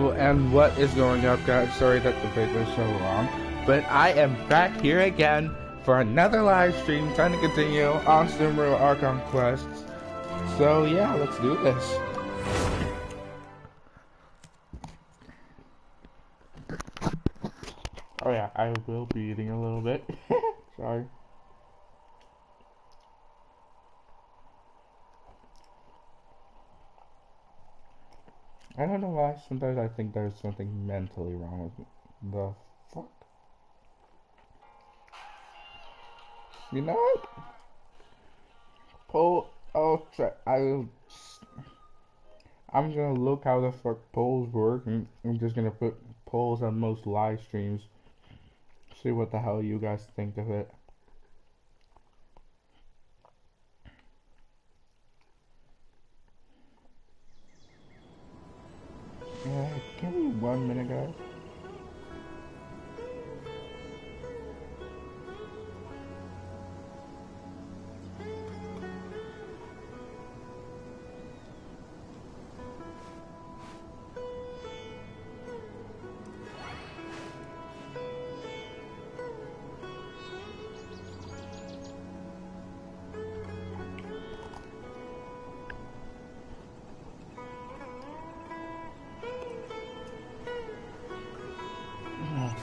Hello, and what is going up, guys? Sorry that the video is so long, but I am back here again for another live stream, trying to continue on Sumeru Archon quests. So yeah, let's do this. Oh yeah, I will be eating a little bit. Sorry. I don't know why, sometimes I think there's something mentally wrong with me. The fuck? You know what? I'm gonna look how the fuck polls work, and I'm just gonna put polls on most live streams. See what the hell you guys think of it. Give me 1 minute, guys.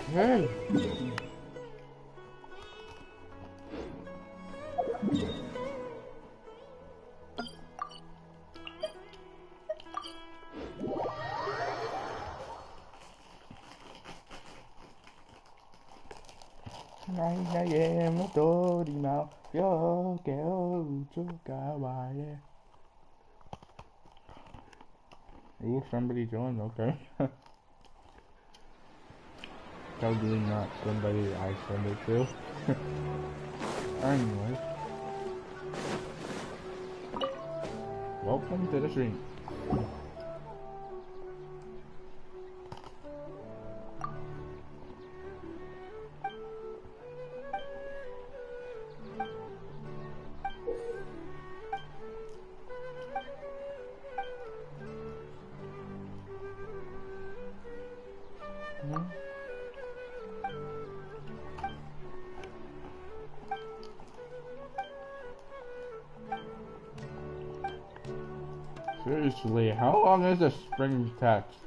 Okay. Ooh, somebody joined, okay. Probably not somebody I send it to. Anyway. Welcome to the stream. Seriously, how long is this spring text?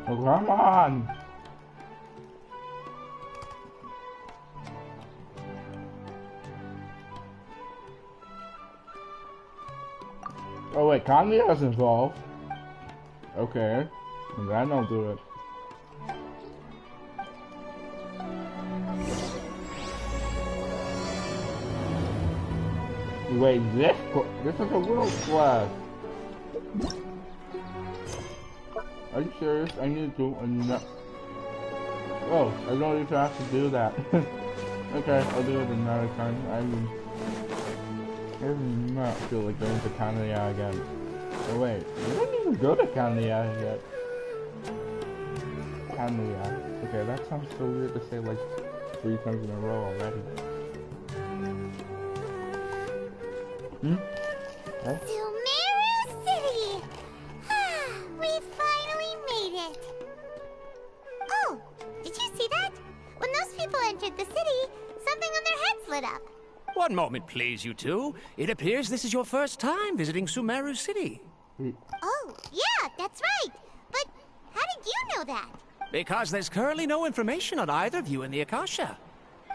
Oh, come on! Oh wait, Kanye's involved. Okay. Then I'll do it. Wait, this is a world class. Are you serious? I need to do enough. Oh, I don't even have to do that. Okay, I'll do it another time. I do not feel like going to Canada again. Oh wait, I didn't even go to Canada yet. Okay, that sounds so weird to say like 3 times in a row already. Huh? Sumeru City! We finally made it! Oh, did you see that? When those people entered the city, something on their heads lit up. One moment, please, you two. It appears this is your first time visiting Sumeru City. Oh, yeah, that's right. But how did you know that? Because there's currently no information on either of you in the Akasha.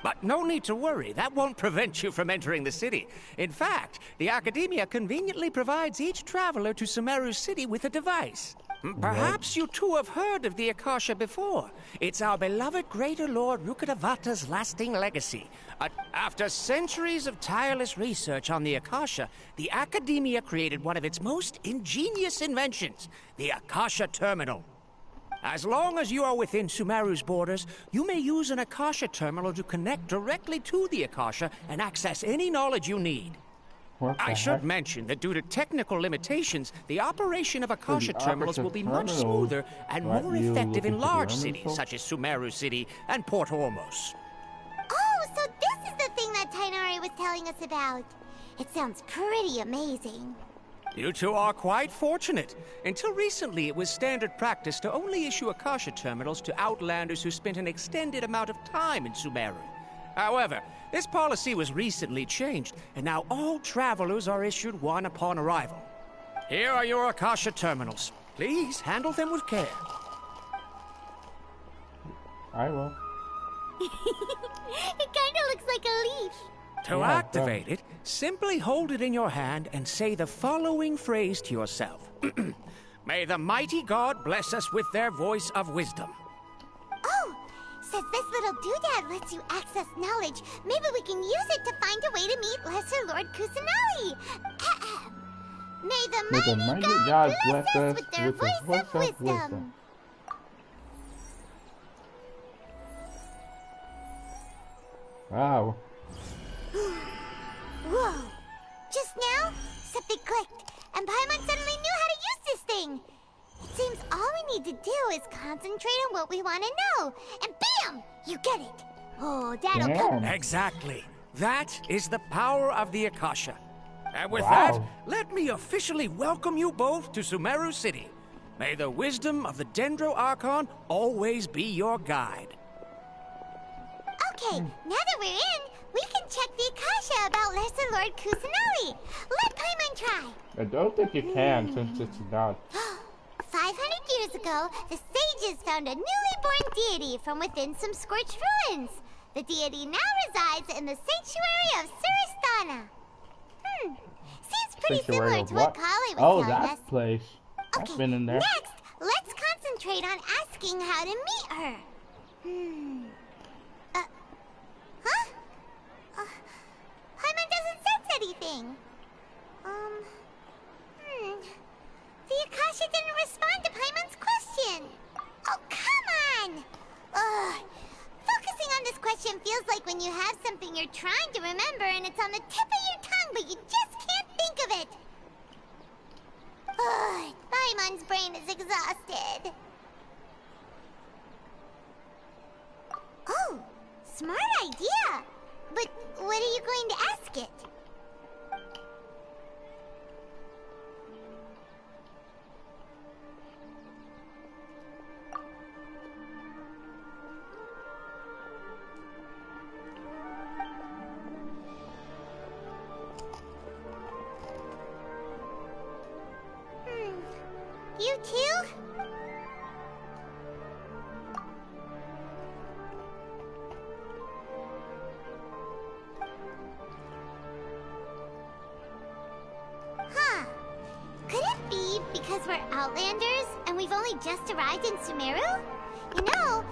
But no need to worry, that won't prevent you from entering the city. In fact, the Academia conveniently provides each traveler to Sumeru City with a device. Perhaps you two have heard of the Akasha before. It's our beloved Greater Lord Rukkhadevata's lasting legacy. After centuries of tireless research on the Akasha, the Academia created one of its most ingenious inventions, the Akasha Terminal. As long as you are within Sumeru's borders, you may use an Akasha terminal to connect directly to the Akasha and access any knowledge you need. What the I heck? should mention that due to technical limitations, the operation of Akasha terminals will be much terminals smoother and let more you effective look in into the large armor cities source? such as Sumeru City and Port Ormos. Oh, so this is the thing that Tainari was telling us about. It sounds pretty amazing. You two are quite fortunate. Until recently, it was standard practice to only issue Akasha terminals to outlanders who spent an extended amount of time in Sumeru. However, this policy was recently changed, and now all travelers are issued one upon arrival. Here are your Akasha terminals. Please handle them with care. I will. It kinda looks like a leash. To Yeah, activate it, simply hold it in your hand and say the following phrase to yourself. May the mighty God bless us with their voice of wisdom. Oh, says this little doodad lets you access knowledge. Maybe we can use it to find a way to meet Lesser Lord Kusanali. May the mighty God bless us with their voice of wisdom. Wow. Whoa! Just now, something clicked, and Paimon suddenly knew how to use this thing. It seems all we need to do is concentrate on what we want to know, and bam! You get it. Oh, that'll come. Exactly. That is the power of the Akasha. And with Wow. that, let me officially welcome you both to Sumeru City. May the wisdom of the Dendro Archon always be your guide. Okay, now that we're in, we can check the Akasha about Lesser Lord Kusanali. Let Paimon try. I don't think you can since it's not. 500 years ago, the sages found a newly born deity from within some scorched ruins. The deity now resides in the sanctuary of Suristana. Seems pretty Sanctuary similar of to what what? Kali was Oh, telling that us. place. I've Okay, been in there. next, let's concentrate on asking how to meet her. Huh? Paimon doesn't sense anything. The Akasha didn't respond to Paimon's question. Oh, come on! Ugh. Focusing on this question feels like when you have something you're trying to remember and it's on the tip of your tongue, but you just can't think of it. Ugh. Paimon's brain is exhausted. Oh, smart idea. But what are you going to ask it? You too? Huh. Could it be because we're Outlanders and we've only just arrived in Sumeru? You know,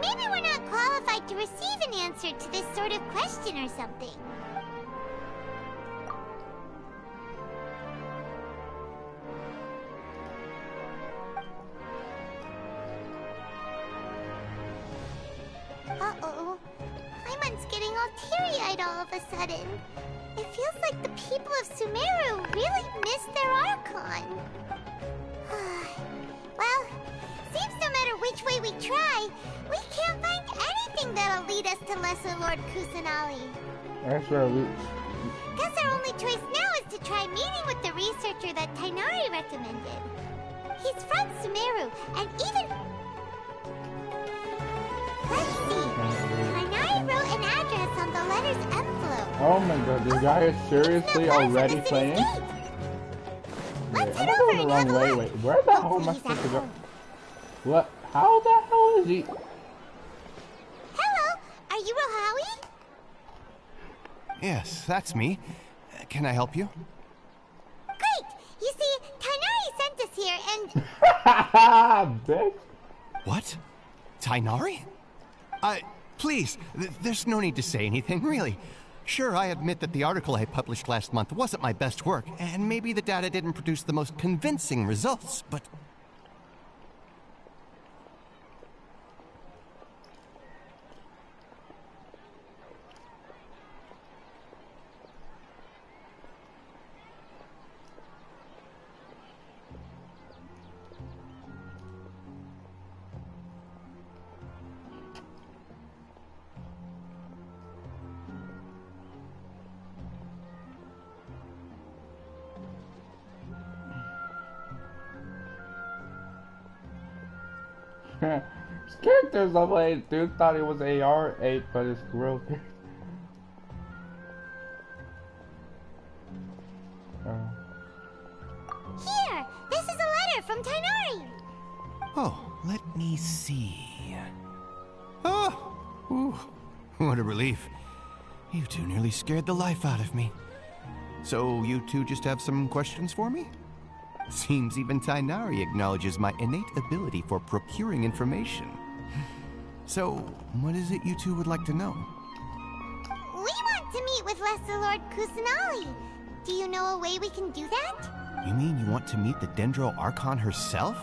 maybe we're not qualified to receive an answer to this sort of question or something. Uh-oh. Paimon's getting all teary-eyed all of a sudden. It feels like the people of Sumeru really miss their Archon. Well, seems no matter which way we try, we can't find anything that'll lead us to Lesser Lord Kusanali. That's where we. Guess our only choice now is to try meeting with the researcher that Tainari recommended. He's from Sumeru, and even... Let's see. Tainari wrote an address on the letter's envelope. Oh my god, this guy is seriously already playing? Let's I'm head going over the and have wrong a way. look. Wait, where the hell am I Hopefully he's supposed to at go? home. What? How the hell is he? Hello, are you Rohawi? Yes, that's me. Can I help you? Great! You see, Tainari sent us here and... Bitch. What? Tainari? Please, there's no need to say anything, really. Sure, I admit that the article I published last month wasn't my best work, and maybe the data didn't produce the most convincing results, but... His character's level 8. Dude thought he was AR 8, but it's real. Here! This is a letter from Tainari! Oh, let me see. Oh! Ooh, what a relief. You two nearly scared the life out of me. So, you two just have some questions for me? Seems even Tainari acknowledges my innate ability for procuring information. So, what is it you two would like to know? We want to meet with Lesser Lord Kusanali. Do you know a way we can do that? You mean you want to meet the Dendro Archon herself?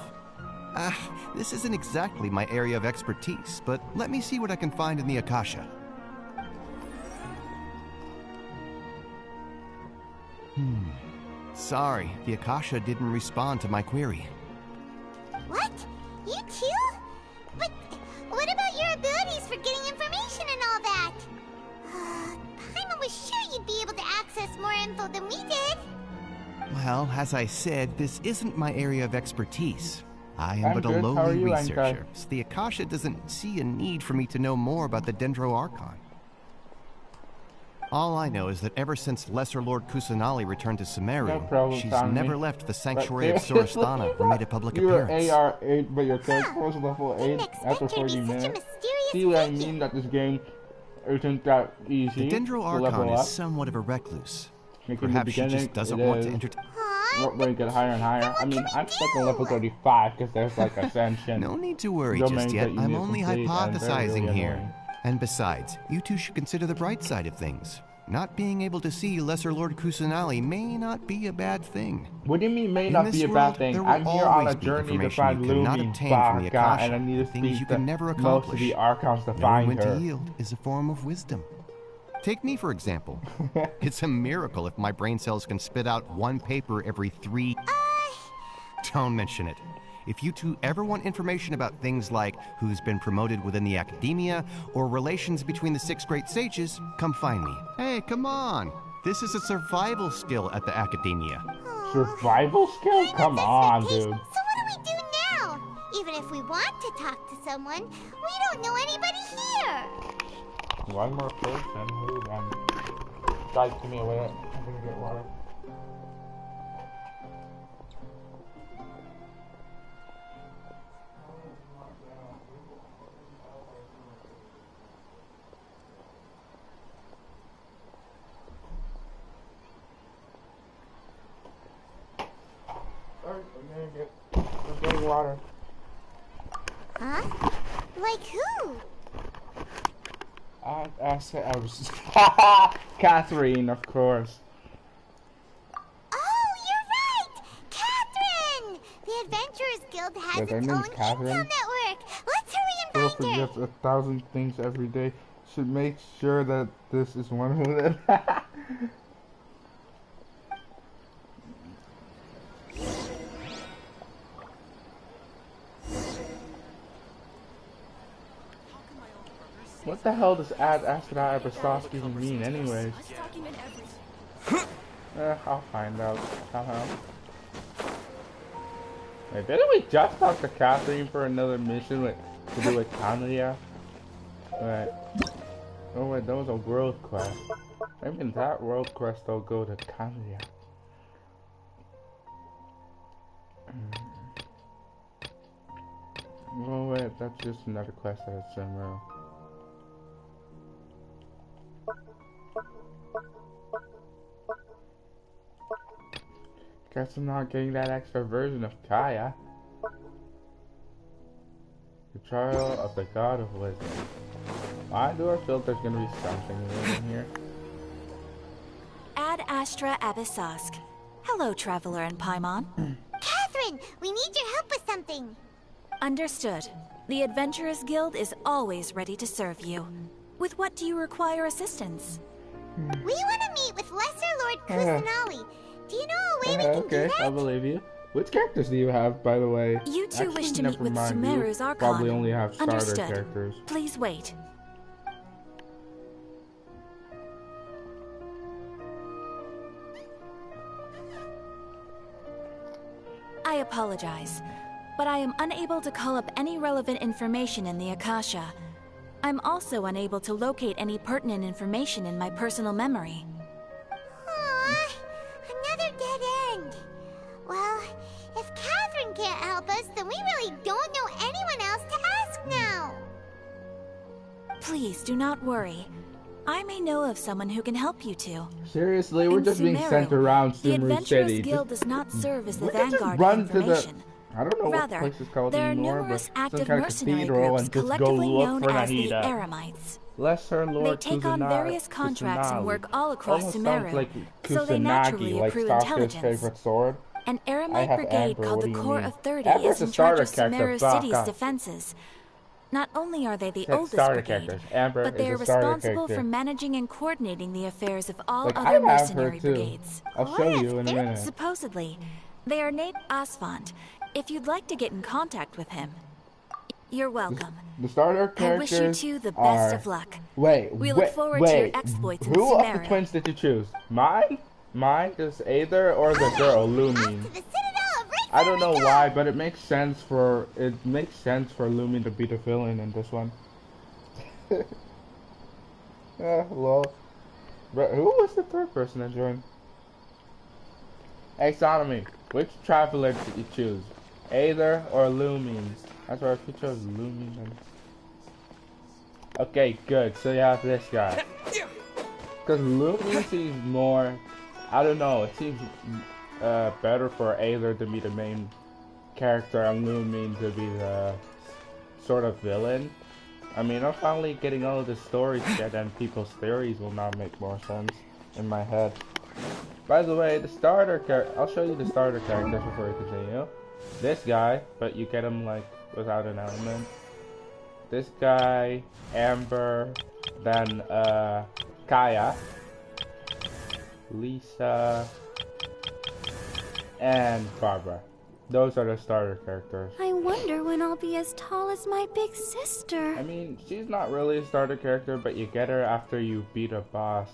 This isn't exactly my area of expertise, but let me see what I can find in the Akasha. Sorry, the Akasha didn't respond to my query. What? You too? But what about your abilities for getting information and all that? Paimon was sure you'd be able to access more info than we did. Well, as I said, this isn't my area of expertise. I am I'm but a good. How are lowly you, researcher, Anka? so the Akasha doesn't see a need for me to know more about the Dendro Archon. All I know is that ever since Lesser Lord Kusanali returned to Sumeru, No problem, she's Tommy. never left the sanctuary But of Surasthana or made a public you were appearance. AR 8, but your character was level 8 Didn't after expect her to 40 be such a minutes. mysterious See what I figure. mean? That this game isn't that easy The Dendro to level Archon up. is somewhat of a recluse. Like in the Perhaps she beginning, just doesn't it want to is. entertain. Aw, When you get higher and higher. I mean, I'm stuck on level 35 because there's like Ascension. No need to worry domains just yet. that you I'm need to only complete, and they're hypothesizing really here. annoying. And besides, you two should consider the bright side of things. Not being able to see Lesser Lord Kusanali may not be a bad thing. What do you mean may In not this be a world, bad thing? there will I'm here on a always be journey to information find you cannot Lumi, obtain from the Baka, Akasha, and I need to things you speak can to never most of accomplish. the Archons to Knowing find when to her. yield is a form of wisdom. Take me, for example. It's a miracle if my brain cells can spit out one paper every 3... Don't mention it. If you two ever want information about things like who's been promoted within the academia or relations between the 6 great sages, come find me. Hey, come on. This is a survival skill at the academia. Survival skill? Come on, dude. So what do we do now? Even if we want to talk to someone, we don't know anybody here. One more person. Who then? Guys, give me a minute. I'm gonna get water. I'm getting water. Huh? Like who? I was Catherine, of course. Oh, you're right! Catherine! The Adventurers Guild has Wait, her its name's own Catherine? intel network. Let's hurry and Girl find her. forgets 1,000 things every day. Should make sure that this is one of them. What the hell does Ad Astra Abrasosk even mean anyways? I'll find out somehow. Wait, didn't we just talk to Catherine for another mission to do with Canalia? Right. Oh wait, that was a world quest. Maybe in that world quest they'll go to Canalia. Oh wait, that's just another quest at Sumeru. Guess I'm not getting that extra version of Kaya. The trial of the God of Wisdom. Why do I feel there's gonna be something weird in here? Ad Astra Abyssosque. Hello, Traveler and Paimon. Catherine, we need your help with something. Understood. The Adventurers Guild is always ready to serve you. With what do you require assistance? We want to meet with Lesser Lord Kusanali. Do you know a way we can Okay, do I that? believe you. Which characters do you have, by the way? You two Actually, wish to meet never with mind, you Sumeru's Archon. probably only have starter Understood. characters. Please wait. I apologize. but I am unable to call up any relevant information in the Akasha. I'm also unable to locate any pertinent information in my personal memory. Aw, another dead end. Well, if Catherine can't help us, then we really don't know anyone else to ask now. Please do not worry. I may know of someone who can help you two. Seriously, we're In just being Sumeru, sent around the Sumeru Adventurers City. Guild does not serve as the We can just vanguard run of to the... information. I don't know what the Rather, place is called there are anymore, numerous but some active kind of mercenary cathedral groups and just go collectively look known for as the Nahida. Eremites. Lesser They Lord take on various contracts and work all across Almost Sumeru, sounds like so they naturally Kusanagi, like accrue Sasuke's intelligence. favorite sword. An I Eremite have brigade Amber, called what the do you Corps mean? of 30 Amber's is a in charge of starter character, Sumeru City's fuck off. defenses. Not only are they the Said oldest starter brigade, characters. Amber but they is are a starter responsible character. for managing and coordinating the affairs of all Like, I other have her mercenary too. brigades. I'll show you in a minute. Supposedly, they are named Asphalt. If you'd like to get in contact with him, you're welcome. The starter I characters wish you two the are... best of luck. Wait, We look forward to your exploits in Who of the Sumeru. twins did you choose? Mine? Mine is Aether or the girl, Lumine? To the Citadel of Red I don't know Flamingo! why, but it makes sense for Lumine to be the villain in this one. Lol. But who was the third person that joined? Exonomy. Which traveler did you choose? Aether or Lumine? That's why if you chose Lumine then... Okay, good. So you have this guy. Because Lumine seems more... I don't know, it seems better for Aether to be the main character and Lumine to be the sort of villain. I mean, I'm finally getting all of the stories yet, and people's theories will now make more sense in my head. By the way, the starter character, I'll show you the starter characters before we continue. This guy, but you get him like without an element. This guy, Amber, then Kaya, Lisa, and Barbara. Those are the starter characters. I wonder when I'll be as tall as my big sister. I mean, she's not really a starter character, but you get her after you beat a boss.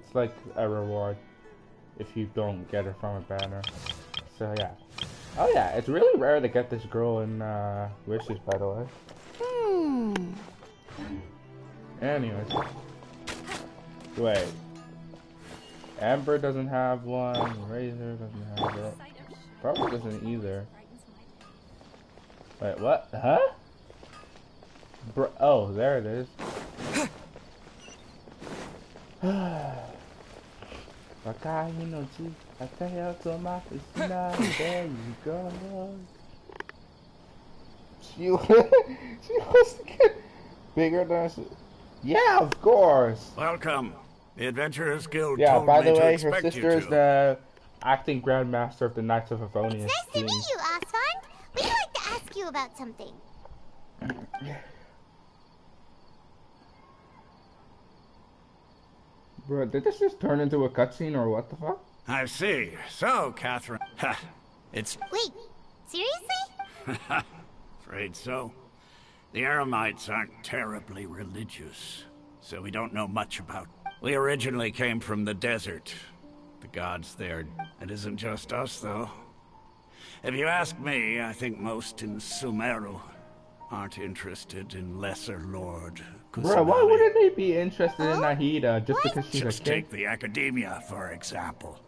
It's like a reward if you don't get her from a banner. So yeah. Oh yeah, it's really rare to get this girl in Wishes, by the way. Anyways. Wait. Amber doesn't have one, Razor doesn't have it. Probably doesn't either. Wait, what? Huh? Oh, there it is. There you go. She wants to get bigger than she... Yeah, of course. Welcome. The Adventurers Guild Yeah, told by me the to way, her expect you sister is to. the acting grandmaster of the Knights of Favonius Nice to team. meet you, Asphalt. We'd like to ask you about something. Bro, did this just turn into a cutscene or what the fuck? I see. So, Catherine. Ha, it's Wait, seriously? afraid so. The Eremites aren't terribly religious, so we don't know much about. We originally came from the desert. The gods there. It isn't just us, though. If you ask me, I think most in Sumeru aren't interested in Lesser Lord Bro, why Kusanagi. wouldn't they be interested in Nahida just because she's Just a kid? take the Academia, for example.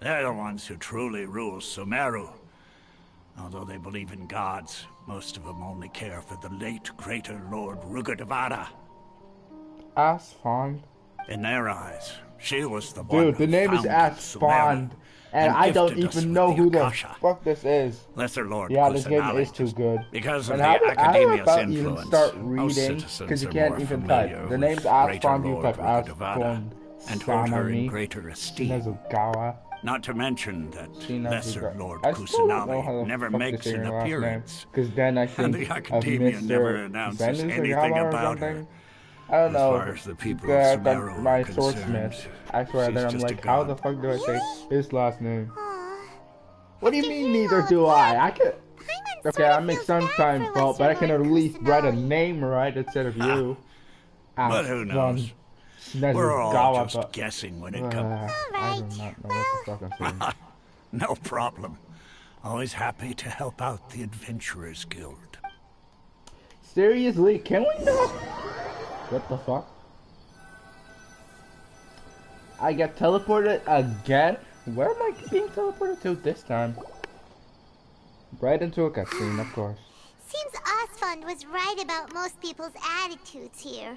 They're the ones who truly rule Sumeru. Although they believe in gods, most of them only care for the late greater Lord Rugadavada. Asfond. In their eyes, she was the one Dude, the who name is founded Asfond. Sumeru And I don't gifted us even with know who the Akasha. fuck this is. Lesser Lord Yeah, this game Kusanagi. is too good. Because of And the how Academia's about even influence, start most reading? citizens Because you are can't more even familiar type. The with name's greater Asfond, you Lord type Rugadavada Asfond. and hold her in Sanami. greater esteem. Shinezugawa. Not to mention that Lesser Lord I still don't know how Kusanagi the never fuck to makes say an her last name. appearance. Because then I And think the of Academia never Mr. announces anything Venuzagawa or about something. her. I don't As know. far as the people of Sumeru My are swordsmith. concerned, I swear, she's then I'm just a like, how god. the fuck do I say his last name? Aw. What do you After mean, hearing neither all do of I? that, I could. Paimon Okay, sorta I make feels some bad time for fault, but I Lesser can at Lord least write a Kusanagi. name right instead of you. But who knows? We're all Shinezugawa, just but guessing when it comes. I do Alright, not know what the fuck I'm saying. No problem. Always happy to help out the Adventurers Guild. Seriously, can we not? What the fuck? I get teleported again? Where am I being teleported to this time? Right into a cutscene, of course. Seems Osfund was right about most people's attitudes here.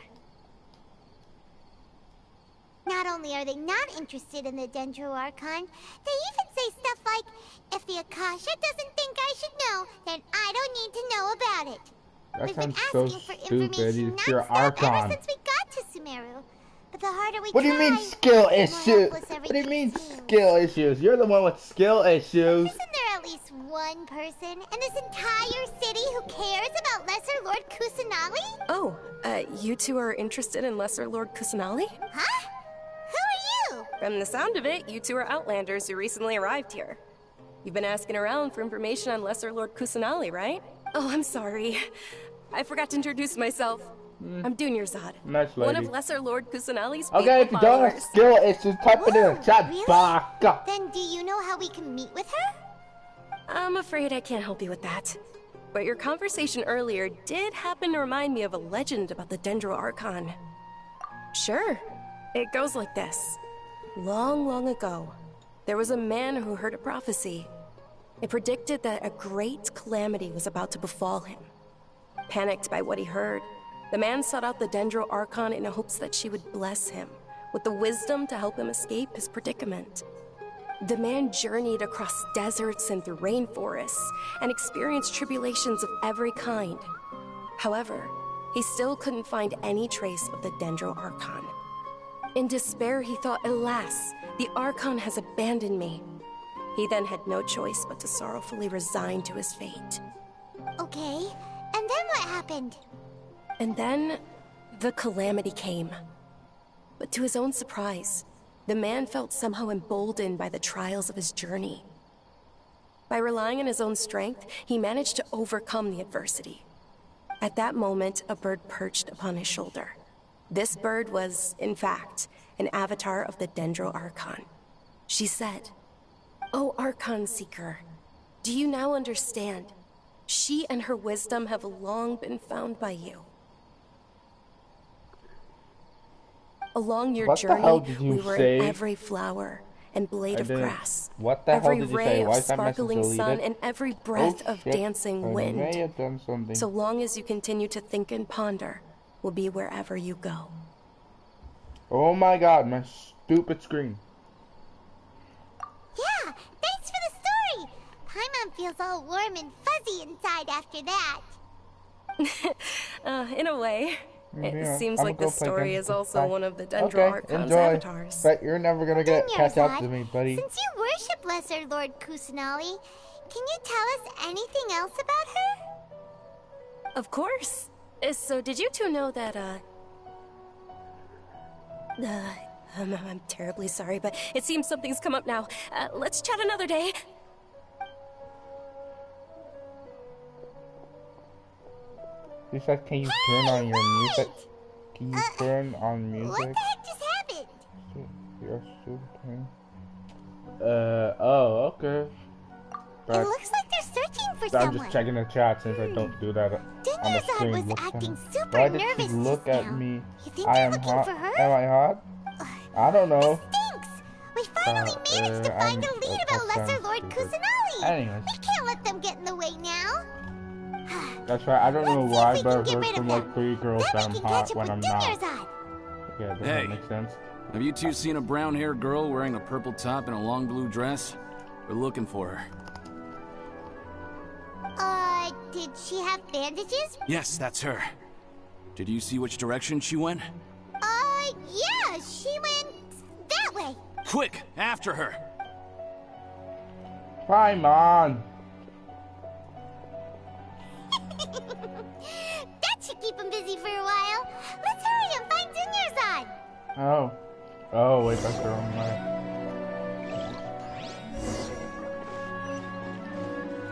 Not only are they not interested in the Dendro Archon, they even say stuff like, if the Akasha doesn't think I should know, then I don't need to know about it. That We've been sounds so asking for stupid. information It's your non-stop ever Archon. since we got to Sumeru. But the harder we What do you try, mean skill the more issues? helpless What do you everything mean seems. skill issues? You're the one with skill issues. Isn't there at least one person in this entire city who cares about Lesser Lord Kusanali? Oh, you two are interested in Lesser Lord Kusanali? Huh? Who are you? From the sound of it, you two are Outlanders who recently arrived here. You've been asking around for information on Lesser Lord Kusanali, right? Oh, I'm sorry. I forgot to introduce myself. I'm Dunyarzad, Nice lady. one of Lesser Lord Kusanali's Okay, if you don't have skill issues, type it in the chat Really? box. Then do you know how we can meet with her? I'm afraid I can't help you with that. But your conversation earlier did happen to remind me of a legend about the Dendro Archon. Sure, it goes like this. Long, long ago, there was a man who heard a prophecy. It predicted that a great calamity was about to befall him. Panicked by what he heard, the man sought out the Dendro Archon in hopes that she would bless him with the wisdom to help him escape his predicament. The man journeyed across deserts and through rainforests and experienced tribulations of every kind. However, he still couldn't find any trace of the Dendro Archon. In despair, he thought, alas, the Archon has abandoned me. He then had no choice but to sorrowfully resign to his fate. Okay, and then what happened? And then, the calamity came. But to his own surprise, the man felt somehow emboldened by the trials of his journey. By relying on his own strength, he managed to overcome the adversity. At that moment, a bird perched upon his shoulder. This bird was, in fact, an avatar of the Dendro Archon. She said, "O Archon Seeker, do you now understand? She and her wisdom have long been found by you. Along your What the hell journey, did you we were say? in every flower and blade of grass, What the hell every did you ray say? of Why is that message sparkling sun, deleted? and every breath Oh, of shit. dancing I wind. may have done something. So long as you continue to think and ponder, we'll be wherever you go." Oh my god, my stupid screen. Yeah, thanks for the story. Paimon feels all warm and fuzzy inside after that. In a way. It Yeah, seems I'ma like go this play story Genshin. is also Bye. one of the Dendro Okay, Archon's enjoy. avatars. But you're never gonna catch up to me, buddy. Since you worship Lesser Lord Kusanali, can you tell us anything else about her? Of course. So did you two know that, I'm terribly sorry, but it seems something's come up now. Let's chat another day. He said, can you turn on your music? Can you turn on music? What the heck just happened? You're super. Oh, okay. It But looks like they're searching for I'm someone. just checking the chat since I don't do that on the Dunyarzad screen. was Look acting at- super Why did she nervous look just at now. me? You think I they're am looking hot. for her? Am I hot? I don't know. Stinks! We finally managed to find a lead about Lesser Lord Kusanali! Anyways. We can't let them get in the way now! That's right. I don't know Let's see why, if we but can I've get heard rid from of like them. 3 girls Then that we I'm can hot catch up when with I'm not. Dunyarzad. Yeah, does Hey. that make sense? Have you two seen a brown-haired girl wearing a purple top and a long blue dress? We're looking for her. Did she have bandages? Yes, that's her. Did you see which direction she went? Yeah, she went that way. Quick, after her! Paimon! That should keep him busy for a while. Let's hurry and find Dunyarzad. Oh. Oh, wait, that's the wrong way.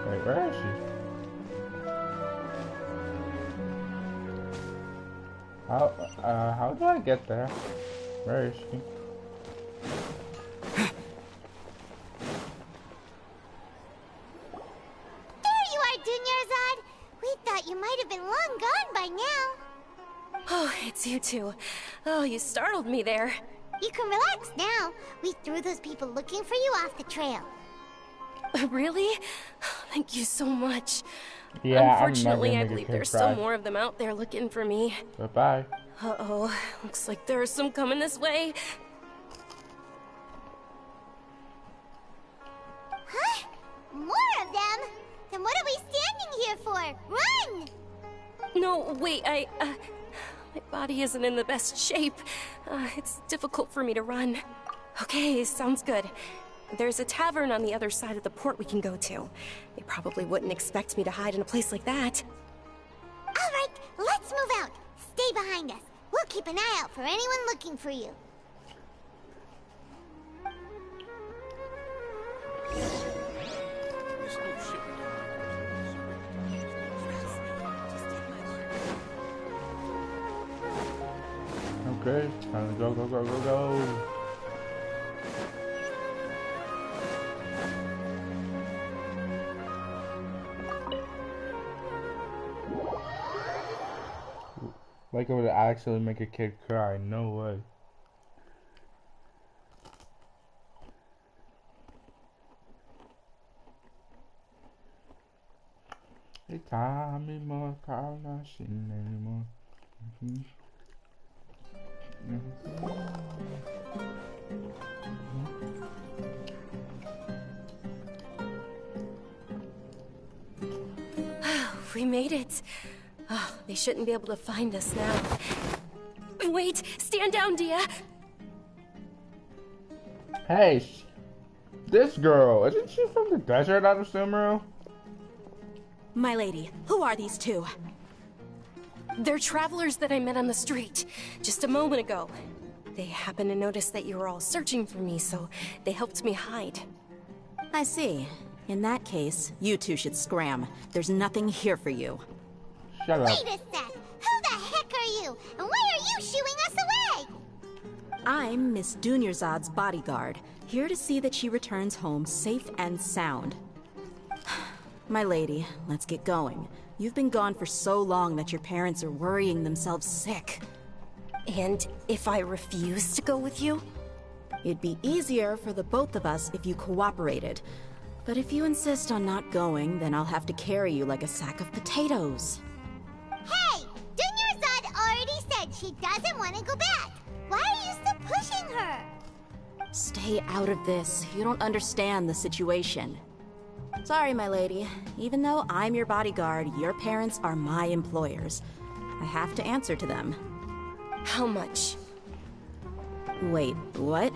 Wait, where is she? How do I get there? Where is she? might have been long gone by now. Oh, it's you two. Oh, you startled me there. You can relax now. We threw those people looking for you off the trail. Really? Thank you so much. Yeah, unfortunately, I believe there's still more of them out there looking for me. Bye-bye. Uh-oh. Looks like there's some coming this way. Huh? More of them? Then what are we standing here for? Run! No, wait, my body isn't in the best shape. It's difficult for me to run. Okay, sounds good. There's a tavern on the other side of the port we can go to. They probably wouldn't expect me to hide in a place like that. All right, let's move out. Stay behind us. We'll keep an eye out for anyone looking for you. Okay, time to go. Like I would actually make a kid cry, no way. Hey, Tommy, more car, not seen anymore. We made it. Oh, they shouldn't be able to find us now. Wait, stand down, Dia. Hey, this girl, isn't she from the desert out of Sumeru? My lady, who are these two? They're travelers that I met on the street just a moment ago. They happened to notice that you were all searching for me, so they helped me hide. I see. In that case, you two should scram. There's nothing here for you. Shut up. Wait a sec. Who the heck are you? And why are you shooing us away? I'm Miss Dunyarzad's bodyguard, here to see that she returns home safe and sound. My lady, let's get going. You've been gone for so long that your parents are worrying themselves sick. And if I refuse to go with you? It'd be easier for the both of us if you cooperated. But if you insist on not going, then I'll have to carry you like a sack of potatoes. Hey! Dunyarzad already said she doesn't want to go back. Why are you still pushing her? Stay out of this. You don't understand the situation. Sorry, my lady. Even though I'm your bodyguard, your parents are my employers. I have to answer to them. How much? Wait, what?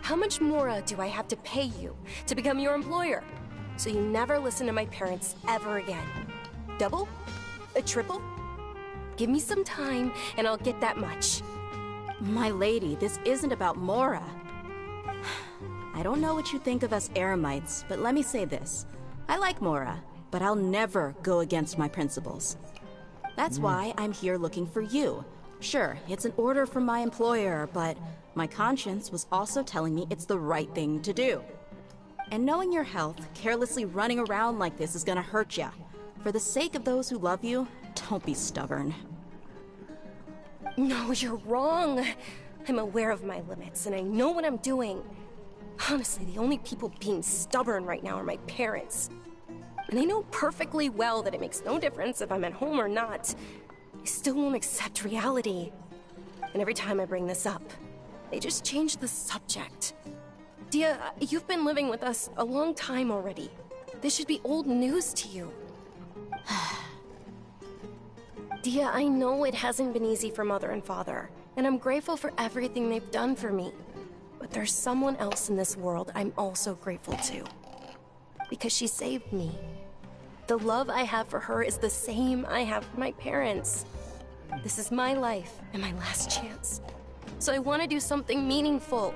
How much more do I have to pay you to become your employer? So you never listen to my parents ever again. Double? A triple? Give me some time and I'll get that much. My lady, this isn't about Mora. I don't know what you think of us Eremites, but let me say this. I like Mora, but I'll never go against my principles. That's why I'm here looking for you. Sure, it's an order from my employer, but my conscience was also telling me it's the right thing to do. And knowing your health, carelessly running around like this is gonna hurt ya. For the sake of those who love you, don't be stubborn. No, you're wrong. I'm aware of my limits, and I know what I'm doing. Honestly, the only people being stubborn right now are my parents. And I know perfectly well that it makes no difference if I'm at home or not. They still won't accept reality. And every time I bring this up, they just change the subject. Dia, you've been living with us a long time already. This should be old news to you. Dia, I know it hasn't been easy for Mother and Father, and I'm grateful for everything they've done for me. But there's someone else in this world I'm also grateful to. Because she saved me. The love I have for her is the same I have for my parents. This is my life and my last chance. So I want to do something meaningful.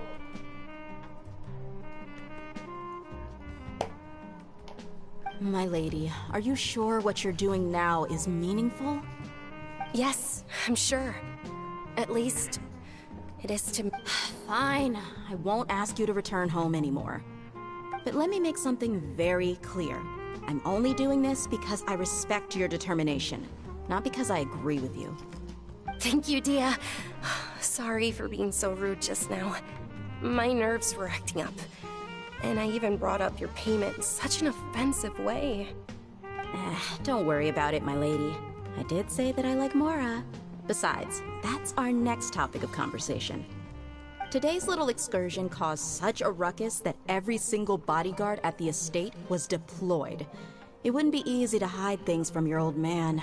My lady, are you sure what you're doing now is meaningful? Yes, I'm sure. At least, it is to... Fine, I won't ask you to return home anymore. But let me make something very clear. I'm only doing this because I respect your determination, not because I agree with you. Thank you, Dia. Sorry for being so rude just now. My nerves were acting up. And I even brought up your payment in such an offensive way. Don't worry about it, my lady. I did say that I like Mora. Besides, that's our next topic of conversation. Today's little excursion caused such a ruckus that every single bodyguard at the estate was deployed. It wouldn't be easy to hide things from your old man.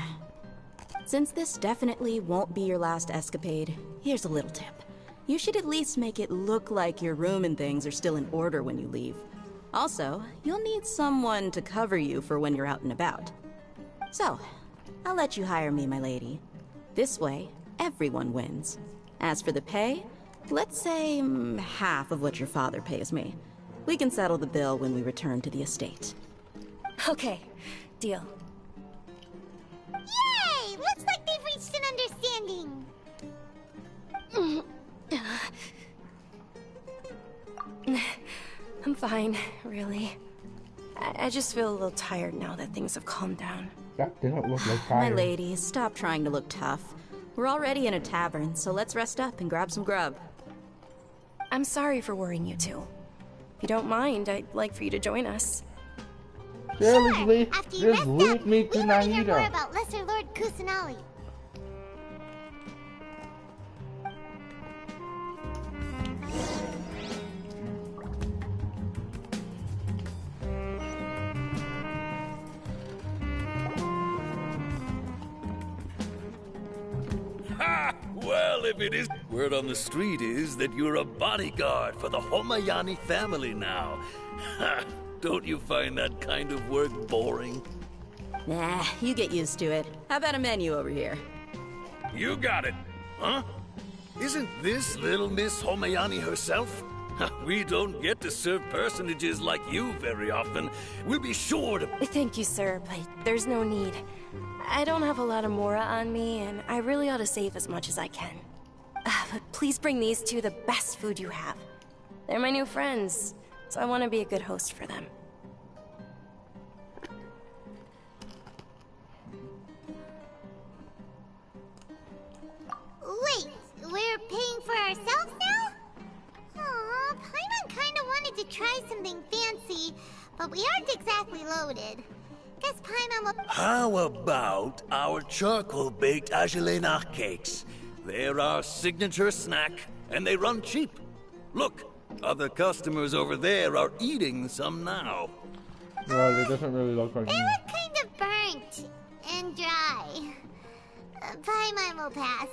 Since this definitely won't be your last escapade, here's a little tip. You should at least make it look like your room and things are still in order when you leave. Also, you'll need someone to cover you for when you're out and about. So, I'll let you hire me, my lady. This way, everyone wins. As for the pay, let's say half of what your father pays me. We can settle the bill when we return to the estate. Okay, deal. Yay! Looks like they've reached an understanding. I'm fine, really. I just feel a little tired now that things have calmed down. That didn't look like My fire. lady, stop trying to look tough. We're already in a tavern, so let's rest up and grab some grub. I'm sorry for worrying you two. If you don't mind, I'd like for you to join us. Seriously, After you just rest leave up, me we to want to hear more Nahida. about Lesser Lord Kusanali. Ha! Well, if it is... Word on the street is that you're a bodyguard for the Homayani family now. Ha! Don't you find that kind of work boring? Nah, you get used to it. How about a menu over here? You got it. Huh? Isn't this little Miss Homayani herself? We don't get to serve personages like you very often. We'll be sure to... Thank you, sir, but there's no need. I don't have a lot of Mora on me, and I really ought to save as much as I can. But please bring these two the best food you have. They're my new friends, so I want to be a good host for them. Wait, we're paying for ourselves now? Aw, Paimon kinda wanted to try something fancy, but we aren't exactly loaded. Guess Paimon will... How about our charcoal-baked Agelenach cakes? They're our signature snack, and they run cheap. Look, other customers over there are eating some now. Well, it doesn't really look like They me. look kind of burnt and dry. Paimon will pass.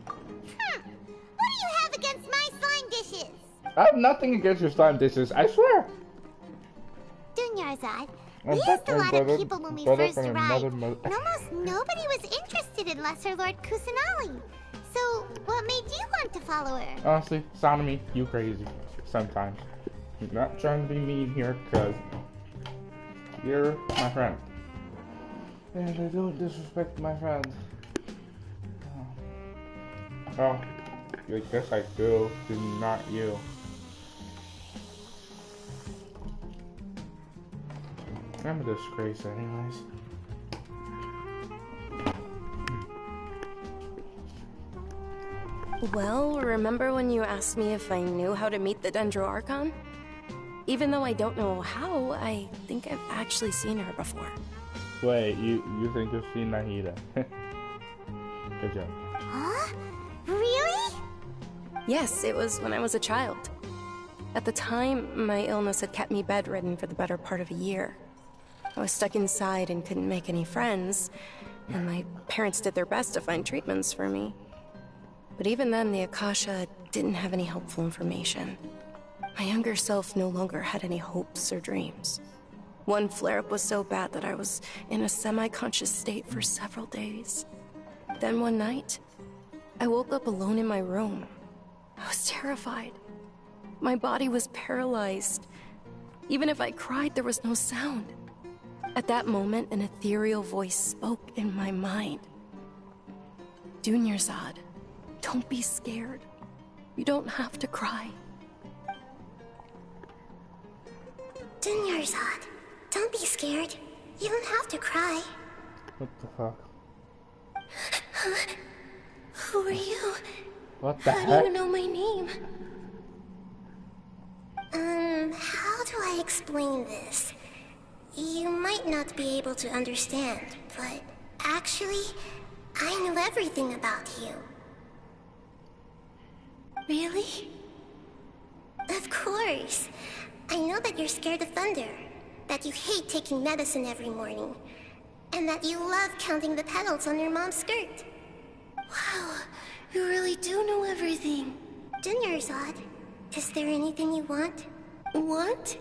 What do you have against my slime dishes? I have nothing against your slime dishes, I swear. Dunyarzad, I'm we back asked a and lot better- of people when we better first than arrived, another mo- and almost nobody was interested in Lesser Lord Kusanali. So, what made you want to follow her? Honestly, Sonomy, you crazy. Sometimes. I'm not trying to be mean here, cause you're my friend. And I don't disrespect my friends. Oh, I guess I do, not you. I'm a disgrace anyways. Well, remember when you asked me if I knew how to meet the Dendro Archon? Even though I don't know how, I think I've actually seen her before. Wait, you think you've seen Nahida? Good job. Huh? Really? Yes, it was when I was a child. At the time, my illness had kept me bedridden for the better part of a year. I was stuck inside and couldn't make any friends, and my parents did their best to find treatments for me. But even then, the Akasha didn't have any helpful information. My younger self no longer had any hopes or dreams. One flare-up was so bad that I was in a semi-conscious state for several days. Then one night, I woke up alone in my room. I was terrified. My body was paralyzed. Even if I cried, there was no sound. At that moment, an ethereal voice spoke in my mind. Dunyarzad, don't be scared. You don't have to cry. Dinyarzad, don't be scared. You don't have to cry. What the fuck? Who are you? What the How heck? do you know my name? How do I explain this? You might not be able to understand, but actually, I know everything about you. Really? Of course. I know that you're scared of thunder, that you hate taking medicine every morning, and that you love counting the petals on your mom's skirt. Wow, you really do know everything. Dinyarzad, is there anything you want? Want?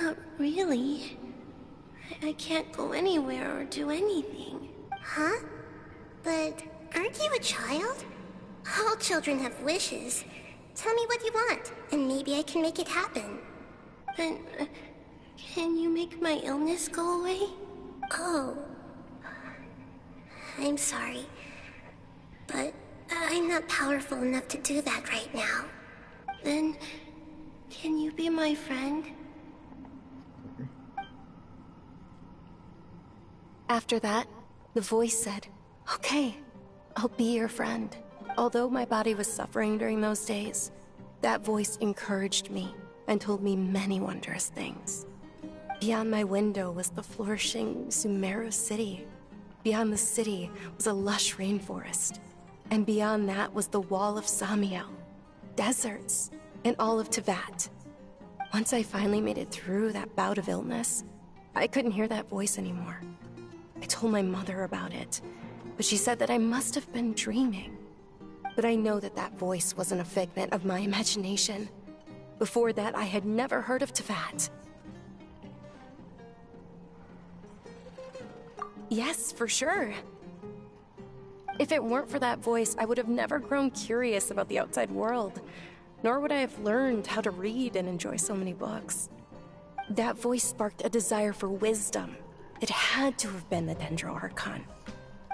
Not really. I can't go anywhere or do anything. Huh? But aren't you a child? All children have wishes. Tell me what you want, and maybe I can make it happen. But, can you make my illness go away? Oh. I'm sorry. But I'm not powerful enough to do that right now. Then, can you be my friend? After that, the voice said, "Okay, I'll be your friend." Although my body was suffering during those days, that voice encouraged me and told me many wondrous things. Beyond my window was the flourishing Sumeru city. Beyond the city was a lush rainforest. And beyond that was the wall of Samiel, deserts, and all of Tevat. Once I finally made it through that bout of illness, I couldn't hear that voice anymore. I told my mother about it, but she said that I must have been dreaming. But I know that that voice wasn't a figment of my imagination. Before that, I had never heard of Tevat. Yes, for sure. If it weren't for that voice, I would have never grown curious about the outside world, nor would I have learned how to read and enjoy so many books. That voice sparked a desire for wisdom. It had to have been the Dendro Archon.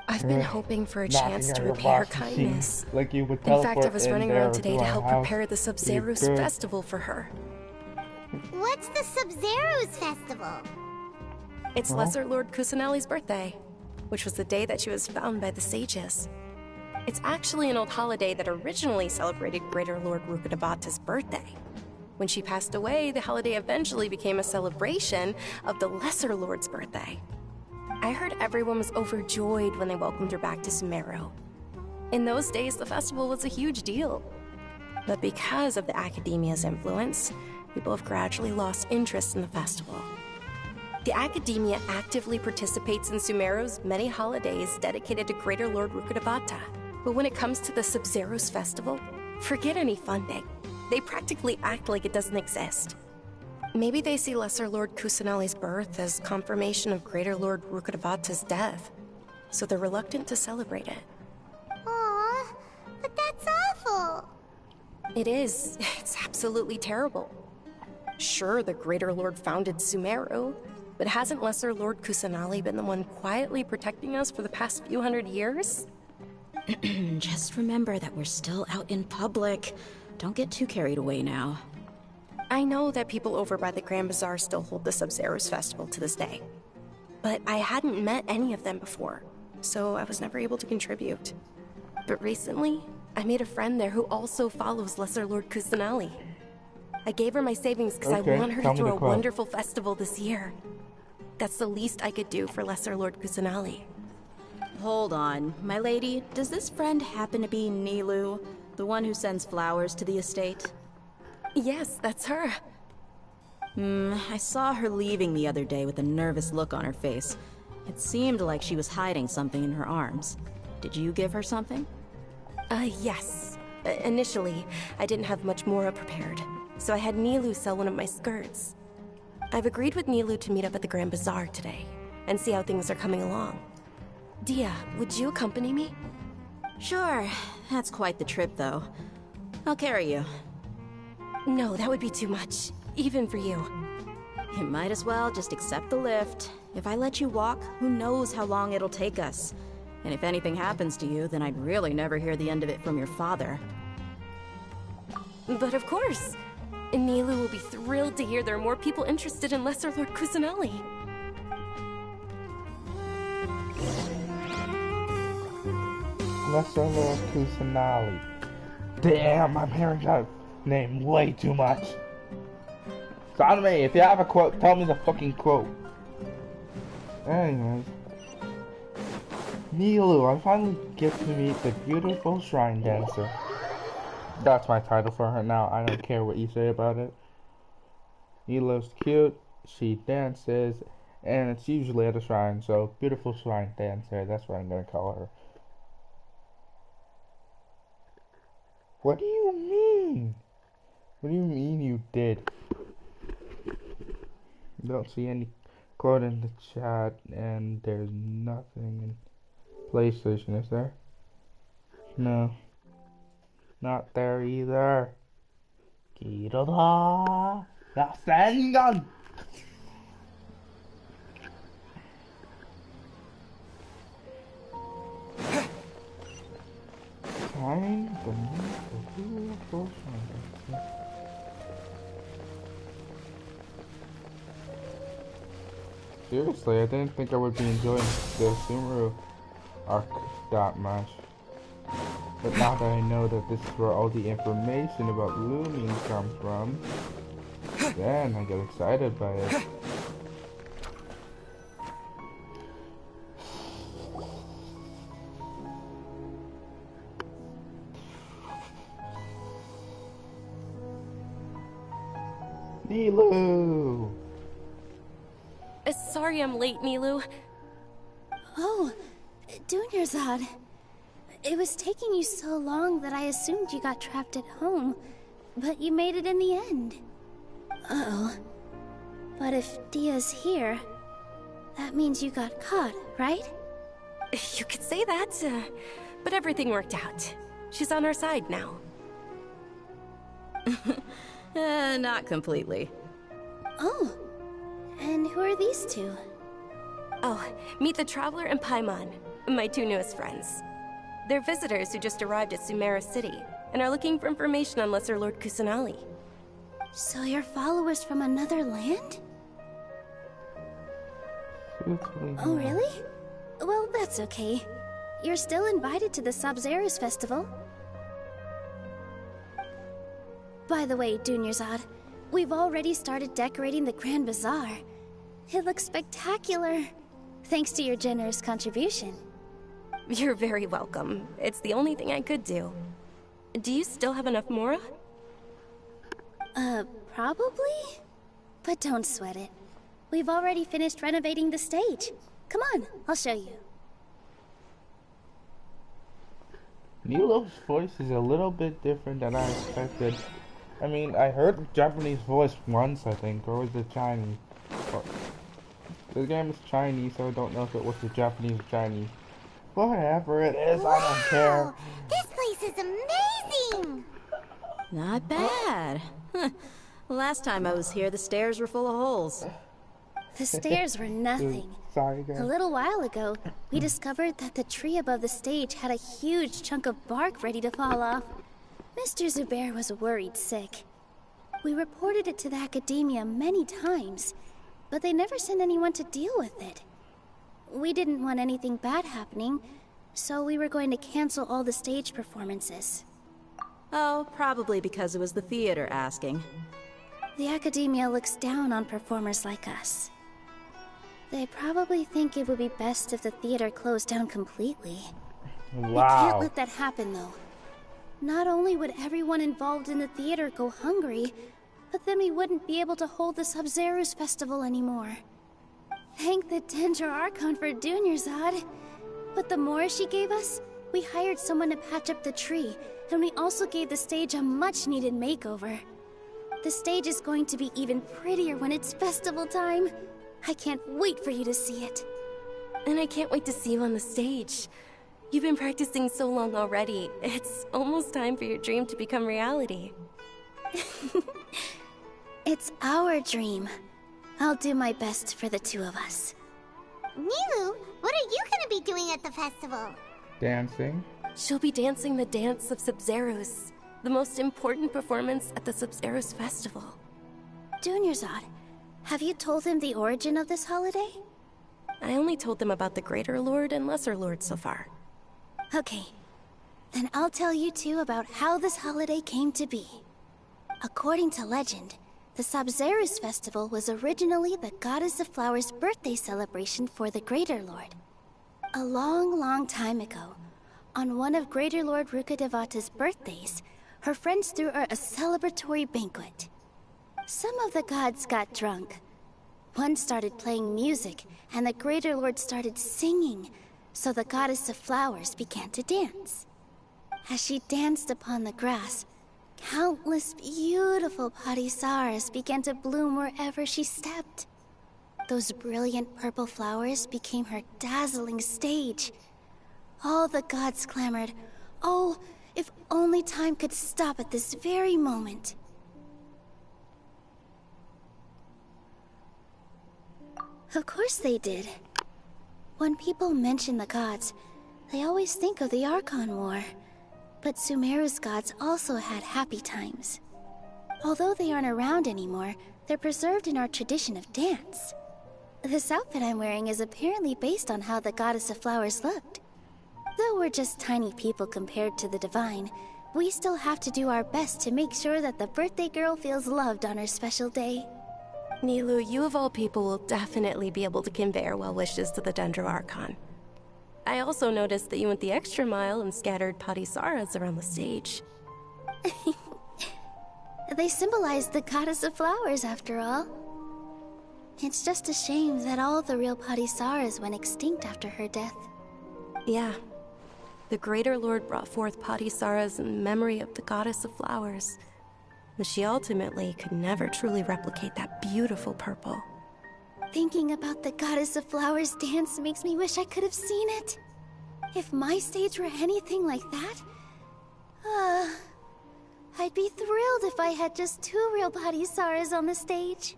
I've been hoping for a chance to repay her kindness. Like you would In fact, I was teleport in running there around today to to our help house. prepare the Sub-Zero's You could. festival for her. What's the Sub-Zero's festival? It's Huh? Lesser Lord Kusanali's birthday, which was the day that she was found by the sages. It's actually an old holiday that originally celebrated Greater Lord Rukkhadevata's birthday. When she passed away, the holiday eventually became a celebration of the Lesser Lord's birthday. I heard everyone was overjoyed when they welcomed her back to Sumeru. In those days, the festival was a huge deal. But because of the Academia's influence, people have gradually lost interest in the festival. The Academia actively participates in Sumeru's many holidays dedicated to Greater Lord Rukkhadevata. But when it comes to the Sub-Zero's festival, forget any funding. They practically act like it doesn't exist. Maybe they see Lesser Lord Kusanali's birth as confirmation of Greater Lord Rukkhadevata's death, so they're reluctant to celebrate it. Aw, but that's awful. It is. It's absolutely terrible. Sure, the Greater Lord founded Sumeru, but hasn't Lesser Lord Kusanali been the one quietly protecting us for the past few hundred years? Just remember that we're still out in public. Don't get too carried away now. I know that people over by the Grand Bazaar still hold the Sub-Zero's festival to this day. But I hadn't met any of them before, so I was never able to contribute. But recently, I made a friend there who also follows Lesser Lord Kusanali. I gave her my savings because I Okay, want her tell to me throw the a quote. wonderful festival this year. That's the least I could do for Lesser Lord Kusanali. Hold on. My lady, does this friend happen to be Nilu, the one who sends flowers to the estate? Yes, that's her. I saw her leaving the other day with a nervous look on her face. It seemed like she was hiding something in her arms. Did you give her something? Yes. Initially, I didn't have much Mora prepared, so I had Nilu sell one of my skirts. I've agreed with Nilu to meet up at the Grand Bazaar today, and see how things are coming along. Dia, would you accompany me? Sure. That's quite the trip, though. I'll carry you. No, that would be too much, even for you. You might as well just accept the lift. If I let you walk, who knows how long it'll take us. And if anything happens to you, then I'd really never hear the end of it from your father. But of course, Nilu will be thrilled to hear there are more people interested in Lesser Lord Kusanali. Lesser Lord Kusanali. Damn, I'm hearing that name way too much. Soname, if you have a quote, tell me the fucking quote. Anyways. Nilu, I finally get to meet the beautiful shrine dancer. That's my title for her now. I don't care what you say about it. Nilu's cute, she dances, and it's usually at a shrine, so beautiful shrine dancer, that's what I'm gonna call her. What do you mean? What do you mean you did? Don't see any quote in the chat, and there's nothing in PlayStation, is there? No. Not there either. Kirada! Rasengan! Find the beautiful shrine. Seriously, I didn't think I would be enjoying the Sumeru arc that much. But now that I know that this is where all the information about Looming comes from, then I get excited by it. Nilu! Sorry I'm late, Nilu. Oh, Dunyarzad. It was taking you so long that I assumed you got trapped at home, but you made it in the end. Uh-oh. But if Dia's here, that means you got caught, right? You could say that, but everything worked out. She's on our side now. Not completely. Oh, and who are these two? Oh, meet the Traveler and Paimon, my two newest friends. They're visitors who just arrived at Sumeru City and are looking for information on Lesser Lord Kusanali. So you're followers from another land? Oh, really? Well, that's okay. You're still invited to the Sub-Zerus Festival. By the way, Dunyarzad, we've already started decorating the Grand Bazaar. It looks spectacular, thanks to your generous contribution. You're very welcome. It's the only thing I could do. Do you still have enough Mora? Probably? But don't sweat it. We've already finished renovating the stage. Come on, I'll show you. Nilu's voice is a little bit different than I expected. I mean, I heard the Japanese voice once, I think, or was it Chinese? The game is Chinese, so I don't know if it was the Japanese or Chinese. Whatever it is, I don't care. This place is amazing! Not bad. Last time I was here, the stairs were full of holes. The stairs were nothing. Sorry, guys. A little while ago, we discovered that the tree above the stage had a huge chunk of bark ready to fall off. Mr. Zubair was worried sick. We reported it to the academia many times, but they never sent anyone to deal with it. We didn't want anything bad happening, so we were going to cancel all the stage performances. Oh, probably because it was the theater asking. The academia looks down on performers like us. They probably think it would be best if the theater closed down completely. Wow. We can't let that happen, though. Not only would everyone involved in the theater go hungry, but then we wouldn't be able to hold the Sub-Zerus Festival anymore. Thank the Dendro Archon for Dunyarzad. But the more she gave us, we hired someone to patch up the tree, and we also gave the stage a much-needed makeover. The stage is going to be even prettier when it's festival time. I can't wait for you to see it. And I can't wait to see you on the stage. You've been practicing so long already. It's almost time for your dream to become reality. It's our dream. I'll do my best for the two of us. Nilu, what are you gonna be doing at the festival? Dancing. She'll be dancing the dance of Sub-Zerus. The most important performance at the Sumeru's festival. Dunyarzad, have you told him the origin of this holiday? I only told them about the Greater Lord and Lesser Lord so far. Okay. Then I'll tell you two about how this holiday came to be. According to legend, the Sabzeruz festival was originally the Goddess of Flowers' birthday celebration for the Greater Lord. A long, long time ago, on one of Greater Lord Rukkhadevata's birthdays, her friends threw her a celebratory banquet. Some of the gods got drunk. One started playing music, and the Greater Lord started singing, so the Goddess of Flowers began to dance. As she danced upon the grass, countless beautiful parisaras began to bloom wherever she stepped. Those brilliant purple flowers became her dazzling stage. All the gods clamored, "Oh, if only time could stop at this very moment." Of course they did. When people mention the gods, they always think of the Archon War. But Sumeru's gods also had happy times. Although they aren't around anymore, they're preserved in our tradition of dance. This outfit I'm wearing is apparently based on how the Goddess of Flowers looked. Though we're just tiny people compared to the Divine, we still have to do our best to make sure that the birthday girl feels loved on her special day. Nilu, you of all people will definitely be able to convey our well wishes to the Dendro Archon. I also noticed that you went the extra mile and scattered patisaras around the stage. They symbolize the Goddess of Flowers, after all. It's just a shame that all the real patisaras went extinct after her death. Yeah. The Greater Lord brought forth patisaras in memory of the Goddess of Flowers. But she ultimately could never truly replicate that beautiful purple. Thinking about the Goddess of Flowers dance makes me wish I could have seen it. If my stage were anything like that, I'd be thrilled if I had just 2 real patisaras on the stage.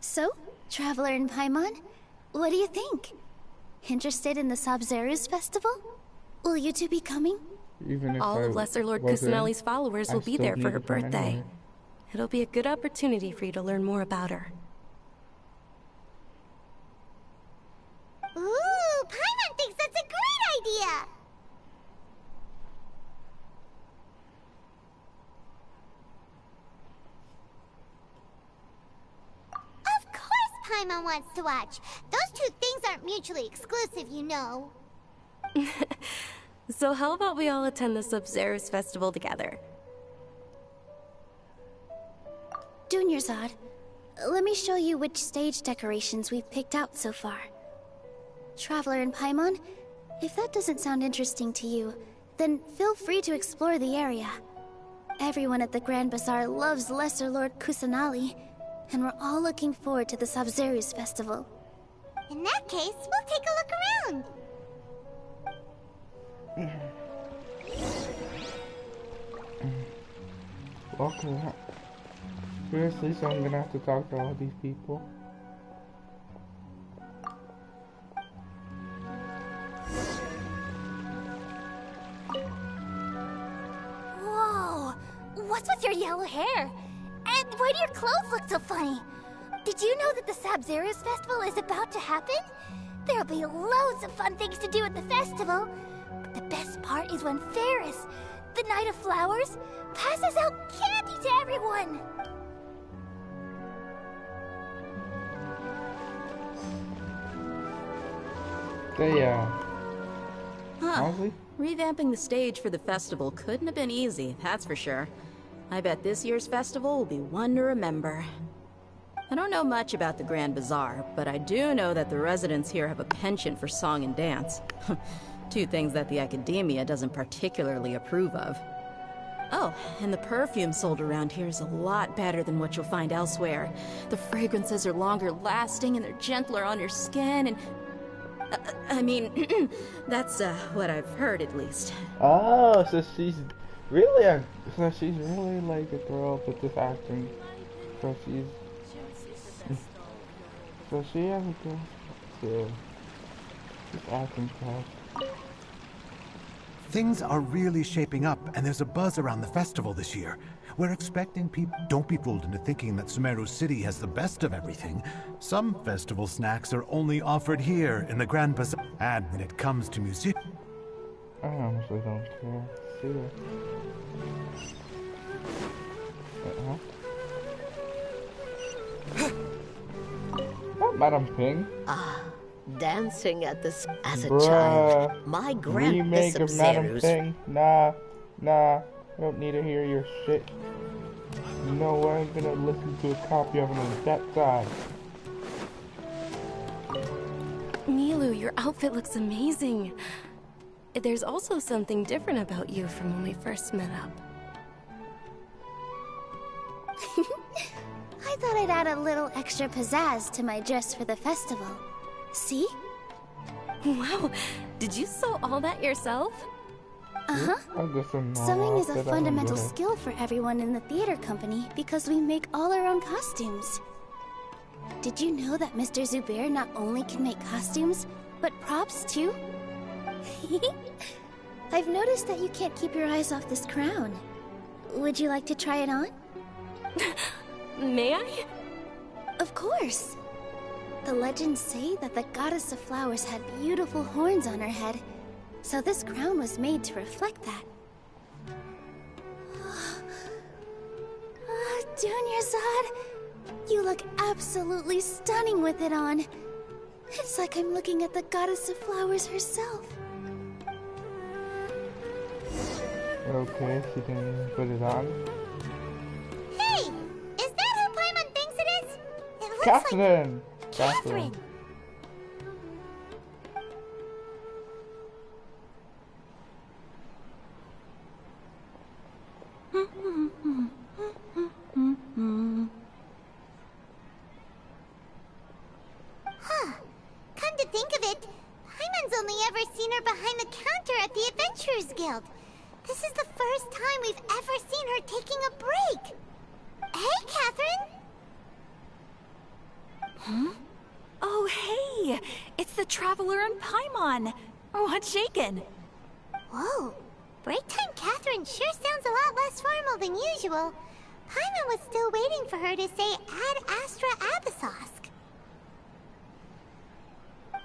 So, Traveler and Paimon, what do you think? Interested in the Sabzeruz festival? Will you two be coming? Even if All of Lesser Lord Kusanali's followers will be there for her birthday. Anyway. It'll be a good opportunity for you to learn more about her. Ooh, Paimon thinks that's a great idea! Of course Paimon wants to watch. Those two things aren't mutually exclusive, you know. So how about we all attend the Sabzeruz festival together? Dunyarzad, let me show you which stage decorations we've picked out so far. Traveler and Paimon, if that doesn't sound interesting to you, then feel free to explore the area. Everyone at the Grand Bazaar loves Lesser Lord Kusanali, and we're all looking forward to the Sabzeruz festival. In that case, we'll take a look around. Okay. Seriously, so I'm gonna have to talk to all these people. Whoa! What's with your yellow hair? And why do your clothes look so funny? Did you know that the Sabzeruz festival is about to happen? There'll be loads of fun things to do at the festival. But the best part is when Ferris, the Knight of Flowers, passes out candy to everyone. Honestly, Revamping the stage for the festival couldn't have been easy, that's for sure. I bet this year's festival will be one to remember. I don't know much about the Grand Bazaar, but I do know that the residents here have a penchant for song and dance. 2 things that the Academia doesn't particularly approve of. Oh, and the perfume sold around here is a lot better than what you'll find elsewhere. The fragrances are longer lasting and they're gentler on your skin and... I mean, that's what I've heard at least. oh, so she's really like a girl with this acting. So she has a girl too. She's acting tough. Things are really shaping up, and there's a buzz around the festival this year. We're expecting people. Don't be fooled into thinking that Sumeru City has the best of everything. Some festival snacks are only offered here in the Grand Bazaar. And when it comes to music, I honestly don't care. See ya. Not Madam Ping. Dancing at this as a Bruh. child. My grandpa's Remake of Madam Ping. Nah. I don't need to hear your shit. You know what? I'm gonna listen to a copy of it on that side. Milu, your outfit looks amazing. There's also something different about you from when we first met up. I thought I'd add a little extra pizzazz to my dress for the festival. See? Wow, did you sew all that yourself? Uh-huh. Sewing is a outfit, fundamental skill for everyone in the theater company because we make all our own costumes. Did you know that Mr. Zubair not only can make costumes, but props too? I've noticed that you can't keep your eyes off this crown. Would you like to try it on? May I? Of course. The legends say that the goddess of flowers had beautiful horns on her head, so this crown was made to reflect that. Dunyarzad, you look absolutely stunning with it on. It's like I'm looking at the goddess of flowers herself. Okay, she can put it on. Hey! Is that who Paimon thinks it is? It looks Catherine! like Catherine! Huh. Come to think of it, Paimon's only ever seen her behind the counter at the Adventurers Guild. This is the first time we've ever seen her taking a break. Hey, Catherine! Huh? Oh, hey! It's the Traveler and Paimon! What's shaken? Whoa. Break time Catherine sure sounds a lot less formal than usual. Paimon was still waiting for her to say Ad Astra Abyssosque.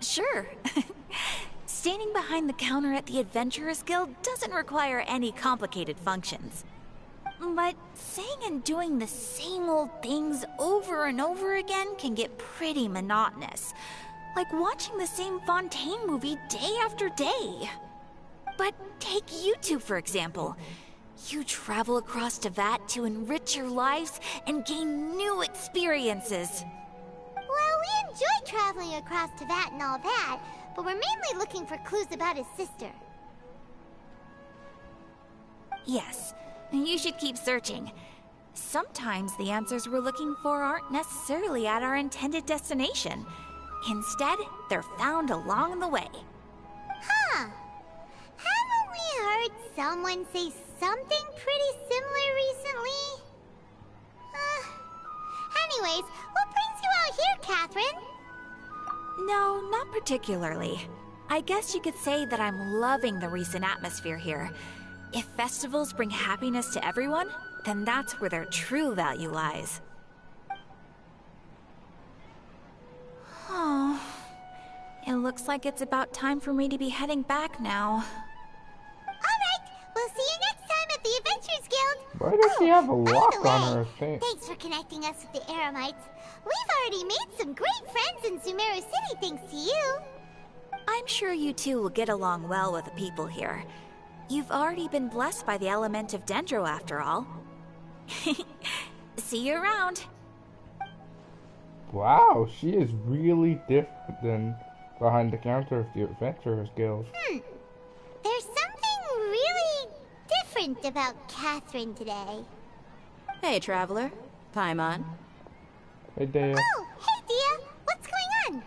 Sure. Standing behind the counter at the Adventurers Guild doesn't require any complicated functions. But saying and doing the same old things over and over again can get pretty monotonous. Like watching the same Fontaine movie day after day. But take you two, for example. You travel across Tevat to enrich your lives and gain new experiences. Well, we enjoy traveling across Tevat and all that, but we're mainly looking for clues about his sister. Yes, you should keep searching. Sometimes the answers we're looking for aren't necessarily at our intended destination. Instead, they're found along the way. Huh. Haven't we heard someone say something pretty similar recently? Anyways, what brings you out here, Catherine? No, not particularly. I guess you could say that I'm loving the recent atmosphere here. If festivals bring happiness to everyone, then that's where their true value lies. Oh, it looks like it's about time for me to be heading back now. Alright, we'll see you next time at the Adventurers Guild. Why does she have a by lock the way, on her thing? Thanks for connecting us with the Eremites. We've already made some great friends in Sumeru City thanks to you. I'm sure you two will get along well with the people here. You've already been blessed by the element of Dendro after all. See you around. Wow, she is really different than behind the counter of the Adventurers Guild. There's something really different about Catherine today. Hey, Traveler. Paimon. Hey, Dea. Oh, hey, Dia. What's going on?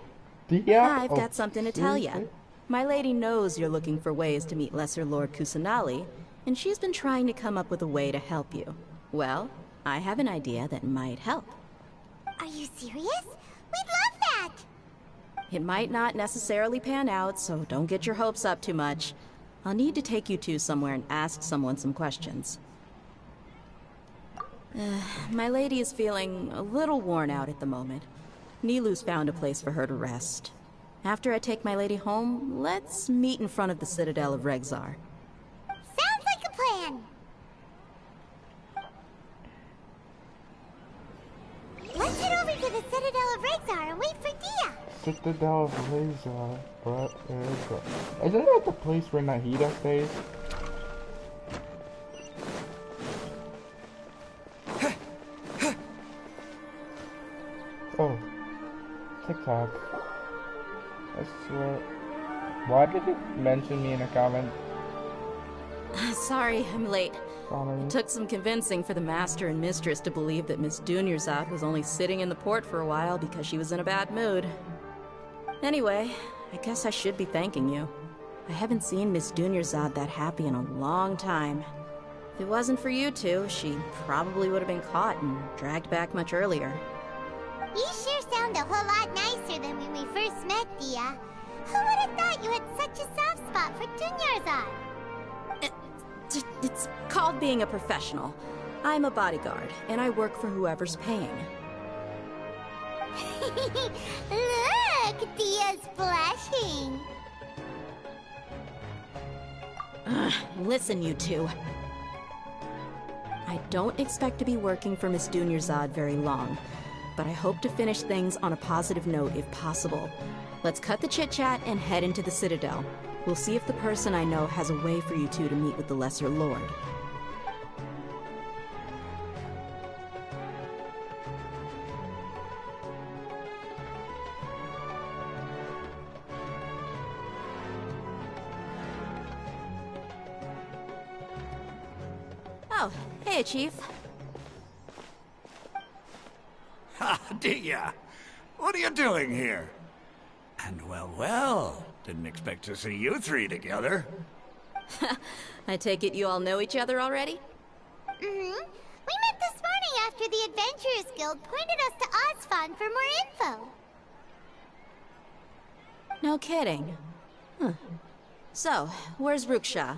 Dea? I've Oh, got something to tell seriously? you. My lady knows you're looking for ways to meet Lesser Lord Kusanali, and she's been trying to come up with a way to help you. Well, I have an idea that might help. Are you serious? We'd love that! It might not necessarily pan out, so don't get your hopes up too much. I'll need to take you two somewhere and ask someone some questions. My lady is feeling a little worn out at the moment. Nilu's found a place for her to rest. After I take my lady home, let's meet in front of the Citadel of Regzar. Sounds like a plan. Let's head over to the Citadel of Regzar and wait for Dia. Citadel of Regzar, but isn't that the place where Nahida stays? Oh, TikTok. I swear. Why did you mention me in a comment? Sorry, I'm late. Sorry. It took some convincing for the master and mistress to believe that Miss Dunyarzad was only sitting in the port for a while because she was in a bad mood. Anyway, I guess I should be thanking you. I haven't seen Miss Dunyarzad that happy in a long time. If it wasn't for you two, she probably would have been caught and dragged back much earlier. You sure sound a whole lot nicer than when we first met, Dia. Who would have thought you had such a soft spot for Dunyarzad? It's called being a professional. I'm a bodyguard, and I work for whoever's paying. Look, Dia's blushing. Listen, you two. I don't expect to be working for Miss Dunyarzad very long, but I hope to finish things on a positive note if possible. Let's cut the chit-chat and head into the Citadel. We'll see if the person I know has a way for you two to meet with the Lesser Lord. Oh, hey, Chief. Ha, Dia! What are you doing here? And well, didn't expect to see you three together. I take it you all know each other already? We met this morning after the Adventurers Guild pointed us to Osfon for more info. No kidding. Huh. So, where's Ruksha?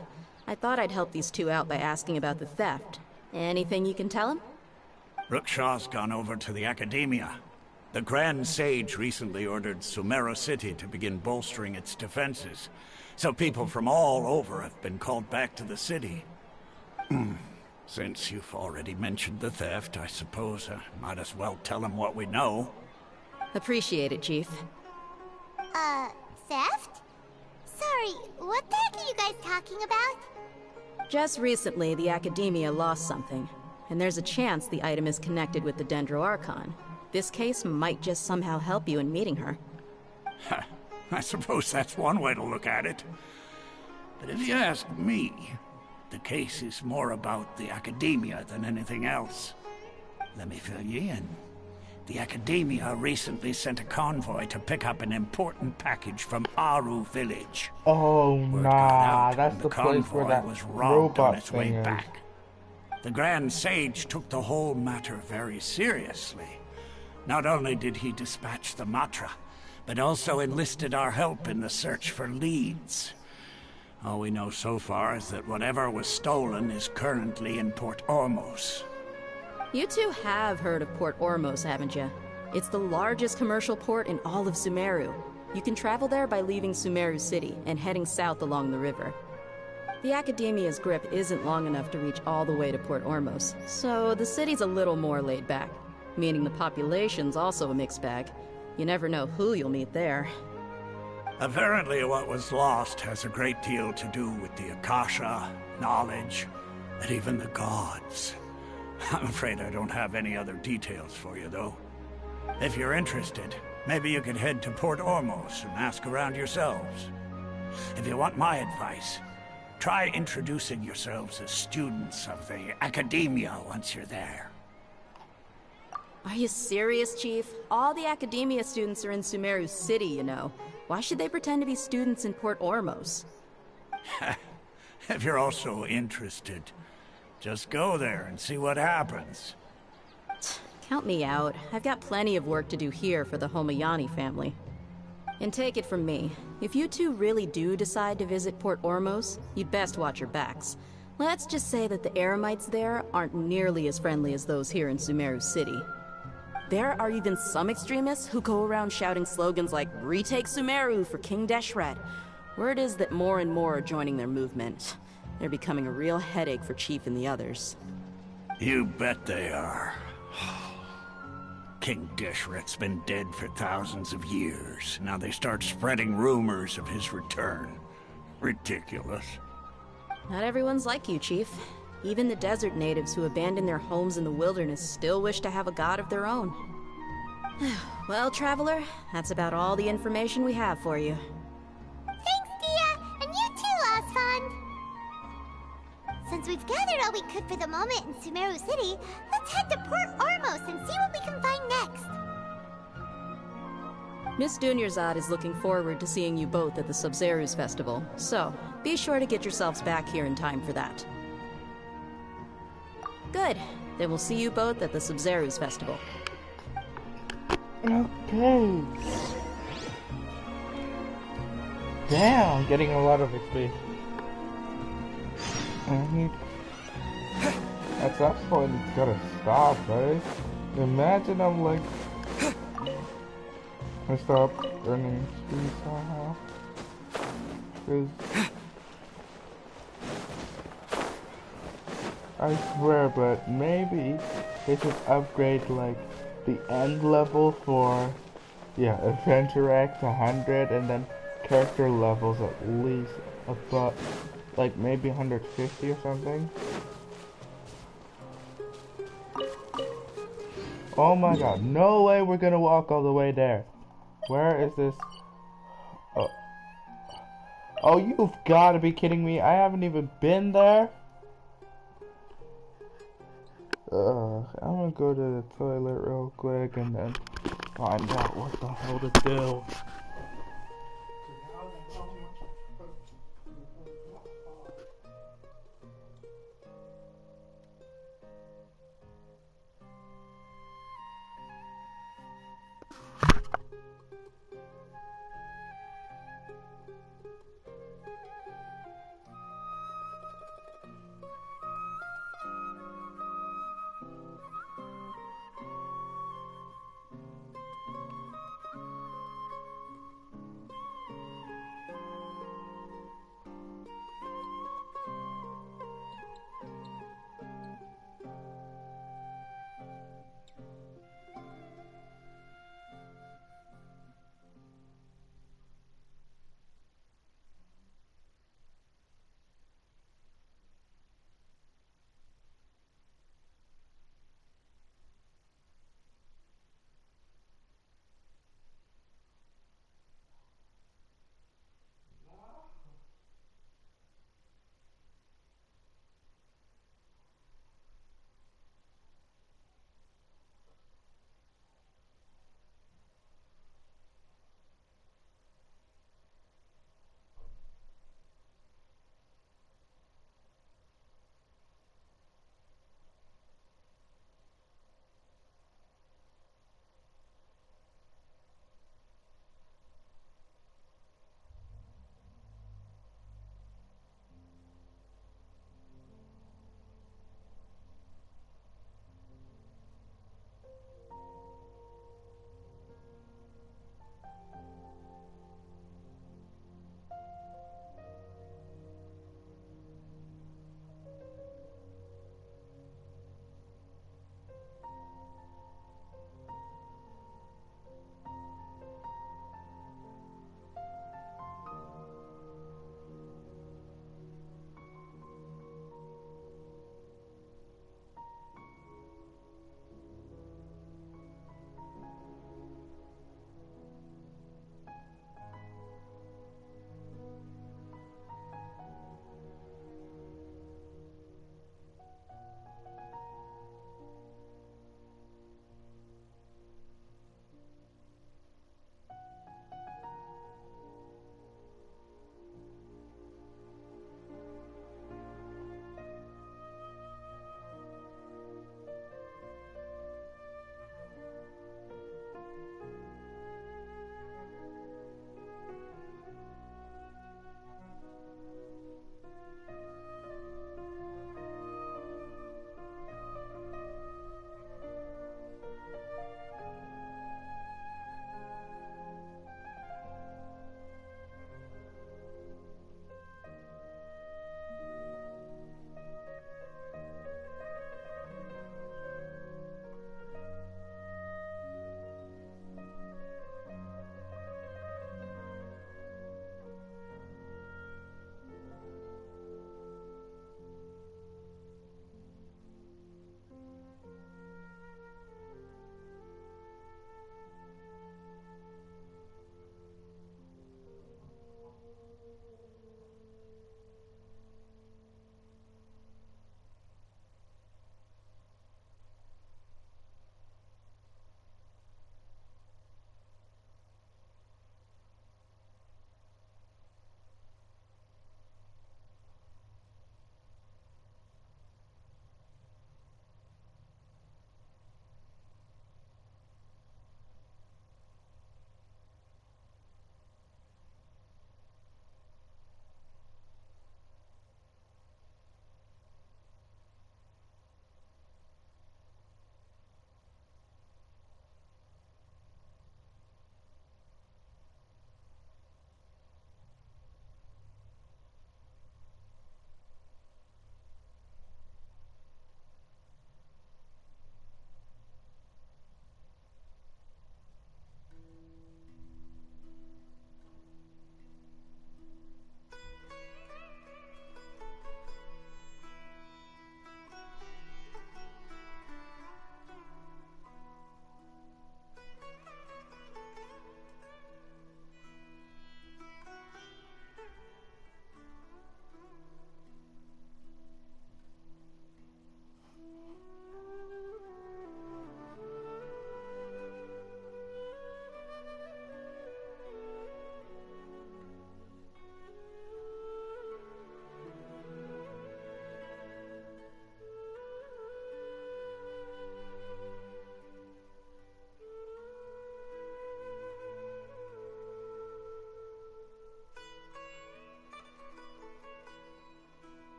I thought I'd help these two out by asking about the theft. Anything you can tell him? Ruksha's gone over to the Academia. The Grand Sage recently ordered Sumeru City to begin bolstering its defenses, so people from all over have been called back to the city. Since you've already mentioned the theft, I suppose I might as well tell him what we know. Appreciate it, Chief. Theft? Sorry, what the heck are you guys talking about? Just recently, the Academia lost something, and there's a chance the item is connected with the Dendro Archon. This case might just somehow help you in meeting her. I suppose that's one way to look at it. But if you ask me, the case is more about the Academia than anything else. Let me fill you in. The Academia recently sent a convoy to pick up an important package from Aru village. Oh, Word got nah, out, that's and the place where convoy that was robbed on robot its way thing is. back. The Grand Sage took the whole matter very seriously. Not only did he dispatch the Matra, but also enlisted our help in the search for leads. All we know so far is that whatever was stolen is currently in Port Ormos. You two have heard of Port Ormos, haven't you? It's the largest commercial port in all of Sumeru. You can travel there by leaving Sumeru City and heading south along the river. The Academia's grip isn't long enough to reach all the way to Port Ormos, so the city's a little more laid back, meaning the population's also a mixed bag. You never know who you'll meet there. Apparently what was lost has a great deal to do with the Akasha, knowledge, and even the gods. I'm afraid I don't have any other details for you, though. If you're interested, maybe you could head to Port Ormos and ask around yourselves. If you want my advice, try introducing yourselves as students of the Academia once you're there. Are you serious, Chief? All the Academia students are in Sumeru City, you know. Why should they pretend to be students in Port Ormos? If you're also interested, just go there and see what happens. Count me out. I've got plenty of work to do here for the Homayani family. And take it from me, if you two really do decide to visit Port Ormos, you'd best watch your backs. Let's just say that the Eremites there aren't nearly as friendly as those here in Sumeru City. There are even some extremists who go around shouting slogans like, "Retake Sumeru for King Deshret." Word is that more and more are joining their movement. They're becoming a real headache for Chief and the others. You bet they are. King Deshret's been dead for thousands of years. Now they start spreading rumors of his return. Ridiculous. Not everyone's like you, Chief. Even the desert natives who abandoned their homes in the wilderness still wish to have a god of their own. Well, Traveler, that's about all the information we have for you. Thanks, Dia! And you too, Osfond! Since we've gathered all we could for the moment in Sumeru City, let's head to Port Ormos and see what we can find next. Miss Dunyarzad is looking forward to seeing you both at the Sabzeruz Festival, so be sure to get yourselves back here in time for that. Good. Then we'll see you both at the Sabzeruz Festival. Okay. Damn, getting a lot of XP. At some point it's gotta stop, right? Imagine I'm like I stop earning XP somehow. Cause I swear, but maybe they should upgrade like the end level for Adventure X 100 and then character levels at least above like maybe 150 or something. Oh my god, no way we're gonna walk all the way there. Where is this? Oh, you've gotta be kidding me. I haven't even been there. I'm gonna go to the toilet real quick and then find out what the hell to do.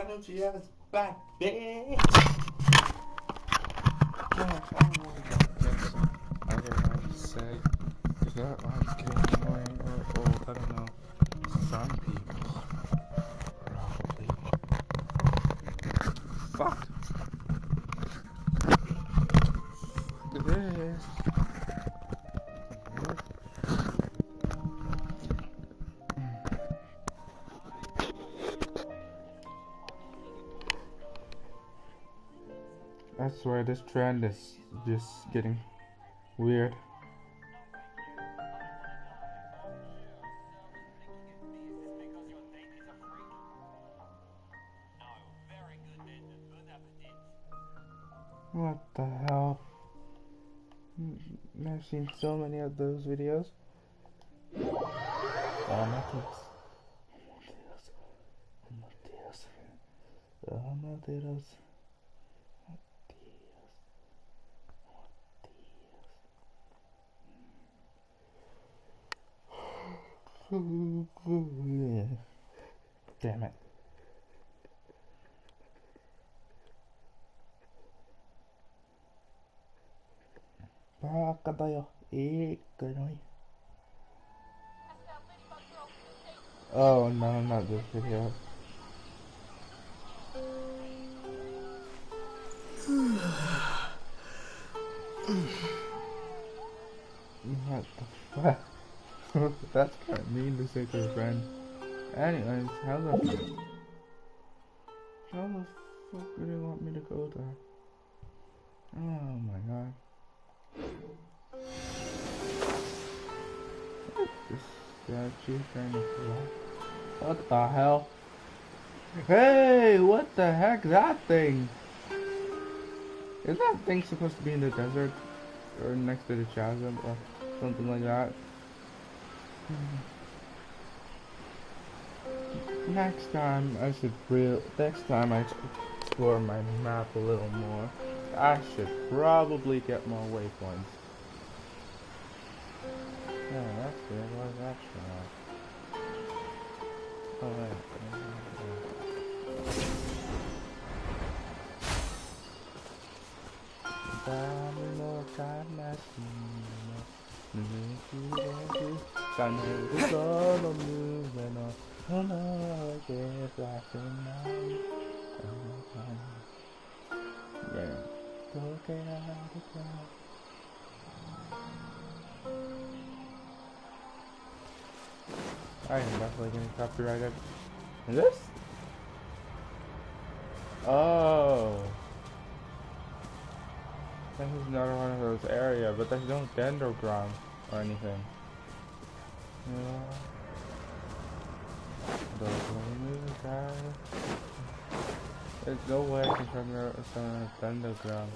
Gucci ass back, bitch. Gosh, I don't want to get some other life say. Is that like getting annoying or old? I don't know. Some people. Probably. Fuck. This. I swear this trend is just getting weird. What the hell? I've seen so many of those videos. Oh my Dios. Oh my Dios. Damn it. Baka da yo. Oh no, not this video. What the fuck? That's kind of mean to say to a friend. Anyways, how the fuck do they want me to go there? Oh my god. This statue trying to fly. What the hell? Hey, what the heck that thing? Is that thing supposed to be in the desert? Or next to the chasm or something like that? Next time I explore my map a little more. I should probably get more waypoints. Yeah, that's good. What is that shot? Oh wait. I am definitely getting copyrighted. Is this? Oh. This is another one of those areas, but there's no dendrogram or anything. Yeah. There's no way I can turn a dendrogram.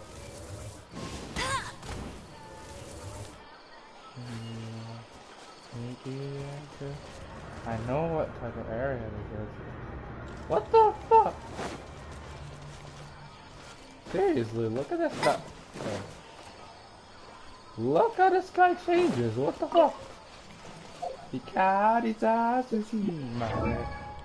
I know what type of area this is. What the fuck? Seriously, look at this stuff. Look how the sky changes. What the fuck? Hikari zasumare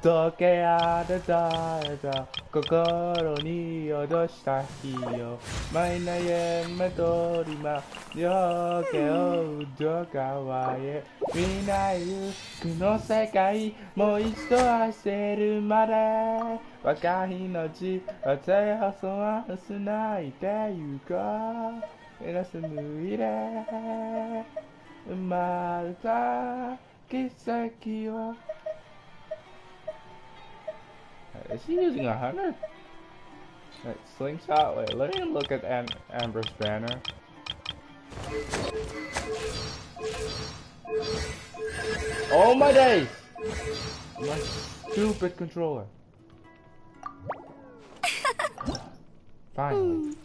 toke adada kokoro ni odoshita hiyo mainaye madorima yoke o udokawaye minayu kuno sekai mo ichido aseru made wakahi no ji watai haso wa sunai te yuka inasumuire Marta Kisaki. Is he using 100? That slingshot? Wait, let me look at Amber's banner. Oh my days! My stupid controller. Finally.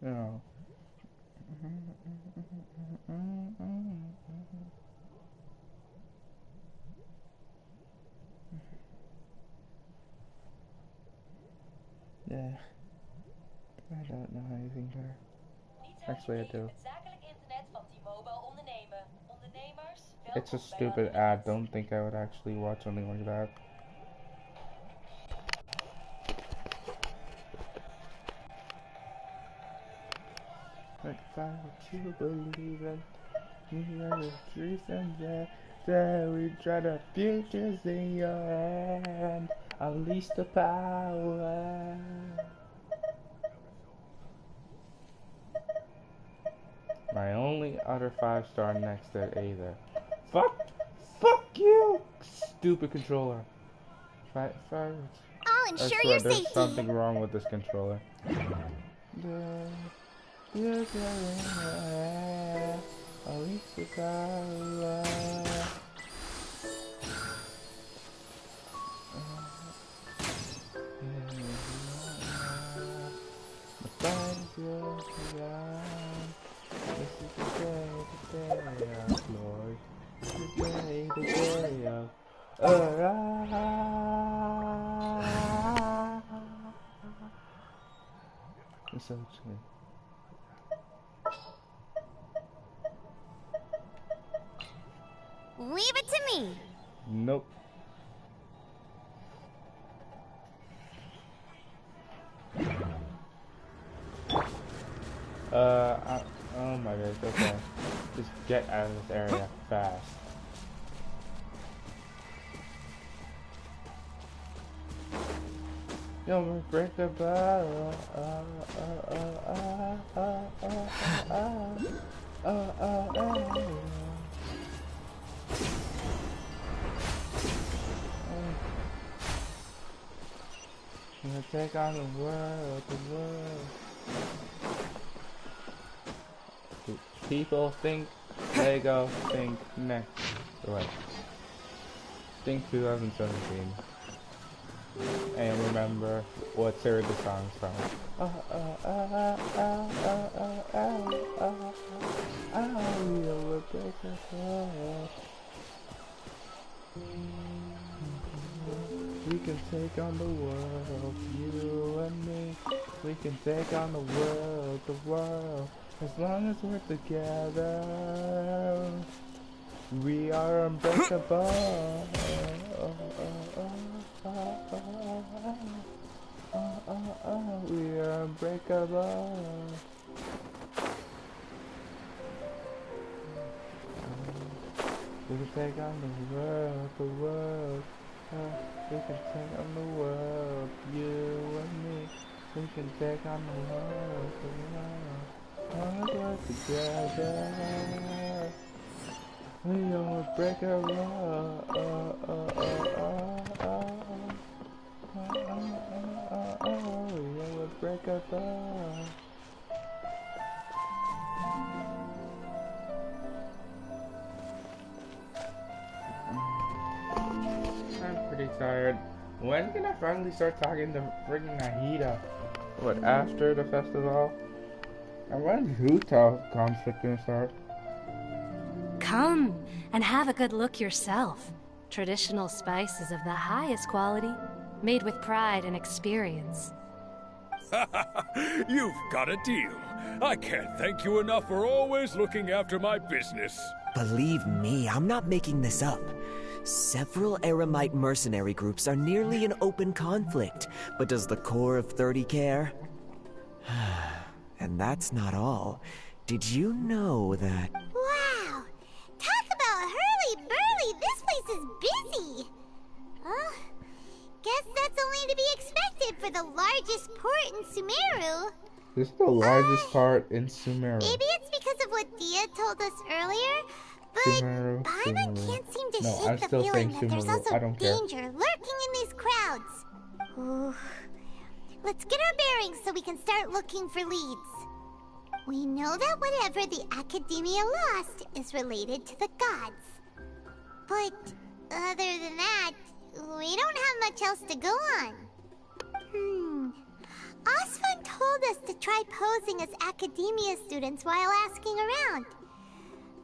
No. Yeah. I don't know anything there. Actually, I do. It's a stupid ad. Don't think I would actually watch something like that. Like, find what you believe in. We are the truth and that we try to futures in your hand. Unleash the power. My only other 5-star next to either. Fuck you! Stupid controller. I'll I ensure swear your there's safety. something wrong with this controller. Unleash the power. This is the day of Lord. The day of it's so true. Leave it to me. Nope. Oh my goodness, okay. Just get out of this area fast. You'll break the barrel. I'm gonna take on the world. People think Lego think next. Right. Think 2017. And remember what series the song's from. We can take on the world, you and me. We can take on the world, as long as we're together. We are unbreakable. We are unbreakable. We can take on the world. We can take on the world, you and me. We can take on the world. All of us together. We are unbreakable. We are unbreakable. I'm pretty tired. When can I finally start talking to friggin' Nahida? What, after the festival? And when's Huta conflict gonna start? Come and have a good look yourself. Traditional spices of the highest quality, made with pride and experience. You've got a deal. I can't thank you enough for always looking after my business. Believe me, I'm not making this up. Several Eremite mercenary groups are nearly in open conflict, but does the core of 30 care? And that's not all. Did you know that... Wow! Talk about hurly-burly! This place is busy! Guess that's only to be expected for the largest port in Sumeru. This is the largest part in Sumeru. Maybe it's because of what Dia told us earlier, but Paimon can't seem to shake the feeling that there's also danger lurking in these crowds. Ooh. Let's get our bearings so we can start looking for leads. We know that whatever the Academia lost is related to the gods. But other than that, we don't have much else to go on. Osvan told us to try posing as Academia students while asking around.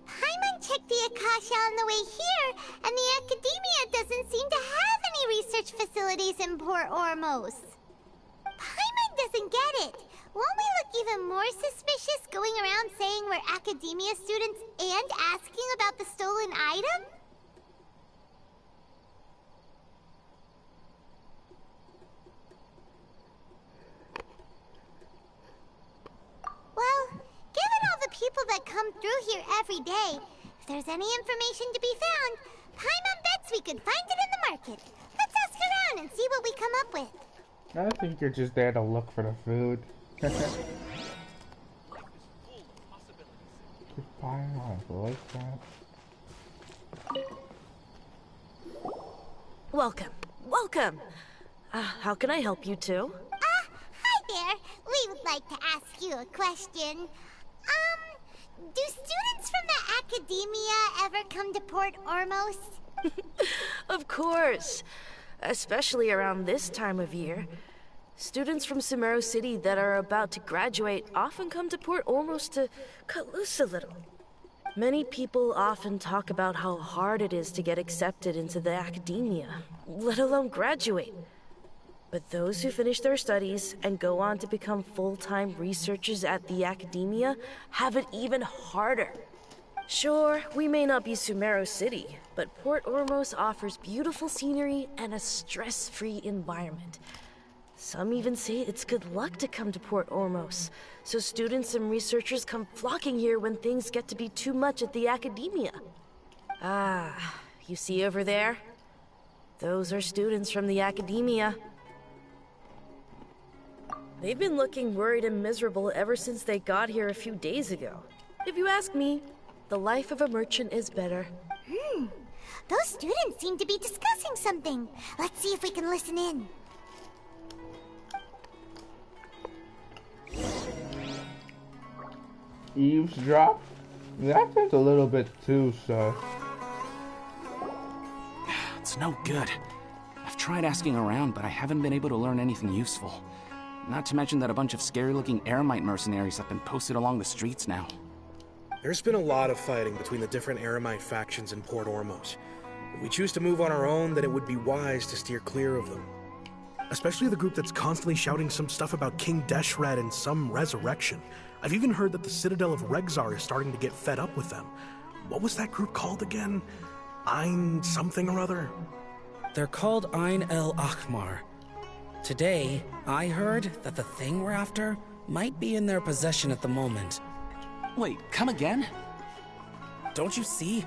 Paimon checked the Akasha on the way here, and the Academia doesn't seem to have any research facilities in Port Ormos. Paimon doesn't get it. Won't we look even more suspicious going around saying we're academia students and asking about the stolen item? Well, given all the people that come through here every day, if there's any information to be found, Paimon bets we could find it in the market. Let's ask around and see what we come up with. I think you're just there to look for the food. Just Paimon like that. Welcome. Welcome. How can I help you two? Hi there. We would like to ask you a question. Do students from the academia ever come to Port Ormos? Of course. Especially around this time of year. Students from Sumeru City that are about to graduate often come to Port Ormos to cut loose a little. Many people often talk about how hard it is to get accepted into the academia, let alone graduate. But those who finish their studies and go on to become full-time researchers at the academia have it even harder. Sure, we may not be Sumeru City, but Port Ormos offers beautiful scenery and a stress-free environment. Some even say it's good luck to come to Port Ormos, so students and researchers come flocking here when things get to be too much at the academia. Ah, you see over there? Those are students from the academia. They've been looking worried and miserable ever since they got here a few days ago. If you ask me, the life of a merchant is better. Those students seem to be discussing something. Let's see if we can listen in. Eavesdrop? That sounds a little bit too sus. It's no good. I've tried asking around, but I haven't been able to learn anything useful. Not to mention that a bunch of scary-looking Eremite mercenaries have been posted along the streets now. There's been a lot of fighting between the different Eremite factions in Port Ormos. If we choose to move on our own, then it would be wise to steer clear of them. Especially the group that's constantly shouting some stuff about King Deshret and some resurrection. I've even heard that the Citadel of Regzar is starting to get fed up with them. What was that group called again? Ein something or other? They're called Ein El Akhmar. Today, I heard that the thing we're after might be in their possession at the moment. Wait, come again? Don't you see?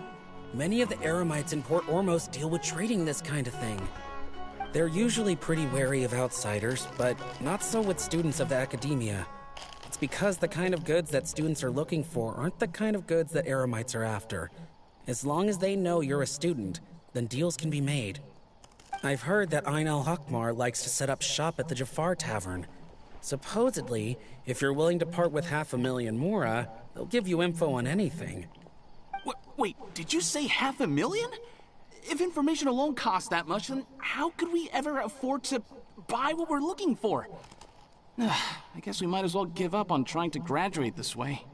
Many of the Eremites in Port Ormos deal with trading this kind of thing. They're usually pretty wary of outsiders, but not so with students of the academia. It's because the kind of goods that students are looking for aren't the kind of goods that Eremites are after. As long as they know you're a student, then deals can be made. I've heard that Ein al-Hakmar likes to set up shop at the Jafar Tavern. Supposedly, if you're willing to part with 500,000 Mora, they'll give you info on anything. Wait, did you say 500,000? If information alone costs that much, then how could we ever afford to buy what we're looking for? I guess we might as well give up on trying to graduate this way.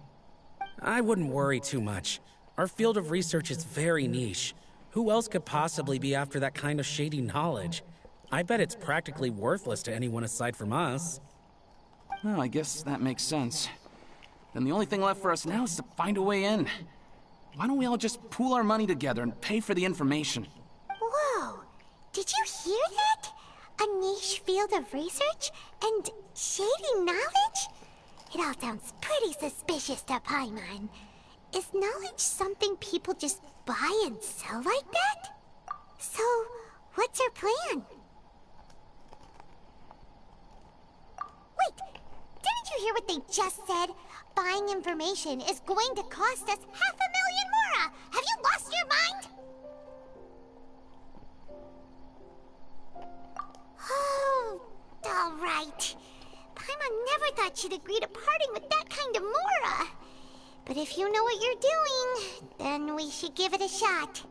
I wouldn't worry too much. Our field of research is very niche. Who else could possibly be after that kind of shady knowledge? I bet it's practically worthless to anyone aside from us. Well, I guess that makes sense. Then the only thing left for us now is to find a way in. Why don't we all just pool our money together and pay for the information? Whoa! Did you hear that? A niche field of research and shady knowledge? It all sounds pretty suspicious to Paimon. Is knowledge something people just buy and sell like that? So, what's our plan? Wait, didn't you hear what they just said? Buying information is going to cost us 500,000 Mora! Have you lost your mind? Oh, all right. Paimon never thought she'd agree to parting with that kind of Mora. But if you know what you're doing, then we should give it a shot.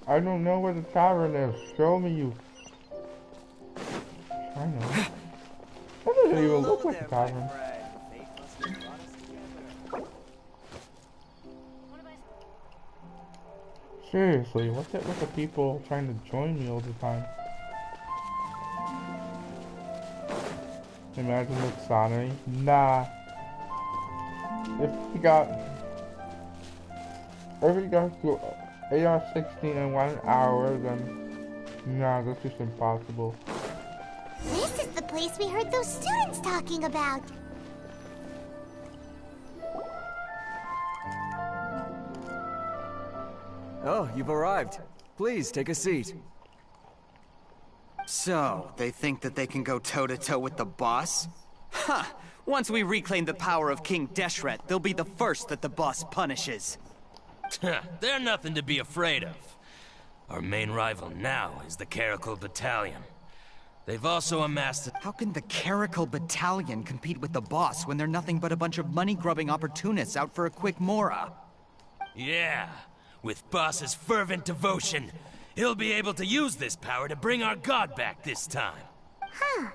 I don't know where the tavern is. Show me you. I know. That doesn't even look like a tavern. Seriously, what's it with the people trying to join me all the time? Imagine it's Sonny. Nah. If we got to AR-16 in 1 hour, then nah, that's just impossible. This is the place we heard those students talking about. Oh, you've arrived. Please, take a seat. So, they think that they can go toe-to-toe with the boss? Huh! Once we reclaim the power of King Deshret, they'll be the first that the boss punishes. They're nothing to be afraid of. Our main rival now is the Caracal Battalion. They've also amassed How can the Caracal Battalion compete with the boss when they're nothing but a bunch of money-grubbing opportunists out for a quick Mora? Yeah, with boss's fervent devotion, he'll be able to use this power to bring our god back this time. Huh.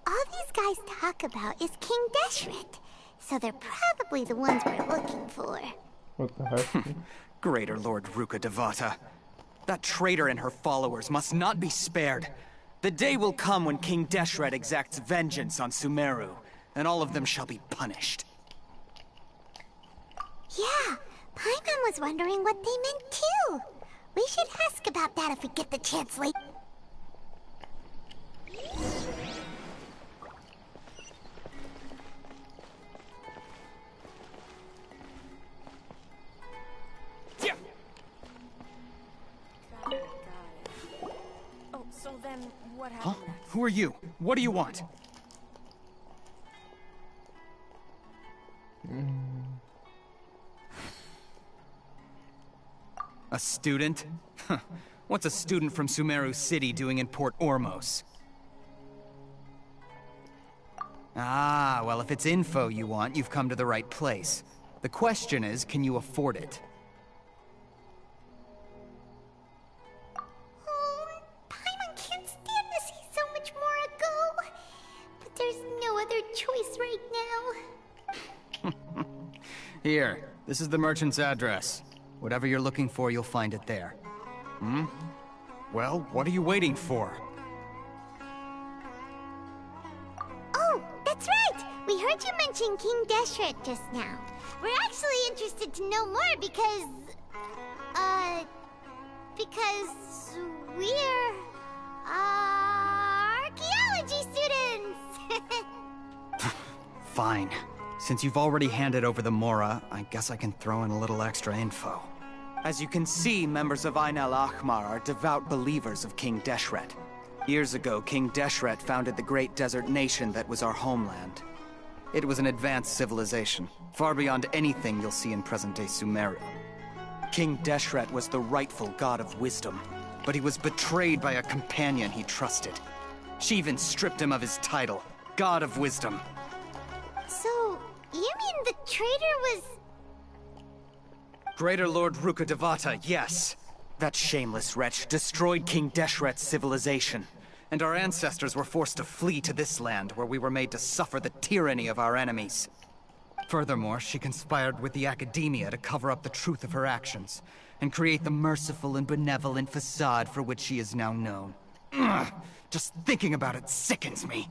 All these guys talk about is King Deshret, so they're probably the ones we're looking for. What the heck? Greater Lord Ruka Devata. That traitor and her followers must not be spared. The day will come when King Deshret exacts vengeance on Sumeru, and all of them shall be punished. Yeah, Paimon was wondering what they meant too. We should ask about that if we get the chance later. Oh, so then what Huh? happened next? Who are you? What do you want? A student? What's a student from Sumeru City doing in Port Ormos? Ah, well, if it's info you want, you've come to the right place. The question is, can you afford it? Paimon can't stand to see so much more go. But there's no other choice right now. Here, this is the merchant's address. Whatever you're looking for, you'll find it there. Hmm? Well, what are you waiting for? Oh, that's right! We heard you mention King Deshret just now. We're actually interested to know more because we're, archaeology students! Fine. Since you've already handed over the Mora, I guess I can throw in a little extra info. As you can see, members of Ain al-Ahmar are devout believers of King Deshret. Years ago, King Deshret founded the great desert nation that was our homeland. It was an advanced civilization, far beyond anything you'll see in present-day Sumeru. King Deshret was the rightful god of wisdom, but he was betrayed by a companion he trusted. She even stripped him of his title, God of Wisdom. So, you mean the traitor was... Greater Lord Ruka Devata, yes. That shameless wretch destroyed King Deshret's civilization, and our ancestors were forced to flee to this land where we were made to suffer the tyranny of our enemies. Furthermore, she conspired with the Academia to cover up the truth of her actions, and create the merciful and benevolent facade for which she is now known. Ugh, just thinking about it sickens me.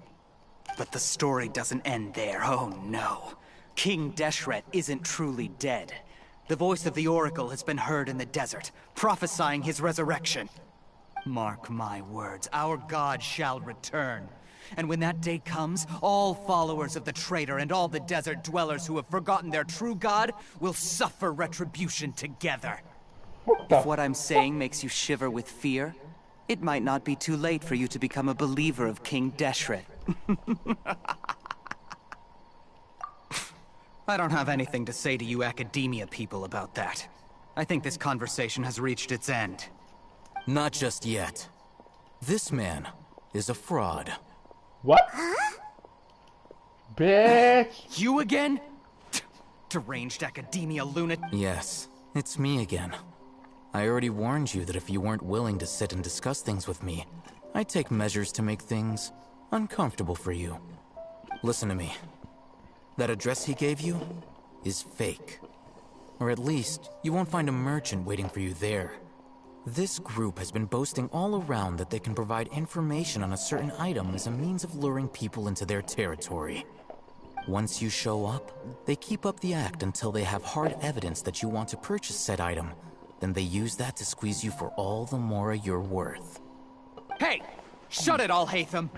But the story doesn't end there, oh no. King Deshret isn't truly dead. The voice of the Oracle has been heard in the desert, prophesying his resurrection. Mark my words, our god shall return. And when that day comes, all followers of the traitor and all the desert dwellers who have forgotten their true god will suffer retribution together. If what I'm saying makes you shiver with fear, it might not be too late for you to become a believer of King Deshret. I don't have anything to say to you Academia people about that. I think this conversation has reached its end. Not just yet. This man is a fraud. What? Bitch! You again? Deranged Academia lunatic. Yes, it's me again. I already warned you that if you weren't willing to sit and discuss things with me, I'd take measures to make things uncomfortable for you. Listen to me. That address he gave you is fake. Or at least, you won't find a merchant waiting for you there. This group has been boasting all around that they can provide information on a certain item as a means of luring people into their territory. Once you show up, they keep up the act until they have hard evidence that you want to purchase said item. Then they use that to squeeze you for all the more you're worth. Hey! Shut it, Al-Haytham!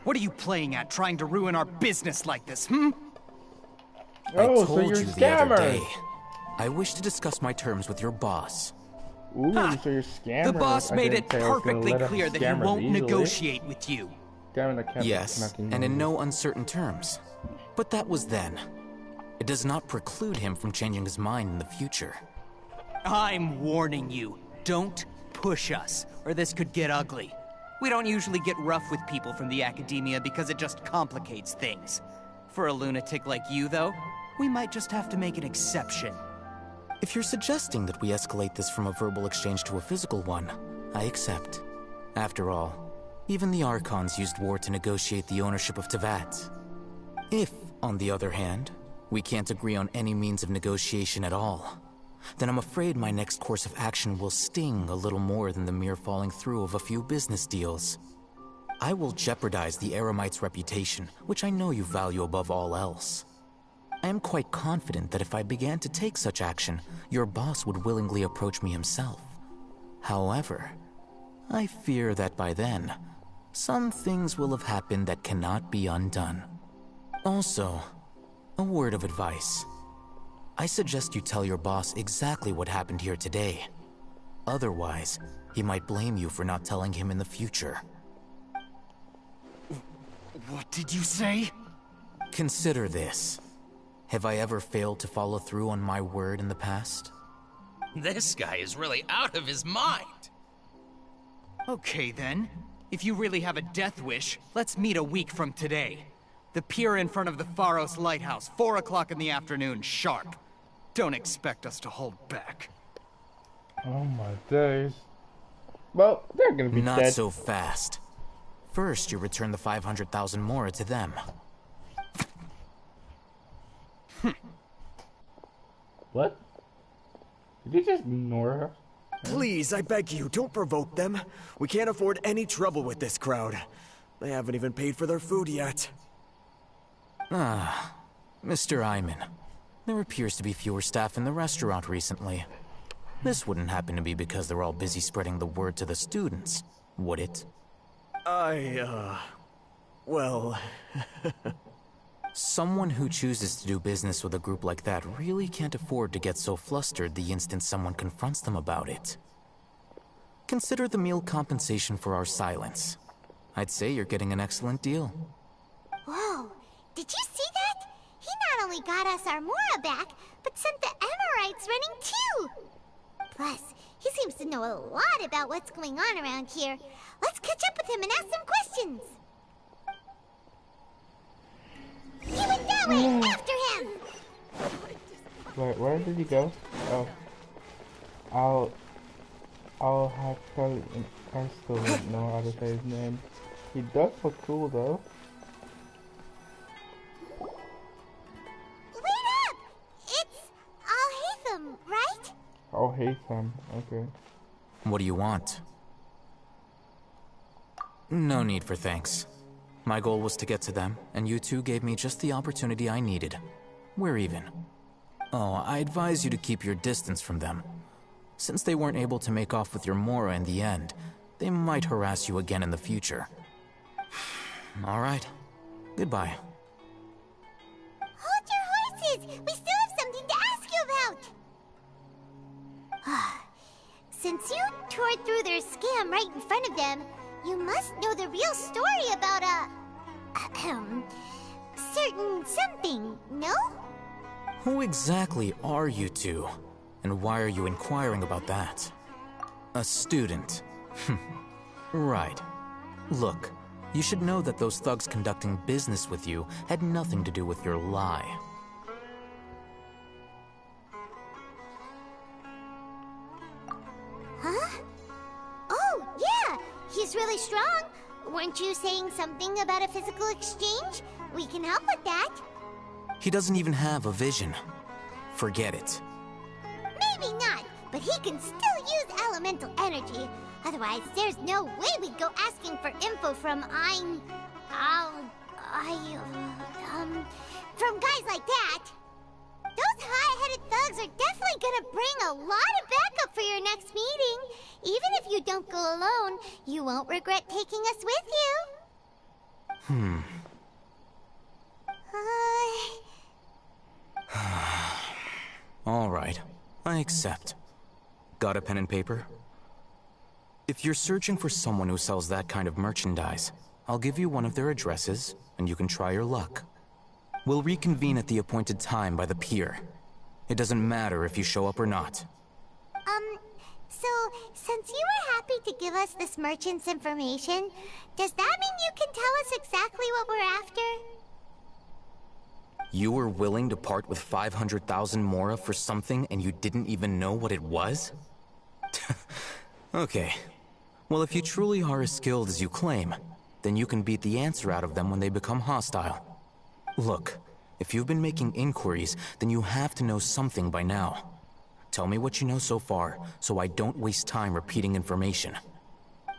What are you playing at, trying to ruin our business like this, hmm? I Oh, so told you're you the other scammers. day. I wish to discuss my terms with your boss. Ooh, so you're scammers. The boss I made didn't it say I was gonna perfectly let him clear that he scam us won't easily. negotiate with you. Damn it, I kept Yes, smacking and in you. no uncertain terms. But that was then. It does not preclude him from changing his mind in the future. I'm warning you, don't push us, or this could get ugly. We don't usually get rough with people from the academia because it just complicates things. For a lunatic like you, though, we might just have to make an exception. If you're suggesting that we escalate this from a verbal exchange to a physical one, I accept. After all, even the Archons used war to negotiate the ownership of Teyvat. If, on the other hand, we can't agree on any means of negotiation at all, then I'm afraid my next course of action will sting a little more than the mere falling through of a few business deals. I will jeopardize the Eremite's reputation, which I know you value above all else. I am quite confident that if I began to take such action, your boss would willingly approach me himself. However, I fear that by then, some things will have happened that cannot be undone. Also, a word of advice. I suggest you tell your boss exactly what happened here today. Otherwise, he might blame you for not telling him in the future. What did you say? Consider this. Have I ever failed to follow through on my word in the past? This guy is really out of his mind. Okay then. If you really have a death wish, let's meet a week from today. The pier in front of the Pharos Lighthouse, 4 o'clock in the afternoon, sharp. Don't expect us to hold back. Oh my days. Well, they're gonna be Not dead. so fast. First, you return the 500,000 Mora to them. What? Did you just ignore her? Please, I beg you, don't provoke them. We can't afford any trouble with this crowd. They haven't even paid for their food yet. Ah, Mr. Iman. There appears to be fewer staff in the restaurant recently. This wouldn't happen to be because they're all busy spreading the word to the students, would it? Well... Someone who chooses to do business with a group like that really can't afford to get so flustered the instant someone confronts them about it. Consider the meal compensation for our silence. I'd say you're getting an excellent deal. Whoa, did you see that? He not only got us our Mora back, but sent the Emirites running too! Plus, he seems to know a lot about what's going on around here. Let's catch up with him and ask some questions. He went that way! After him! Wait, where did he go? Oh. I'll have to... I still don't know how to say his name. He does look cool though. Wait up! It's Al-Haytham, right? I'll hate him. Okay. What do you want? No need for thanks. My goal was to get to them, and you two gave me just the opportunity I needed. We're even. Oh, I advise you to keep your distance from them. Since they weren't able to make off with your Mora in the end, they might harass you again in the future. All right. Goodbye. Hold your horses! We still have something to ask you about! Since you tore through their scam right in front of them, you must know the real story about certain something, no? Who exactly are you two? And why are you inquiring about that? A student. Right. Look, you should know that those thugs conducting business with you had nothing to do with your lie. Huh? Oh, yeah! He's really strong. Weren't you saying something about a physical exchange? We can help with that. He doesn't even have a vision. Forget it. Maybe not, but he can still use elemental energy. Otherwise, there's no way we'd go asking for info from from guys like that. Those hot-headed thugs are definitely gonna bring a lot of backup for your next meeting. Even if you don't go alone, you won't regret taking us with you. All right, I accept. Got a pen and paper? If you're searching for someone who sells that kind of merchandise, I'll give you one of their addresses, and you can try your luck. We'll reconvene at the appointed time by the pier. It doesn't matter if you show up or not. So, since you were happy to give us this merchant's information, does that mean you can tell us exactly what we're after? You were willing to part with 500,000 Mora for something and you didn't even know what it was? Okay. Well, if you truly are as skilled as you claim, then you can beat the answer out of them when they become hostile. Look, if you've been making inquiries, then you have to know something by now. Tell me what you know so far, so I don't waste time repeating information.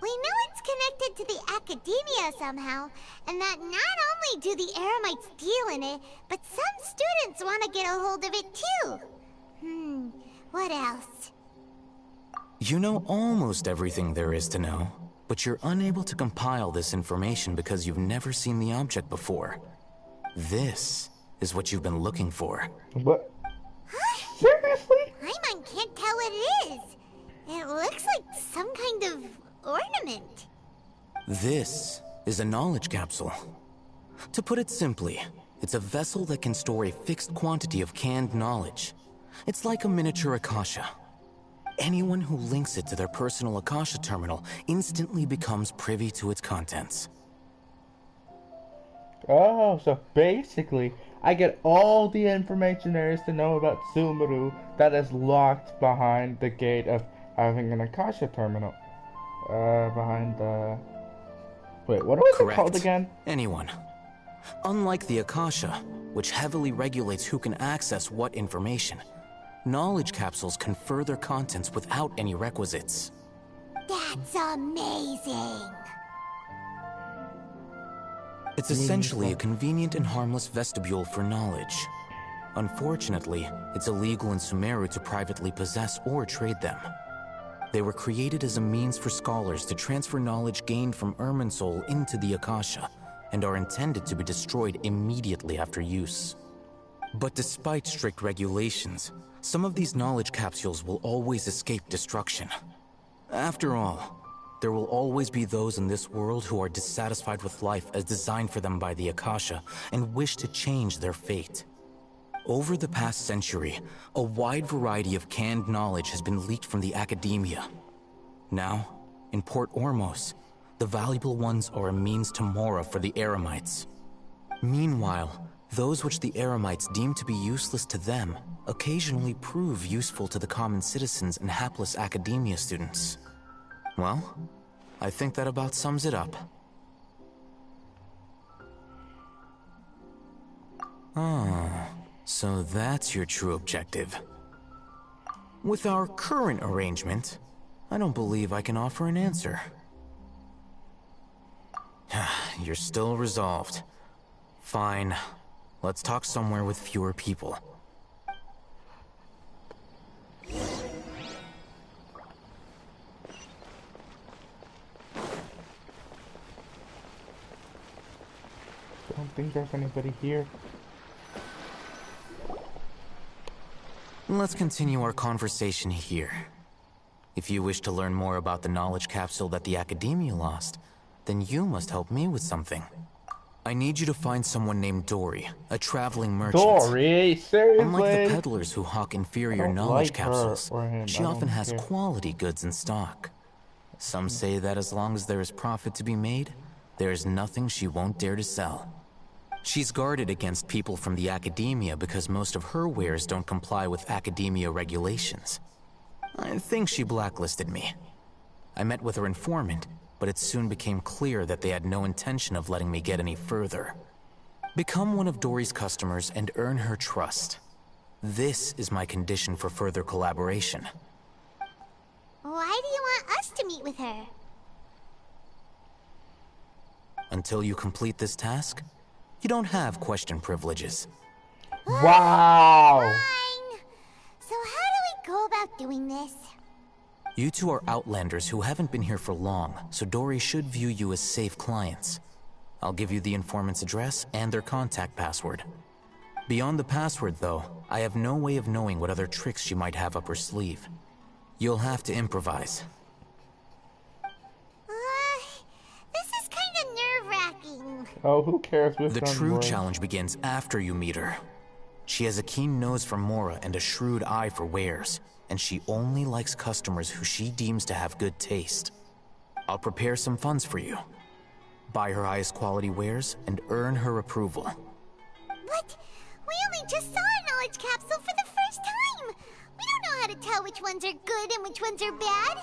We know it's connected to the academia somehow, and that not only do the Eremites deal in it, but some students want to get a hold of it too. What else? You know almost everything there is to know, but you're unable to compile this information because you've never seen the object before. This is what you've been looking for. What? Seriously? Paimon can't tell what it is. It looks like some kind of ornament. This is a knowledge capsule. To put it simply, it's a vessel that can store a fixed quantity of canned knowledge. It's like a miniature Akasha. Anyone who links it to their personal Akasha terminal instantly becomes privy to its contents. Oh, so basically, I get all the information there is to know about Sumeru that is locked behind the gate of having an Akasha terminal. Behind the... Wait, what was it called again? Anyone. Unlike the Akasha, which heavily regulates who can access what information, knowledge capsules confer their contents without any requisites. That's amazing! It's essentially a convenient and harmless vestibule for knowledge. Unfortunately, it's illegal in Sumeru to privately possess or trade them. They were created as a means for scholars to transfer knowledge gained from Irminsul into the Akasha, and are intended to be destroyed immediately after use. But despite strict regulations, some of these knowledge capsules will always escape destruction. After all, there will always be those in this world who are dissatisfied with life as designed for them by the Akasha and wish to change their fate. Over the past century, a wide variety of canned knowledge has been leaked from the academia. Now, in Port Ormos, the valuable ones are a means to Mora for the Eremites. Meanwhile, those which the Eremites deem to be useless to them occasionally prove useful to the common citizens and hapless academia students. Well, I think that about sums it up. Ah, so that's your true objective. With our current arrangement, I don't believe I can offer an answer. You're still resolved. Fine. Let's talk somewhere with fewer people. I don't think there's anybody here. Let's continue our conversation here. If you wish to learn more about the knowledge capsule that the Academia lost, then you must help me with something. I need you to find someone named Dory, a traveling merchant. Dory? Seriously? Unlike the peddlers who hawk inferior knowledge capsules, she often has quality goods in stock. Some say that as long as there is profit to be made, there is nothing she won't dare to sell. She's guarded against people from the Academia because most of her wares don't comply with Academia regulations. I think she blacklisted me. I met with her informant, but it soon became clear that they had no intention of letting me get any further. Become one of Dory's customers and earn her trust. This is my condition for further collaboration. wants to meet with her. Until you complete this task, you don't have question privileges. Wow! Fine. So how do we go about doing this? You two are Outlanders who haven't been here for long, so Dory should view you as safe clients. I'll give you the informant's address and their contact password. Beyond the password, though, I have no way of knowing what other tricks she might have up her sleeve. You'll have to improvise. This is kind of nerve-wracking. Oh, who cares which The one true works? challenge begins after you meet her. She has a keen nose for Mora and a shrewd eye for wares, and she only likes customers who she deems to have good taste. I'll prepare some funds for you. Buy her highest quality wares and earn her approval. But we only just saw a knowledge capsule for the first time. We don't know how to tell which ones are good and which ones are bad.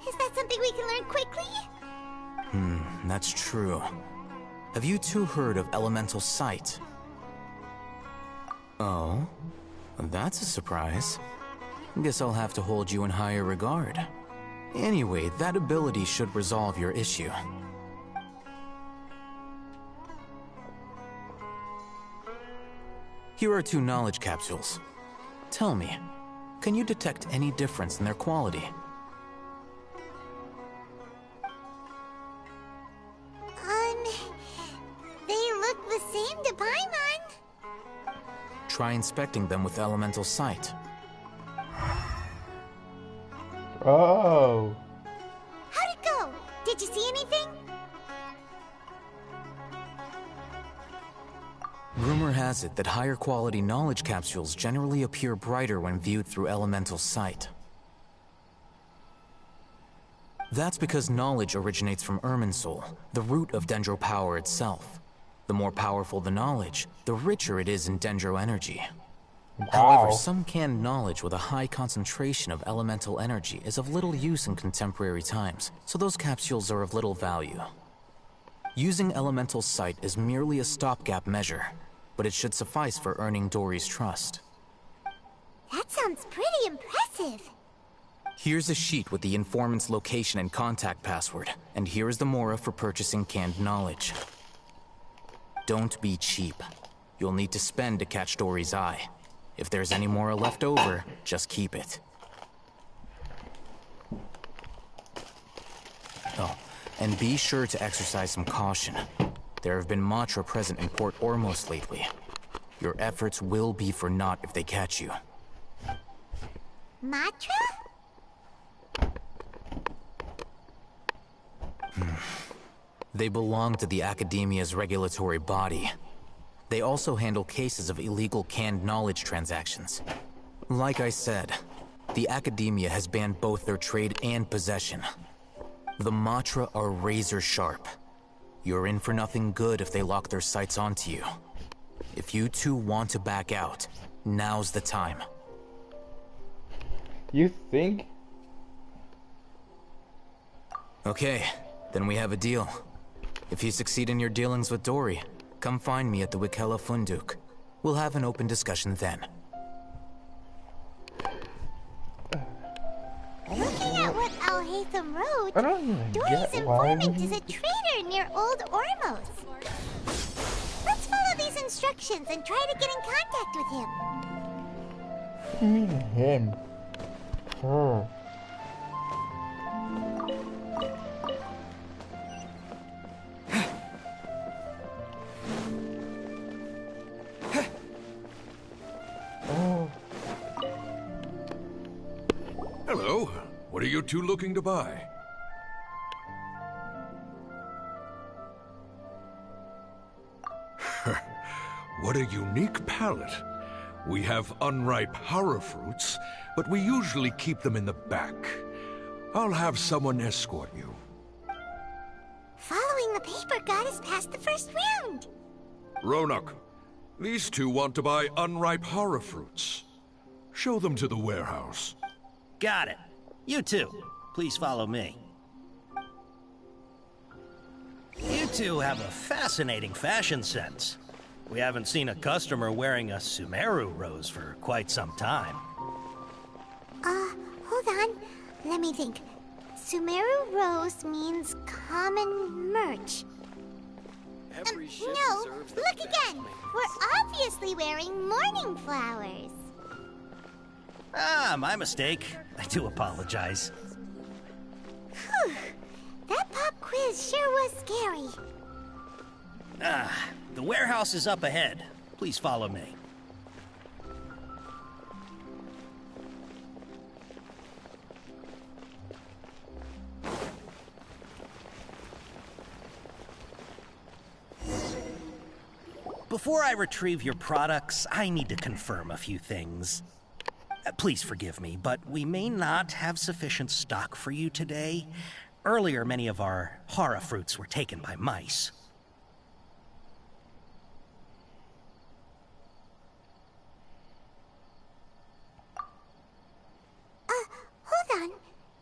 Is that something we can learn quickly? That's true. Have you two heard of elemental sight? Oh, that's a surprise. Guess I'll have to hold you in higher regard. Anyway, that ability should resolve your issue. Here are 2 knowledge capsules. Tell me, can you detect any difference in their quality? They look the same to Paimon. Try inspecting them with elemental sight. Oh. How'd it go? Did you see anything? Rumor has it that higher quality knowledge capsules generally appear brighter when viewed through elemental sight. That's because knowledge originates from Irminsul, the root of Dendro power itself. The more powerful the knowledge, the richer it is in Dendro energy. Wow. However, some canned knowledge with a high concentration of elemental energy is of little use in contemporary times, so those capsules are of little value. Using elemental sight is merely a stopgap measure, but it should suffice for earning Dory's trust. That sounds pretty impressive. Here's a sheet with the informant's location and contact password, and here is the Mora for purchasing canned knowledge. Don't be cheap. You'll need to spend to catch Dory's eye. If there's any Mora left over, just keep it. Oh, and be sure to exercise some caution. There have been Matra present in Port Ormos lately. Your efforts will be for naught if they catch you. Matra? They belong to the Academia's regulatory body. They also handle cases of illegal canned knowledge transactions. Like I said, the Academia has banned both their trade and possession. The Matra are razor sharp. You're in for nothing good if they lock their sights onto you. If you two want to back out, now's the time. You think? Okay, then we have a deal. If you succeed in your dealings with Dory, come find me at the Wikela Funduk. We'll have an open discussion then. Looking at what Al-Haytham wrote, I don't even Dory's get why. informant is a trader near Old Ormos. Let's follow these instructions and try to get in contact with him. What do you mean him? Her. Oh. Hello. What are you two looking to buy? What a unique palette. We have unripe horror fruits, but we usually keep them in the back. I'll have someone escort you. Following the paper got us past the first round. Ronak, these two want to buy unripe horror fruits. Show them to the warehouse. Got it. You two, please follow me. You two have a fascinating fashion sense. We haven't seen a customer wearing a Sumeru rose for quite some time. Hold on. Let me think. Sumeru Rose means common merch. No, look again! We're obviously wearing mourning flowers. Ah, my mistake. I do apologize. Whew. That pop quiz sure was scary. Ah, the warehouse is up ahead. Please follow me. Before I retrieve your products, I need to confirm a few things. Please forgive me, but we may not have sufficient stock for you today. Earlier, many of our hara fruits were taken by mice. Hold on.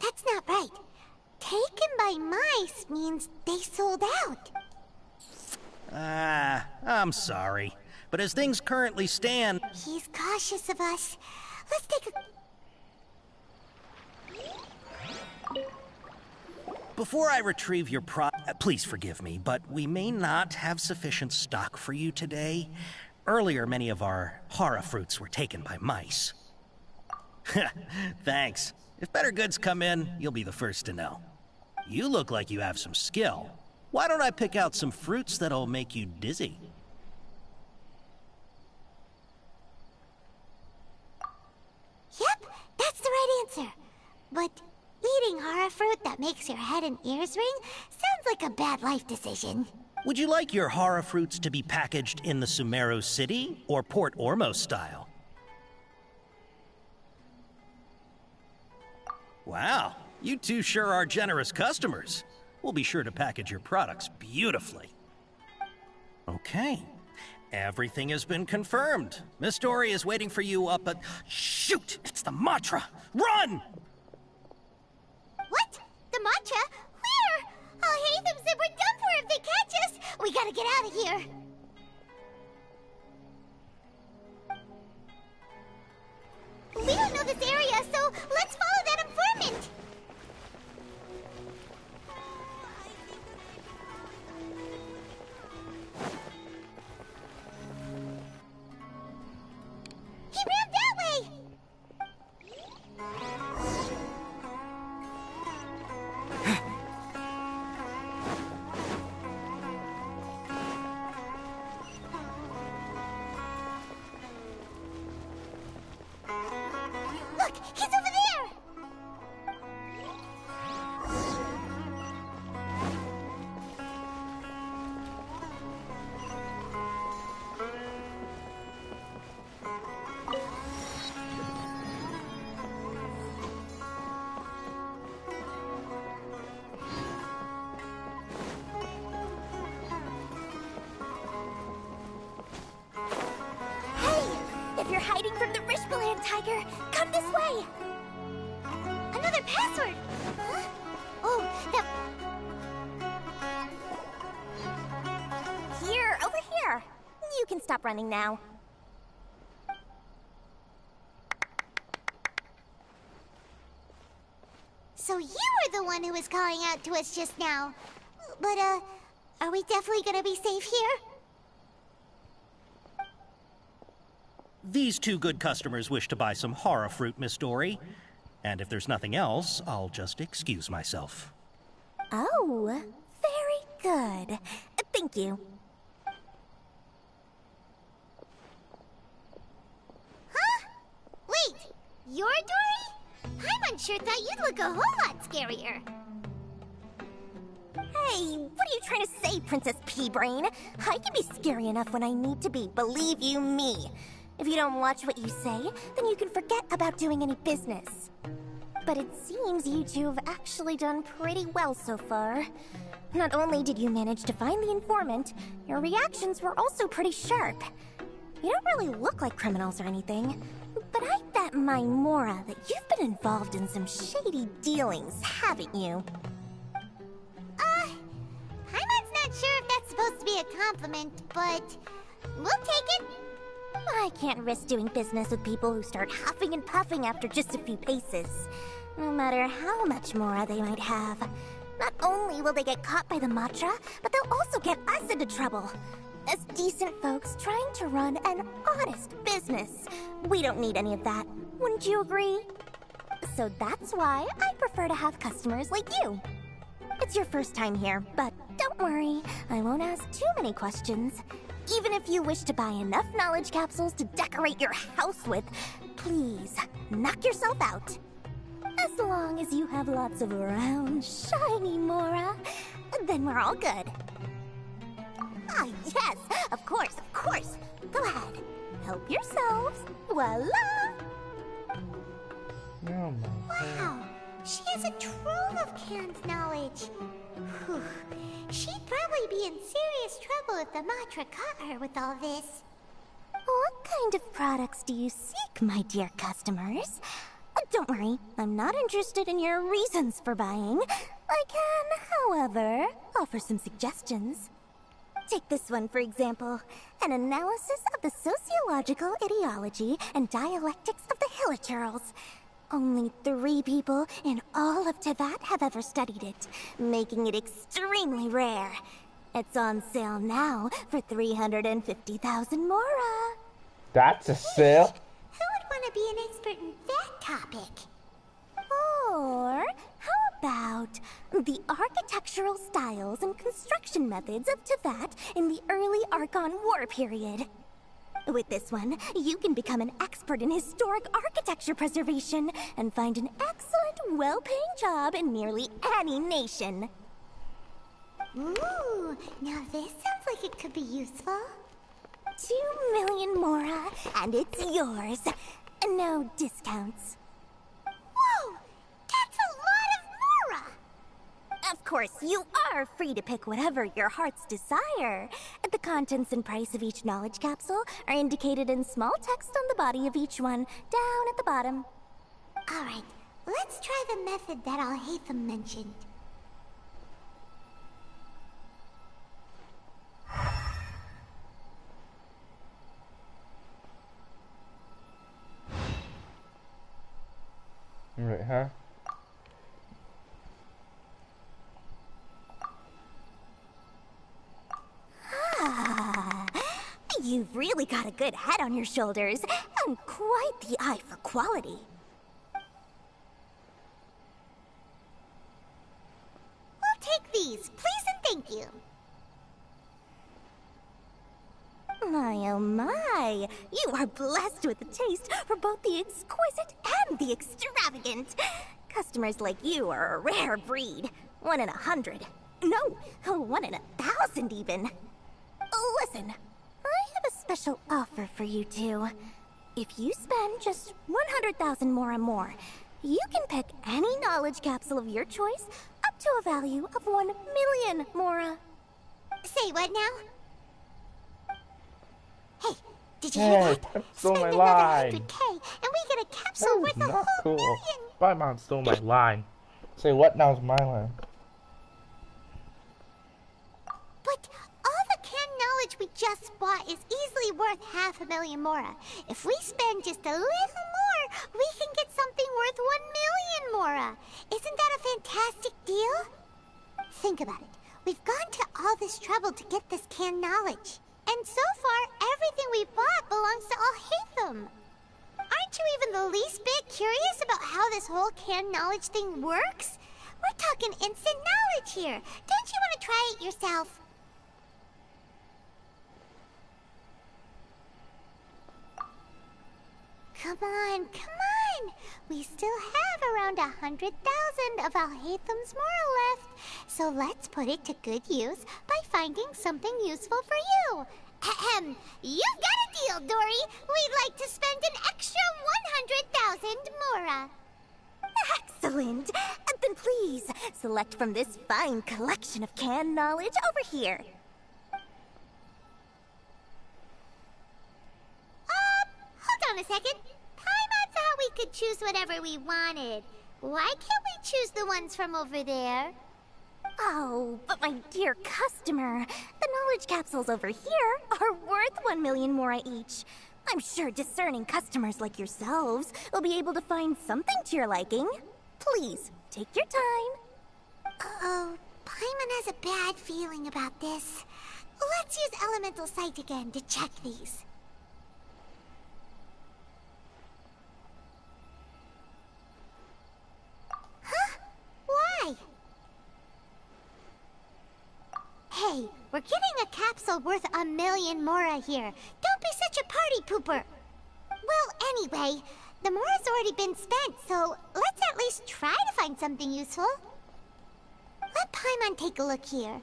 That's not right. Taken by mice means they sold out. Ah, I'm sorry. But as things currently stand... He's cautious of us. Let's take a... Before I retrieve your please forgive me, but we may not have sufficient stock for you today. Earlier, many of our hara fruits were taken by mice. Thanks. If better goods come in, you'll be the first to know. You look like you have some skill. Why don't I pick out some fruits that'll make you dizzy? Yep, that's the right answer. But eating hara fruit that makes your head and ears ring sounds like a bad life decision. Would you like your hara fruits to be packaged in the Sumeru City or Port Ormos style? Wow, you two sure are generous customers. We'll be sure to package your products beautifully. Okay, everything has been confirmed. Miss Dory is waiting for you up at... Shoot! It's the Matra! Run! What? The Matra? Where? I'll hate them said we're done for if they catch us. We gotta get out of here. We don't know this area, so let's follow that informant. He ran that way! Look, he's over there! If you're hiding from the Rishbaland tiger, come this way! Another password! Huh? Oh, that... Here, over here. You can stop running now. So you were the one who was calling out to us just now. But, are we definitely gonna be safe here? These two good customers wish to buy some hara fruit, Miss Dory. And if there's nothing else, I'll just excuse myself. Oh, very good. Thank you. Huh? Wait, you're Dory? I'm unsure thought you'd look a whole lot scarier. Hey, what are you trying to say, Princess Pea-Brain? I can be scary enough when I need to be, believe you me. If you don't watch what you say, then you can forget about doing any business. But it seems you two have actually done pretty well so far. Not only did you manage to find the informant, your reactions were also pretty sharp. You don't really look like criminals or anything, but I bet my Mora that you've been involved in some shady dealings, haven't you? Paimon's not sure if that's supposed to be a compliment, but we'll take it. I can't risk doing business with people who start huffing and puffing after just a few paces. no matter how much Mora they might have. Not only will they get caught by the Matra, but they'll also get us into trouble. As decent folks trying to run an honest business, we don't need any of that. Wouldn't you agree? So that's why I prefer to have customers like you. It's your first time here, but don't worry, I won't ask too many questions. Even if you wish to buy enough knowledge capsules to decorate your house with, please, knock yourself out. As long as you have lots of round, shiny Mora, then we're all good. Ah, yes, of course, of course. Go ahead, help yourselves. Voila! Oh my Wow, she has a trove of canned knowledge. Whew. She'd probably be in serious trouble if the Matra caught her with all this. What kind of products do you seek, my dear customers? Don't worry, I'm not interested in your reasons for buying. I can, however, offer some suggestions. Take this one, for example. An analysis of the sociological ideology and dialectics of the Hilichurls. Only 3 people in all of Teyvat have ever studied it, making it extremely rare. It's on sale now for 350,000 Mora. That's a sale. Who would want to be an expert in that topic? Or how about the architectural styles and construction methods of Teyvat in the early Archon War period? With this one, you can become an expert in historic architecture preservation and find an excellent, well-paying job in nearly any nation. Ooh, now this sounds like it could be useful. 2 million Mora, and it's yours. No discounts. Whoa! That's a lot of Mora! Of course, you are free to pick whatever your heart's desire. The contents and price of each knowledge capsule are indicated in small text on the body of each one, down at the bottom. Alright, let's try the method that Alhaitham mentioned. Right, huh? Ah, you've really got a good head on your shoulders, and quite the eye for quality. We'll take these, please and thank you. My oh my, you are blessed with a taste for both the exquisite and the extravagant. Customers like you are a rare breed. 1 in 100. No, 1 in 1,000 even. Listen, I have a special offer for you two. If you spend just 100,000 Mora more, you can pick any knowledge capsule of your choice up to a value of 1 million Mora. Say what now? Hey, did you Hey, hear that? Pep stole my Spend line. another 100K and we get a capsule worth a Not whole cool. million. My mom stole my line. Say what now's my line. But all the canned knowledge we just bought is easily worth 500,000 Mora. If we spend just a little more, we can get something worth 1 million Mora. Isn't that a fantastic deal? Think about it. We've gone to all this trouble to get this canned knowledge. And so far, everything we bought belongs to Alhaitham. Aren't you even the least bit curious about how this whole canned knowledge thing works? We're talking instant knowledge here. Don't you want to try it yourself? Come on, come on! We still have around 100,000 of Alhaitham's Mora left. So let's put it to good use by finding something useful for you. Ahem. You've got a deal, Dory. We'd like to spend an extra 100,000 Mora. Excellent! Then please, select from this fine collection of canned knowledge over here. Hold on a second. I thought we could choose whatever we wanted. Why can't we choose the ones from over there? Oh, but my dear customer, the knowledge capsules over here are worth 1 million Mora each. I'm sure discerning customers like yourselves will be able to find something to your liking. Please, take your time. Uh-oh, Paimon has a bad feeling about this. Let's use Elemental Sight again to check these. Huh? Why? Hey, we're getting a capsule worth 1,000,000 Mora here. Don't be such a party pooper. Well, anyway, the Mora's already been spent, so let's at least try to find something useful. Let Paimon take a look here.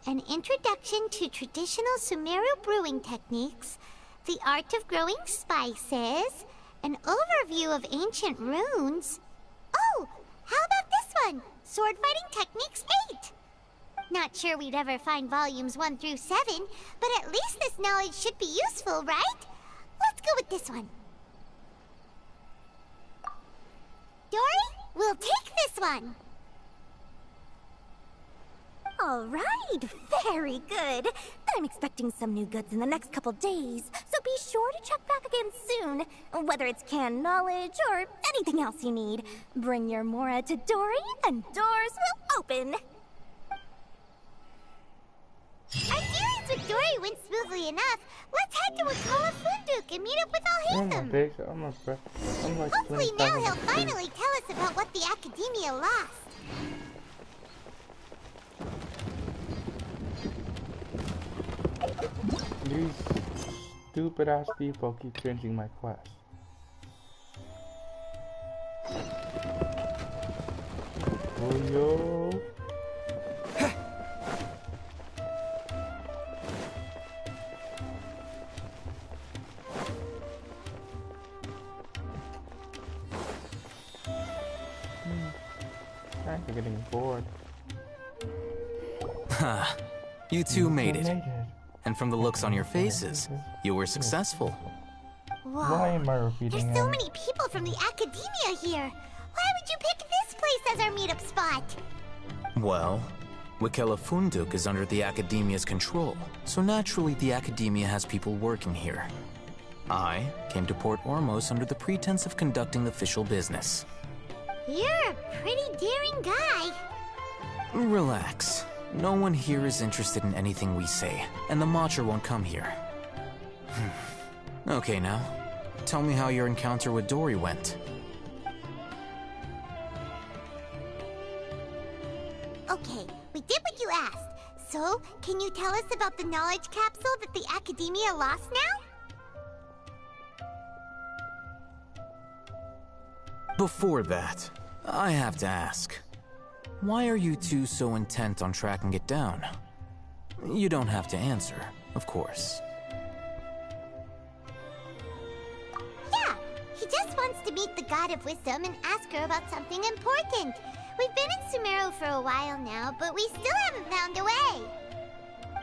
An introduction to traditional Sumeru brewing techniques, the art of growing spices, an overview of ancient runes. Oh, how about this one? Sword Fighting Techniques 8. Not sure we'd ever find volumes 1 through 7, but at least this knowledge should be useful, right? Let's go with this one. Dory, we'll take this one. All right, very good. I'm expecting some new goods in the next couple days, so be sure to check back again soon. Whether it's canned knowledge or anything else you need, bring your Mora to Dory and doors will open. Our dealings with Dory went smoothly enough. Let's head to Wakala Funduk and meet up with Alhaitham. Hopefully now he'll finally tell us about what the Academia lost. These stupid ass people keep changing my quest. Oh yo. I'm getting bored. Ha! You two made it. And from the looks on your faces, you were successful. Whoa. Why am I repeating There's so it? many people from the Academia here. Why would you pick this place as our meetup spot? Well, Wakela Funduk is under the Academia's control, so naturally the Academia has people working here. I came to Port Ormos under the pretense of conducting official business. You're a pretty daring guy. Relax. No one here is interested in anything we say, and the Matcher won't come here. Okay now, tell me how your encounter with Dory went. Okay, we did what you asked. So, can you tell us about the knowledge capsule that the Academia lost now? Before that, I have to ask. Why are you two so intent on tracking it down? You don't have to answer, of course. Yeah, he just wants to meet the God of Wisdom and ask her about something important. We've been in Sumeru for a while now, but we still haven't found a way.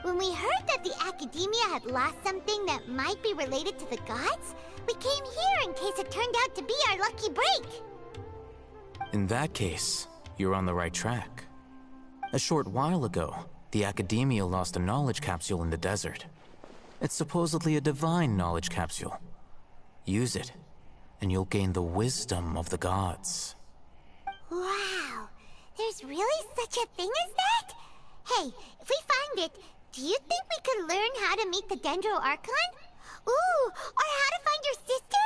When we heard that the Academia had lost something that might be related to the gods, we came here in case it turned out to be our lucky break. In that case, you're on the right track. A short while ago, the Academia lost a knowledge capsule in the desert. It's supposedly a divine knowledge capsule. Use it, and you'll gain the wisdom of the gods. Wow, there's really such a thing as that? Hey, if we find it, do you think we could learn how to meet the Dendro Archon? Ooh, or how to find your sister?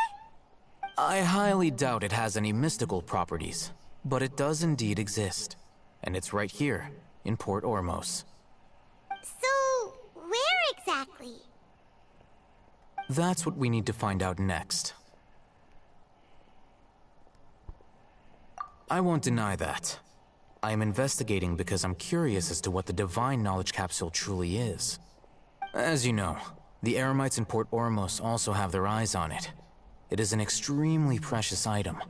I highly doubt it has any mystical properties, but it does indeed exist. And it's right here, in Port Ormos. So, where exactly? That's what we need to find out next. I won't deny that. I am investigating because I'm curious as to what the divine knowledge capsule truly is. As you know, the Eremites in Port Ormos also have their eyes on it. It is an extremely precious item.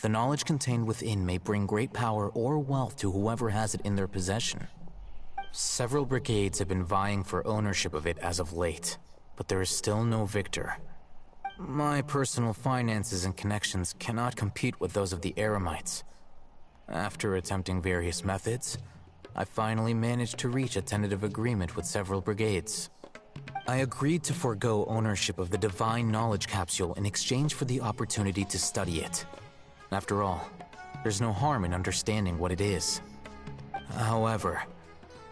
The knowledge contained within may bring great power or wealth to whoever has it in their possession. Several brigades have been vying for ownership of it as of late, but there is still no victor. My personal finances and connections cannot compete with those of the Eremites. After attempting various methods, I finally managed to reach a tentative agreement with several brigades. I agreed to forego ownership of the divine knowledge capsule in exchange for the opportunity to study it. After all, There's no harm in understanding what it is. However,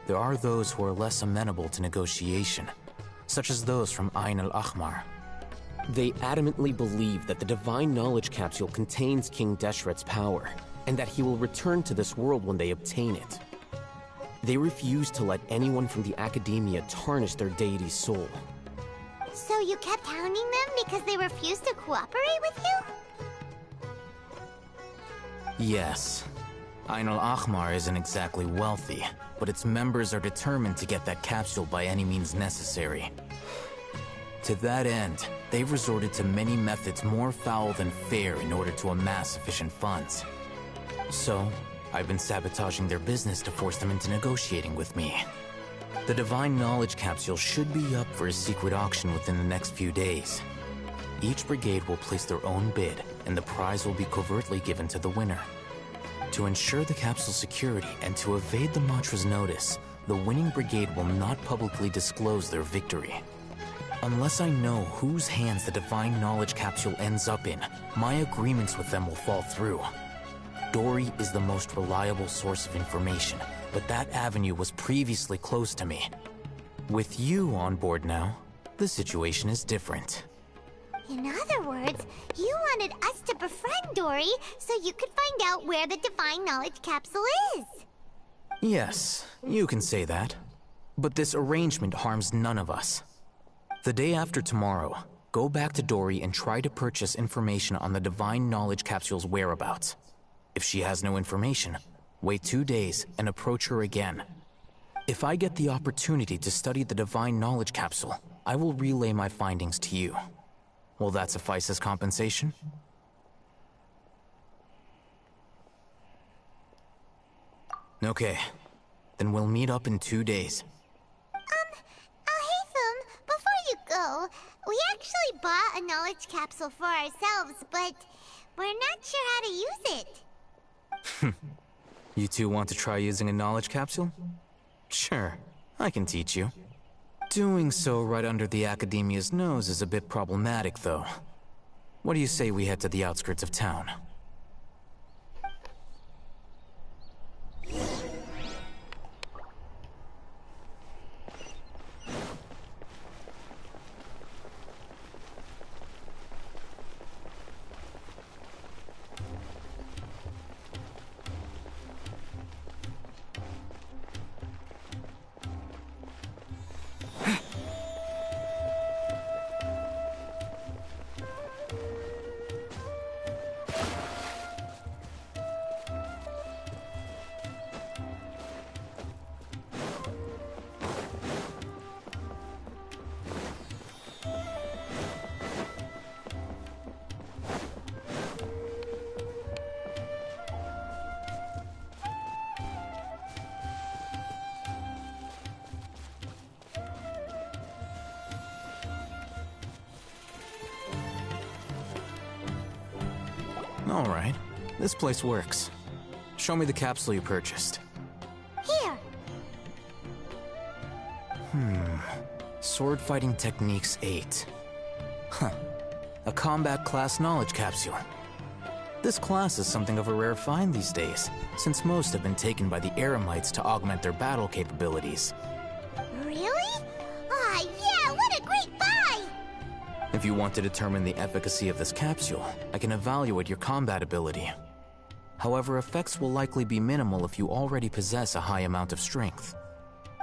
there are those who are less amenable to negotiation, such as those from Ain al-Ahmar. They adamantly believe that the Divine Knowledge Capsule contains King Deshret's power, and that he will return to this world when they obtain it. They refuse to let anyone from the Academia tarnish their deity's soul. So you kept hounding them because they refused to cooperate with you? Yes. Ain al-Ahmar isn't exactly wealthy, but its members are determined to get that capsule by any means necessary. To that end, they've resorted to many methods more foul than fair in order to amass sufficient funds. So, I've been sabotaging their business to force them into negotiating with me. The Divine Knowledge Capsule should be up for a secret auction within the next few days. Each brigade will place their own bid, and the prize will be covertly given to the winner. To ensure the capsule's security and to evade the mantra's notice, the winning brigade will not publicly disclose their victory. Unless I know whose hands the Divine Knowledge Capsule ends up in, my agreements with them will fall through. Dory is the most reliable source of information, but that avenue was previously closed to me. With you on board now, the situation is different. In other words, you wanted us to befriend Dory so you could find out where the Divine Knowledge Capsule is. Yes, you can say that. But this arrangement harms none of us. The day after tomorrow, go back to Dory and try to purchase information on the Divine Knowledge Capsule's whereabouts. If she has no information, wait 2 days and approach her again. If I get the opportunity to study the Divine Knowledge Capsule, I will relay my findings to you. Will that suffice as compensation? Okay, then we'll meet up in 2 days. Haytham, before you go, we actually bought a knowledge capsule for ourselves, but we're not sure how to use it. You two want to try using a knowledge capsule? Sure, I can teach you. Doing so right under the Academia's nose is a bit problematic, though. What do you say we head to the outskirts of town? All right, this place works. Show me the capsule you purchased. Here. Sword Fighting Techniques 8. Huh. A combat class knowledge capsule. This class is something of a rare find these days, since most have been taken by the Eremites to augment their battle capabilities. Really? Ah, yeah, what a great buy! If you want to determine the efficacy of this capsule, I can evaluate your combat ability. However, effects will likely be minimal if you already possess a high amount of strength.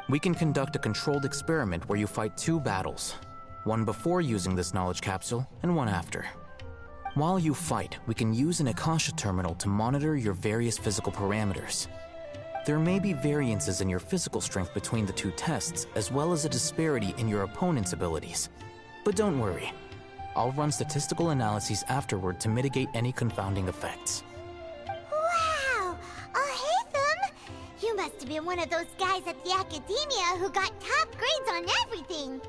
We can conduct a controlled experiment where you fight 2 battles, one before using this knowledge capsule and one after. While you fight, we can use an Akasha terminal to monitor your various physical parameters. There may be variances in your physical strength between the 2 tests, as well as a disparity in your opponent's abilities. But don't worry, I'll run statistical analyses afterward to mitigate any confounding effects. Wow! Haytham! You must have been one of those guys at the Academia who got top grades on everything!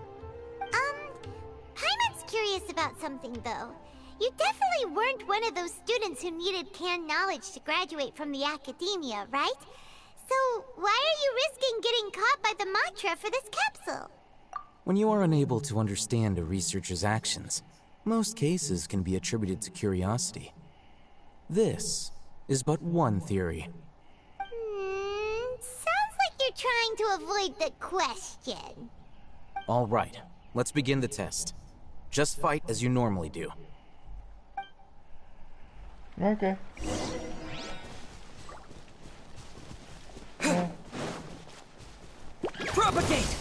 Paimon's curious about something, though. You definitely weren't one of those students who needed canned knowledge to graduate from the Academia, right? So, why are you risking getting caught by the mantra for this capsule? When you are unable to understand a researcher's actions, most cases can be attributed to curiosity. This is but one theory. Sounds like you're trying to avoid the question. All right, let's begin the test. Just fight as you normally do. Okay. Propagate!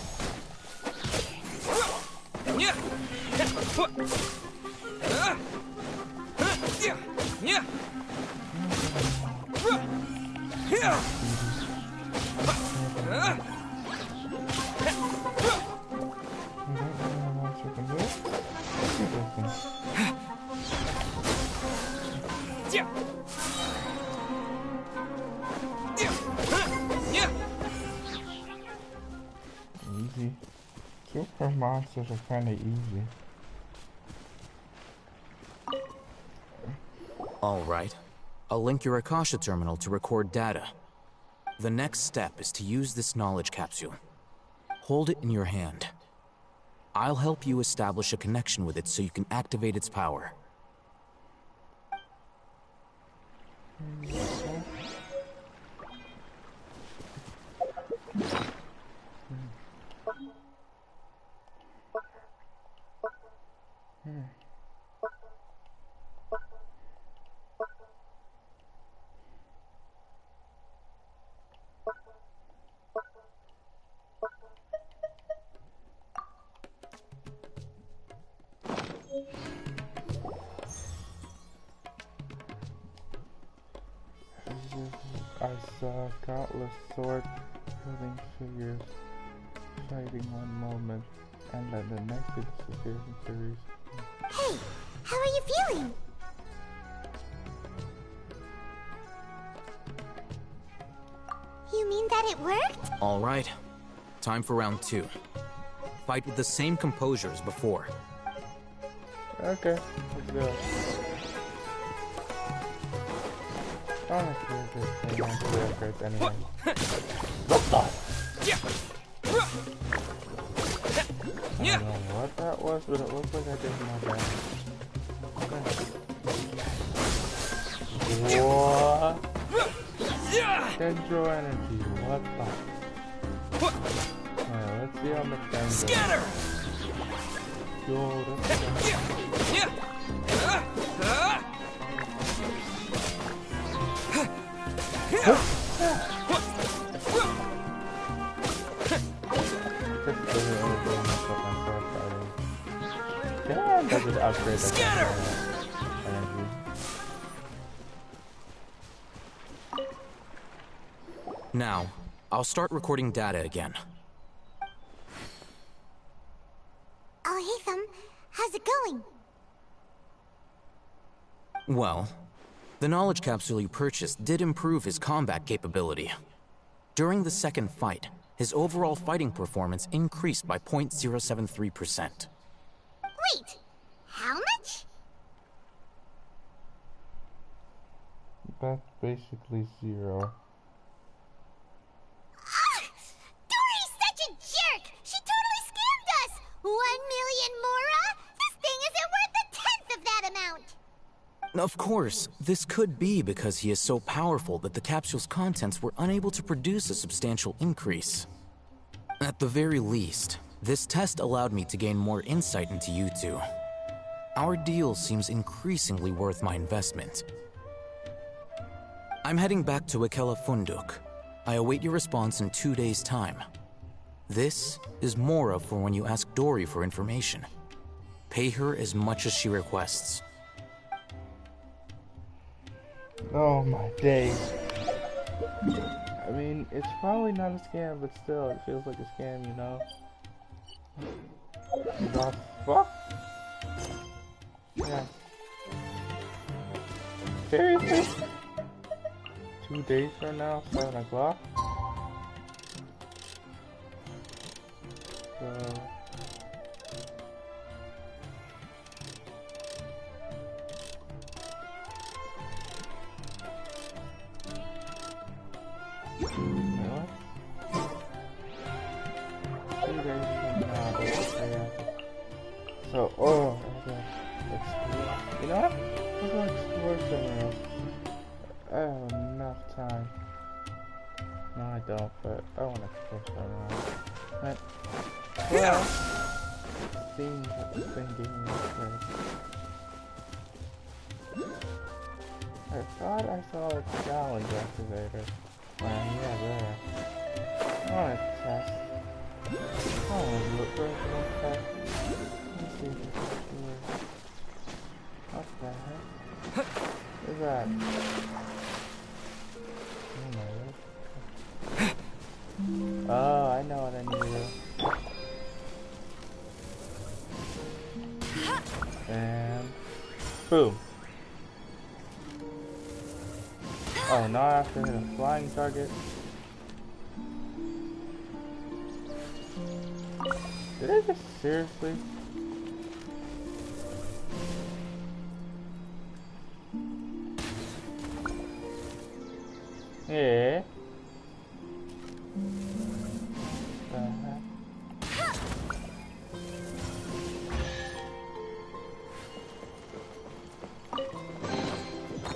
Easy. Super monsters are kind of easy. All right. I'll link your Akasha terminal to record data. The next step is to use this knowledge capsule. Hold it in your hand. I'll help you establish a connection with it so you can activate its power. I saw countless sword-wielding figures fighting one moment, and then the next it disappears into series. Hey, how are you feeling? You mean that it worked? All right. Time for round 2. Fight with the same composure as before. Okay, let's go. Honestly, this thing actually hurts anyway. What the? I don't know what that was, but it looks like I did my bad. What? Dendro energy, what the? Alright, let's see how much damage. Scatter! Yo, that's Scatter! Now, I'll start recording data again. Oh, hey, Thumb. How's it going? Well, the knowledge capsule you purchased did improve his combat capability. During the second fight, his overall fighting performance increased by 0.073%. Wait, how much? That's basically 0. Dory's such a jerk! She totally scammed us! 1 million Mora? This thing isn't worth a tenth of that amount! Of course, this could be because he is so powerful that the capsule's contents were unable to produce a substantial increase. At the very least, this test allowed me to gain more insight into you two. Our deal seems increasingly worth my investment. I'm heading back to Akela Funduk. I await your response in 2 days' time. This is Mora for when you ask Dory for information. Pay her as much as she requests. Oh my days. I mean, it's probably not a scam, but still, it feels like a scam, you know? The fuck? Yeah. Seriously? 2 days from now, 7 o'clock? So... So, oh, okay. You know what? I'll go explore somewhere else. I have enough time. No, I don't, but I want to push around. But, well, seems that the thing gave me a break. I thought I saw a challenge activator. Well, yeah, there. I want to test. I want to do a personal test. Let's see if it's actually. What the heck? What is that? Oh, I know what I need to do. And boom. Oh, now I have to hit a flying target. Did I just seriously? Yeah.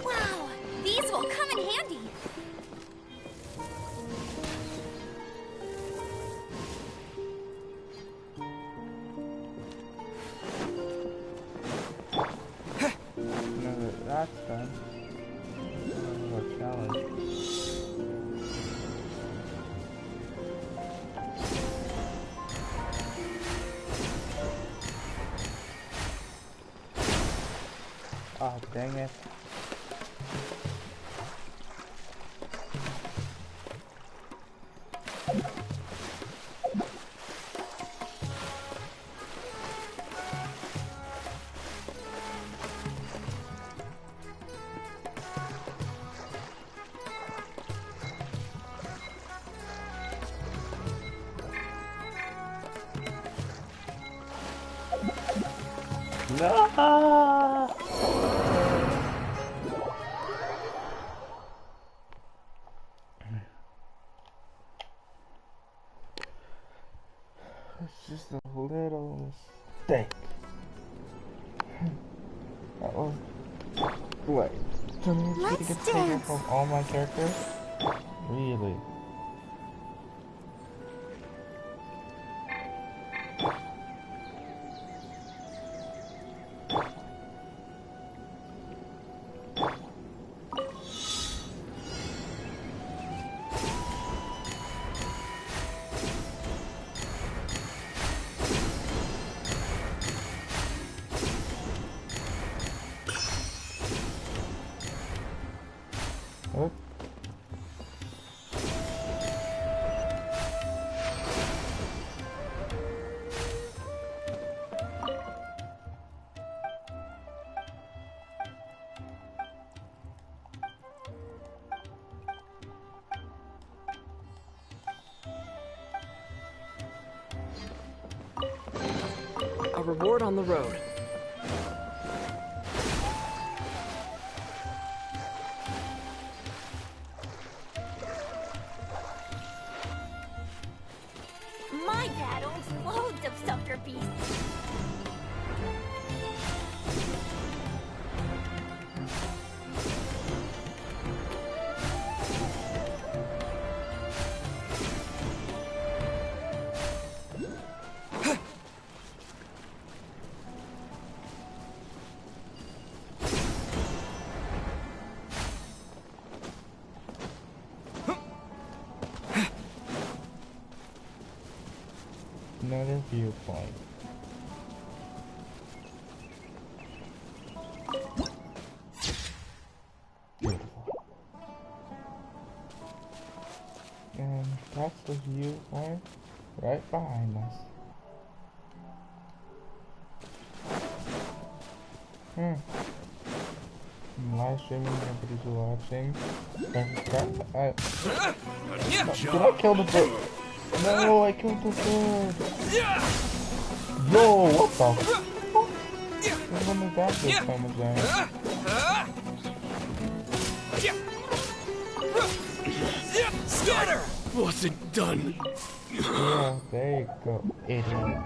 Wow, these will come in handy. Now that that's done, a challenge. Oh, dang it. No! It's just a little mistake. That was... Wait. Do I need to get taken from all my characters? Really? Oh. A reward on the road. My dad owns loads of sucker beasts. Another viewpoint. Beautiful. And that's the viewpoint right behind us. I'm live streaming, everybody's watching. Did I kill the bird? No, I killed the bird. Yo, what the fuck? When did that just come down? Scatter! Wasn't done. Yeah, there you go, idiot.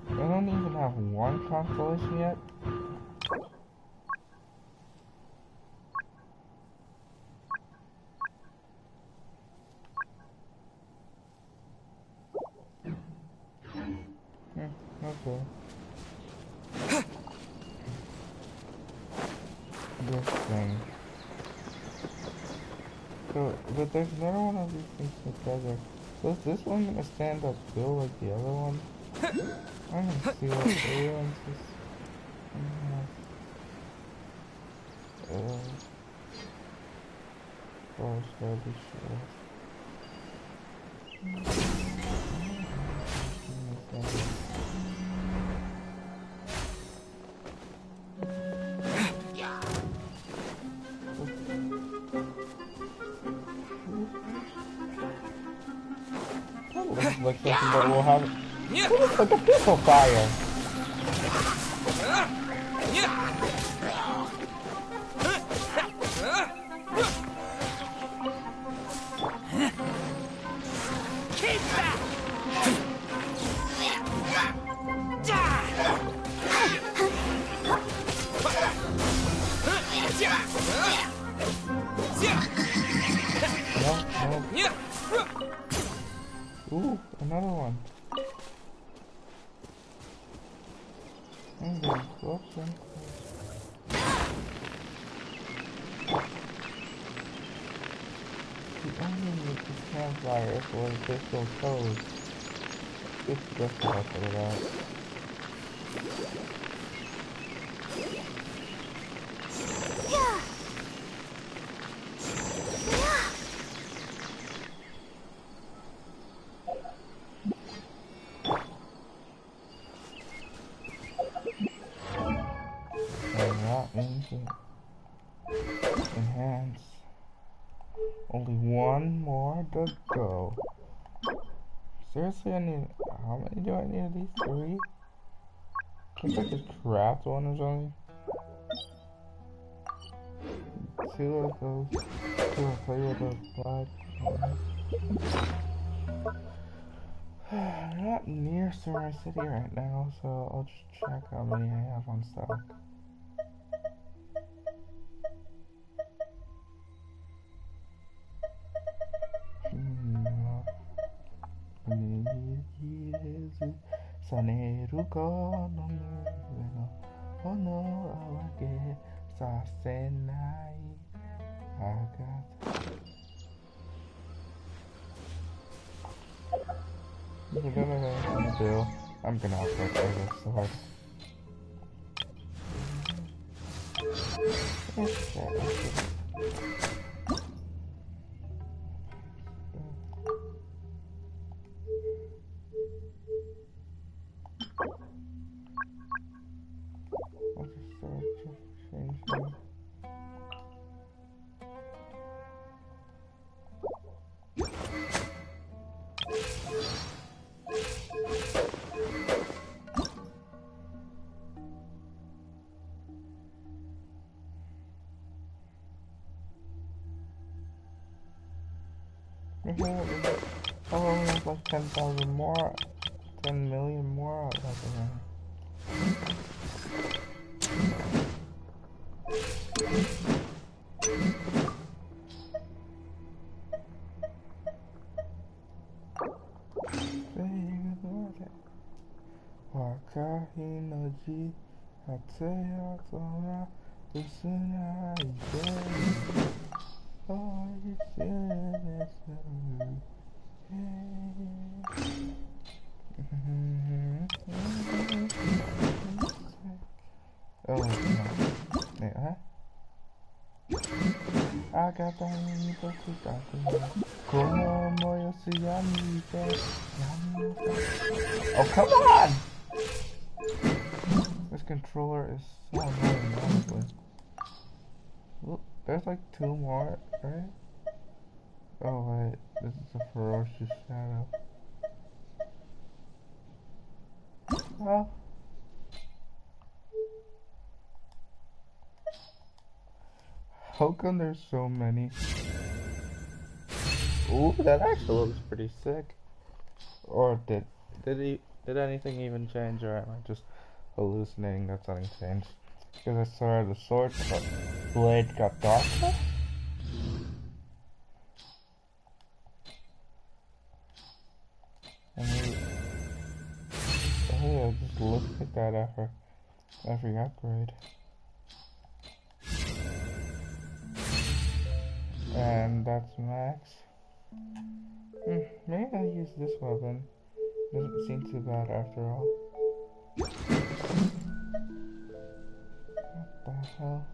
I don't even have one constellation yet. Okay. This thing. So, but there's another one of these things together. So is this one gonna stand up still like the other one? I'm gonna see what everyone's just... Forest rubbish. Looks like something that will have it. Looks like a pistol fire. Keep back! Ooh, another one. I'm getting closer. The enemy with the campfire for the crystal toes. It's just off of that. Enhance. Only one more to go. Seriously, I need... How many do I need of these? 3? Can't I just craft one or something? 2 of those. 2 or 3 of those black ones. I'm not near Sumeru City right now, so I'll just check how many I have on stock. Saneru kono no ono awake sasenai agata. I'm gonna have to play this sword. I only have like 10,000 more, 10 million more out of Wakahi no ji Hatsuya Sora Usuna Ike Oh, you serious? Oh, no. Wait, huh? I got that in the book. Como moyo se llama? Oh, come on! This controller is so annoying, honestly. Look, there's like 2 more, right? Oh wait, this is a ferocious shadow. Oh. How come there's so many? Ooh, that actually looks pretty sick. Or did anything even change, or am I just hallucinating that something changed? Because I saw the sword blade got darker? Yeah, it just looks like that after every upgrade. And that's max. Maybe I'll use this weapon. Doesn't seem too bad after all. What the hell?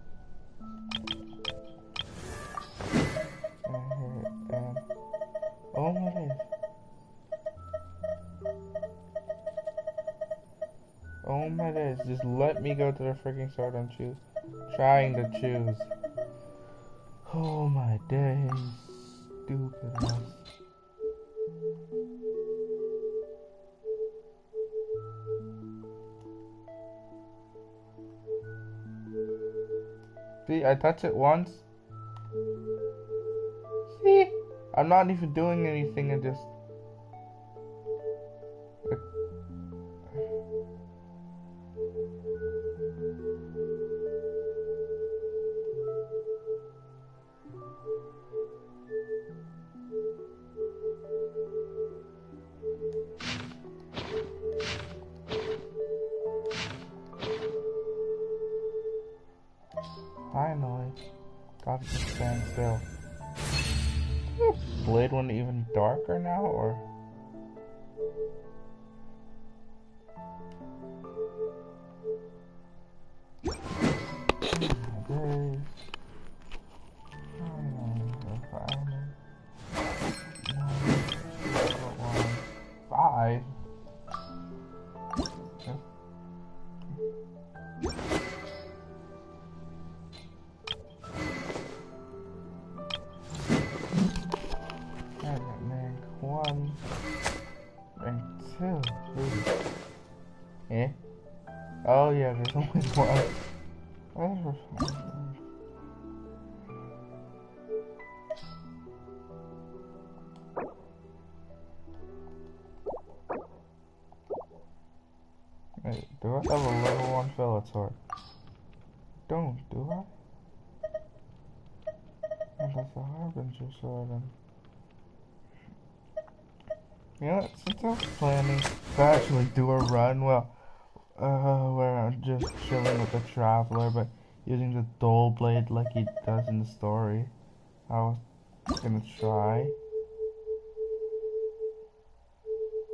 And oh my days. Oh my days, just let me go to the freaking sword and choose. Trying to choose. Oh my days. Stupid ass. See, I touch it once. See? I'm not even doing anything, I just... Finally. Gotta just stand still. Is the blade one even darker now, or? Okay. Five. One and two. Eh? Oh yeah, there's only one. Wait, do I have a level 1 fillet sword? Don't, do I? And that's a harbinger sword and... You know what, since I was planning to actually do a run, well, where I'm just chilling with the traveler, but using the dull blade like he does in the story, I was gonna try.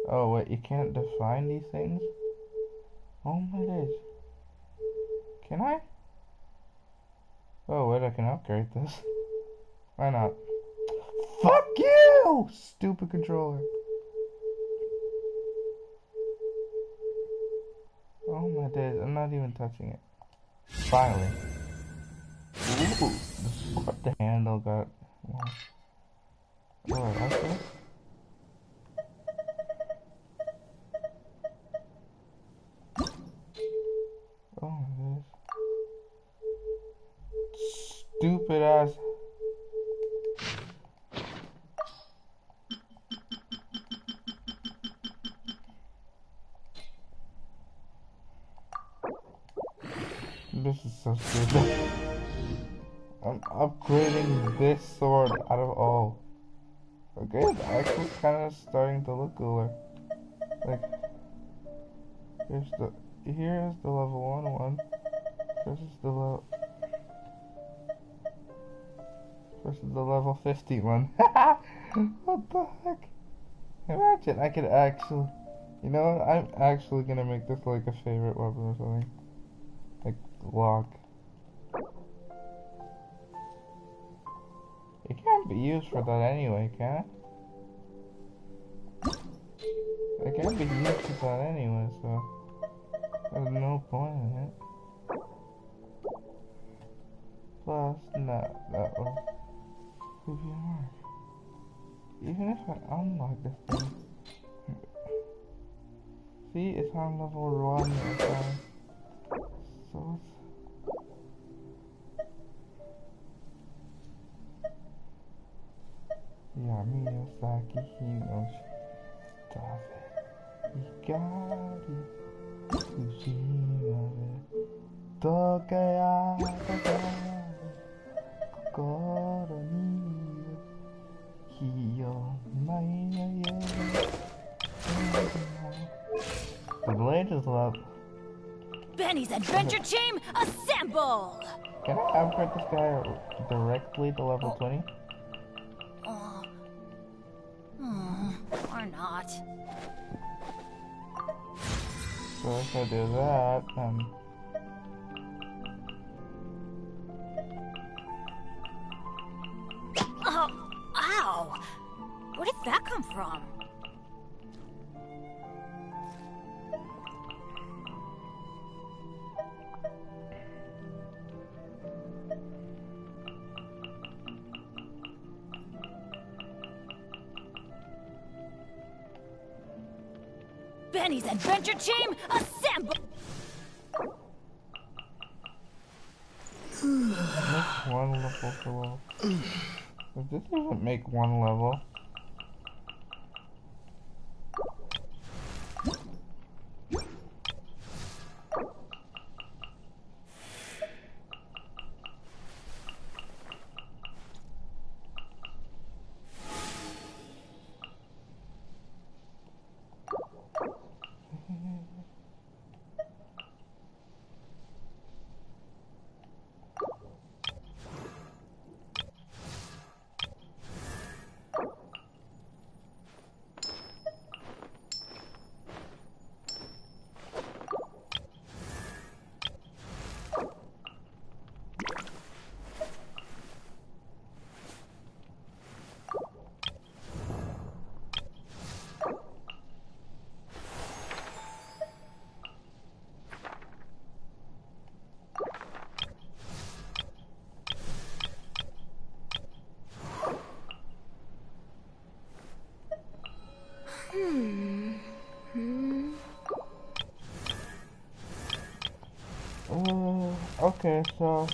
Oh wait, you can't define these things? Oh my days. Can I? Oh wait, I can upgrade this. Why not? Fuck you! Stupid controller. Oh my days, I'm not even touching it. Finally. Ooh, the handle got... Oh, I like this. Oh my days. Stupid ass. This is so stupid. I'm upgrading this sword out of all. Okay, it's actually kind of starting to look cooler. Like, here's the level 1 one. This is the level 50 one. What the heck? Imagine I could actually, you know what? I'm actually gonna make this like a favorite weapon or something. Like lock. It can't be used for that anyway, can it? It can't be used for that anyway, so there's no point in it. Plus, no, that will give you a mark. Even if I unlock this thing. See, it's on level 1 right now. So it's... Miyazaki Hinoshi. Hikari Tsushima de Tokayata Kokoro ni Hiyo Mai no The blade is level. Benny's adventure team, assemble! Can I upgrade this guy directly to level 20? Or not. So if I do that, then... Oh, ow! Where did that come from? Benny's adventure team, assemble! Make one level for level. Does this even make one level? Okay, so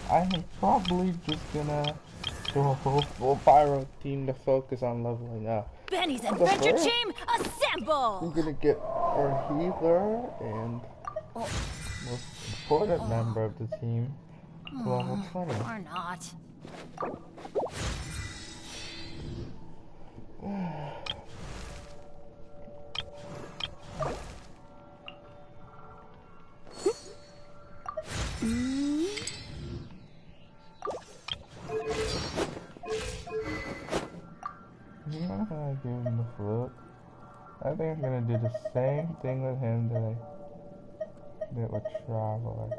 I am probably just gonna do a full pyro team to focus on leveling up. Benny's adventure team, assemble! We're gonna get our healer and most important member of the team to level 20. Or not. I'm not gonna give him the flute. I think I'm gonna do the same thing with him that I did with Traveler.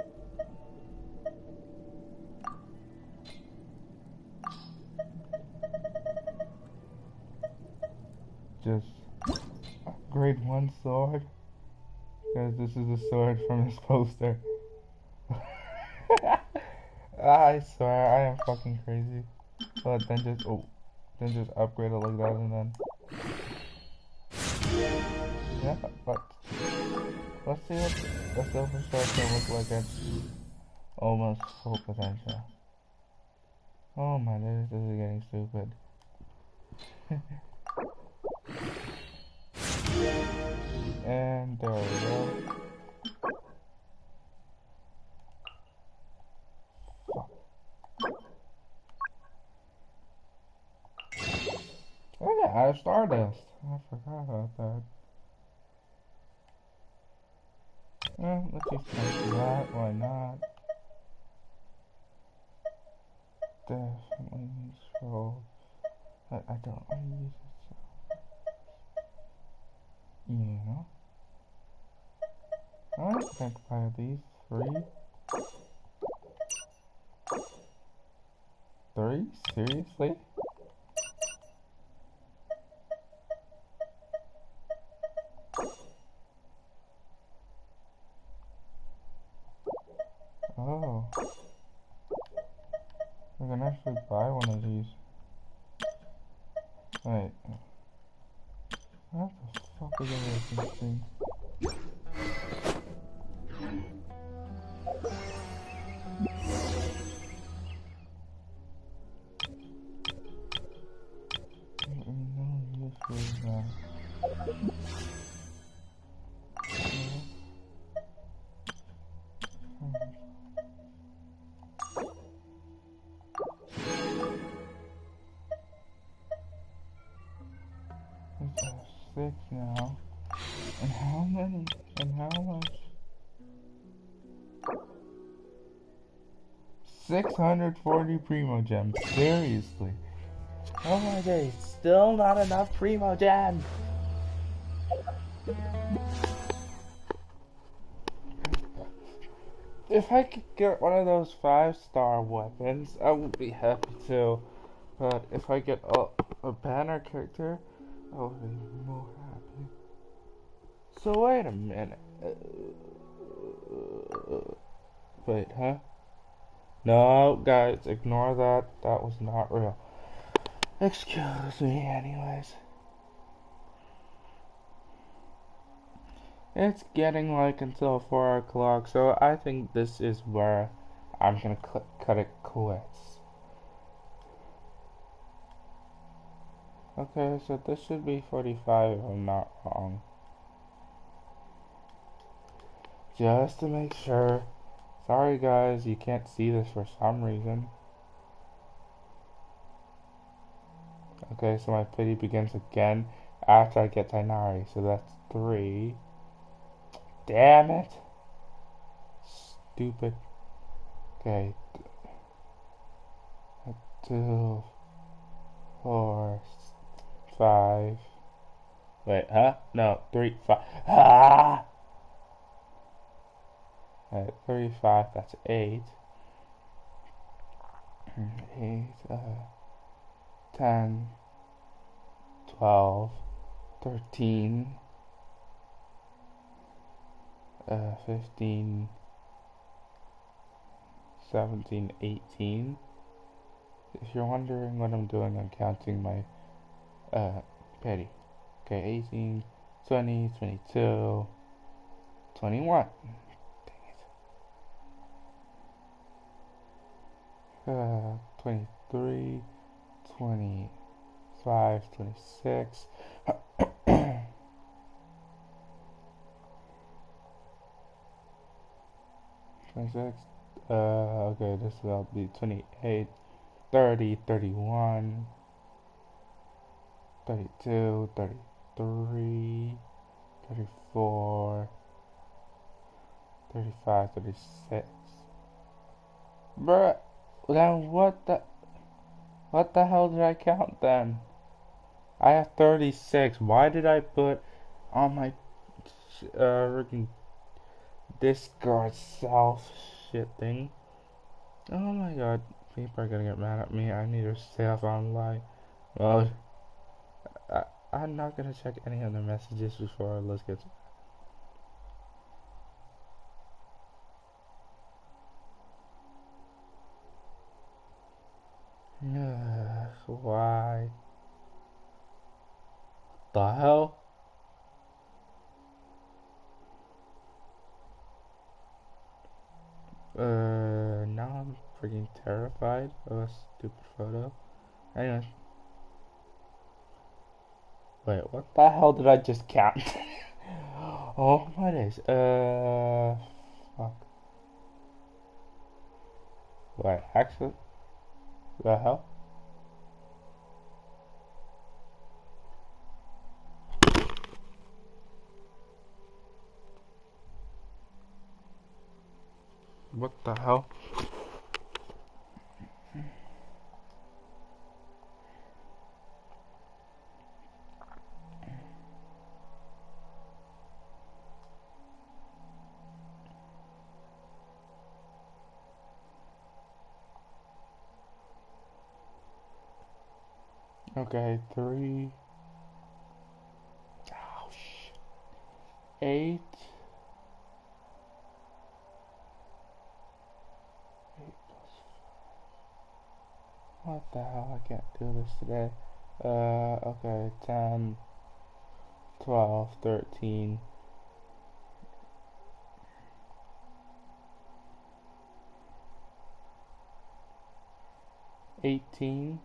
Just upgrade one sword, because this is a sword from his poster. I swear, I am fucking crazy. But then just upgrade it like that and then... Yeah, let's see what the Silver Sword can look like at almost full potential. Oh my, this is getting stupid. And there we go. Oh yeah, I have Stardust. I forgot about that. Well, let's just do that. Why not? Definitely need scroll. But I don't want to use it, so... Yeah. I think by these three. 3? Seriously? Oh. I can actually buy one of these. Wait. What the fuck is this thing? No use for that. It's 6 now. And how And how much? 640 Primo Gems. Seriously. Oh my days. Still not enough Primo Gems. If I could get one of those 5-star weapons, I would be happy too. But if I get a banner character, I would be more happy. So wait a minute. Wait, huh? No, guys, ignore that. That was not real. Excuse me, anyways. It's getting like until 4 o'clock, so I think this is where I'm gonna cut it quits. Okay, so this should be 45 if I'm not wrong. Just to make sure. Sorry guys, you can't see this for some reason. Okay, so my pity begins again after I get Tainari, so that's 3. Damn it! Stupid. Okay. 2, 4, 5. Wait, huh? No, 3, 5. Ah! Alright, 35, that's 8. 8, 10, 12, 13, 15, 17, 18. If you're wondering what I'm doing, I'm counting my petty. Okay, 18, 20, 22, 21. Dang it. 23, 25, 26. 26. Okay, this will be 28, 30, 31, 32, 33, 34, 35, 36. Bruh, then what the hell did I count then? I have 36. Why did I put on my freaking Discord self shit thing? Oh my god, people are gonna get mad at me. I need to stay off online mode. I'm not gonna check any other messages before let's get. Why? The hell? Now I'm freaking terrified of a stupid photo. Anyway. Wait, what the hell did I just count? Oh my days. Fuck. Wait, actually, the hell? What the hell? Okay, 3. Oh shit. 8. 8 plus 5. What the hell? I can't do this today. Okay, 10, 12, 13. 18.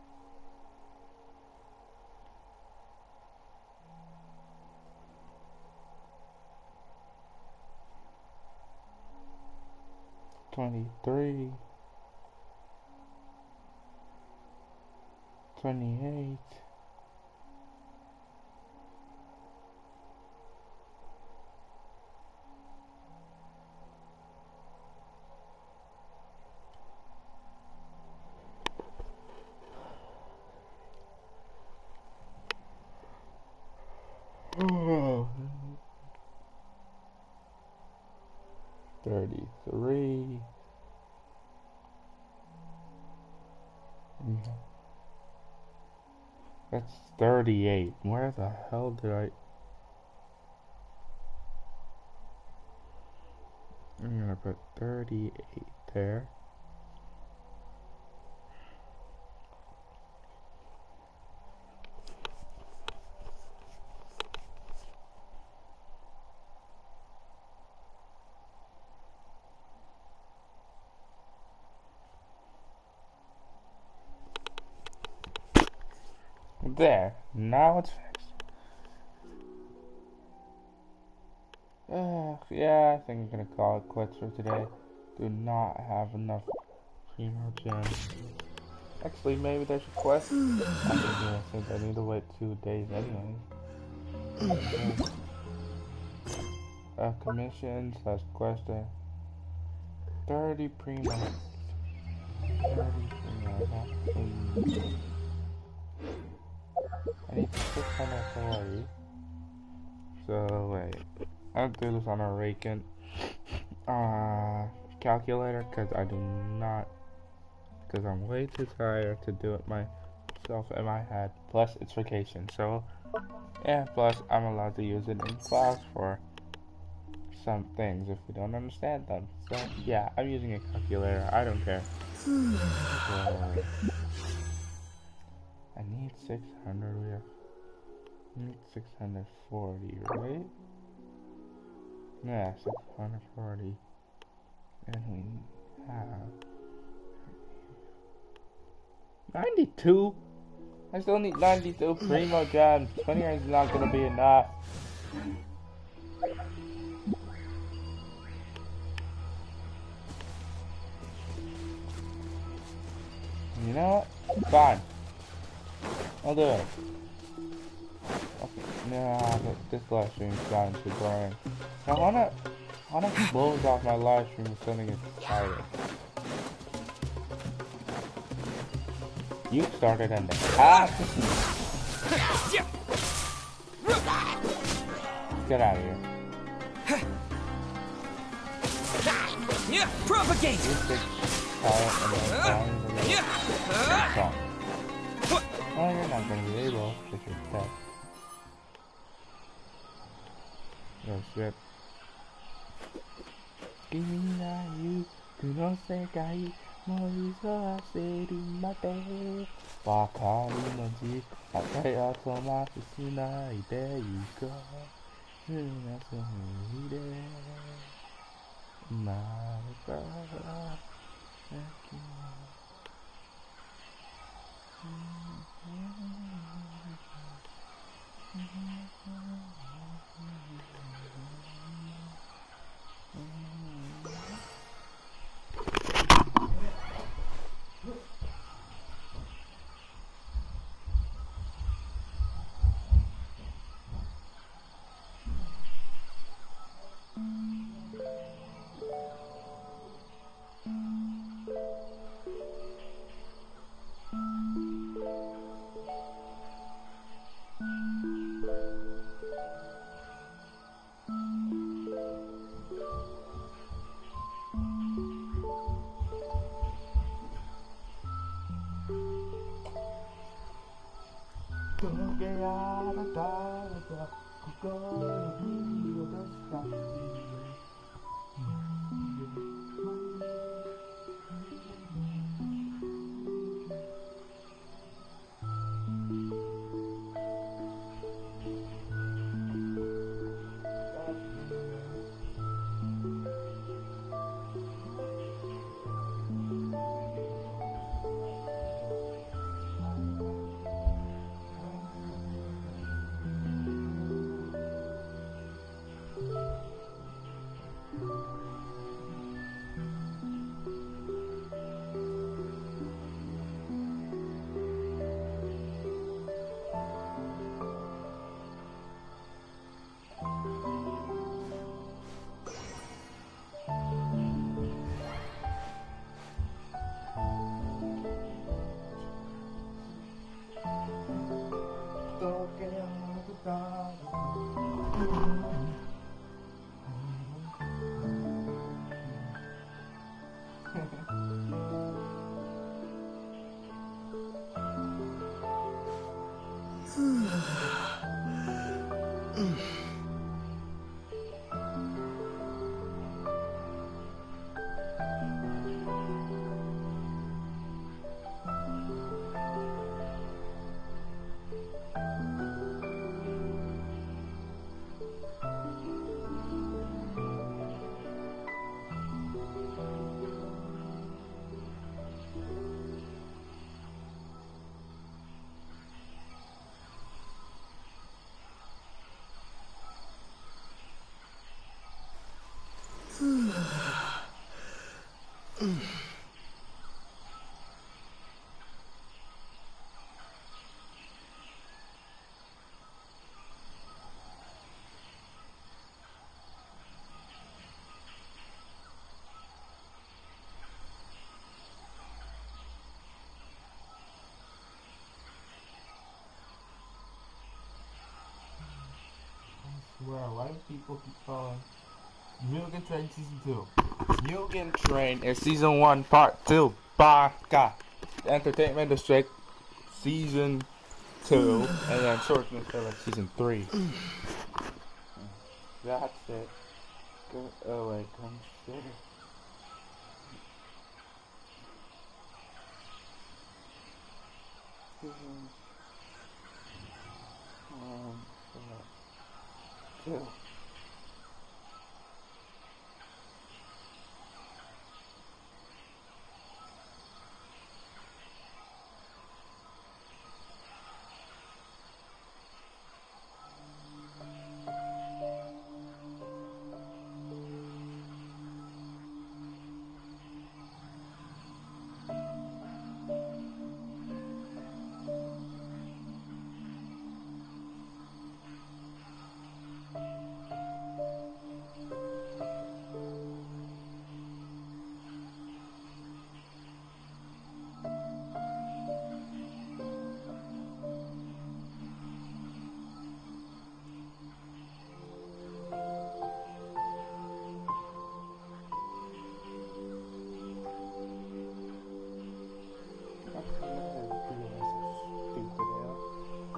23, 28, 29, 33. That's 38. Where the hell did I... I'm gonna put 38 there. There, now it's fixed. Yeah, I think I'm gonna call it quits for today. Do not have enough primo gems. Actually, maybe there's a quest. I think since I need to wait 2 days anyway. Commission / quest. 30 primo. 30 primo. I need 640. So wait, I'll do this on a Raken calculator because I'm way too tired to do it myself in my head. Plus it's vacation, so yeah. Plus I'm allowed to use it in class for some things if we don't understand them. So yeah, I'm using a calculator. I don't care. So I need 600. We need 640, right? Yeah, 640. And we have 92. I still need 92 primo gems. 20 is not gonna be enough. You know what? Fine. I'll do it. Nah, but this live stream's gotten too boring. I wanna close off my live stream with something exciting. You started and then get out of here. Yeah, propagate. Oh, you're not gonna be able to get that. Oh shit. Kimi no sekai morizo aserimate Bakari no ji atai automatic sunai there you go. That's a hide. Marika. Why do people keep calling Mugen Train Season 2? Mugen Train is Season 1, Part 2. Baka. The Entertainment District, Season 2. And then Swordsman Village, Season 3. That's it. Oh wait, consider. Two.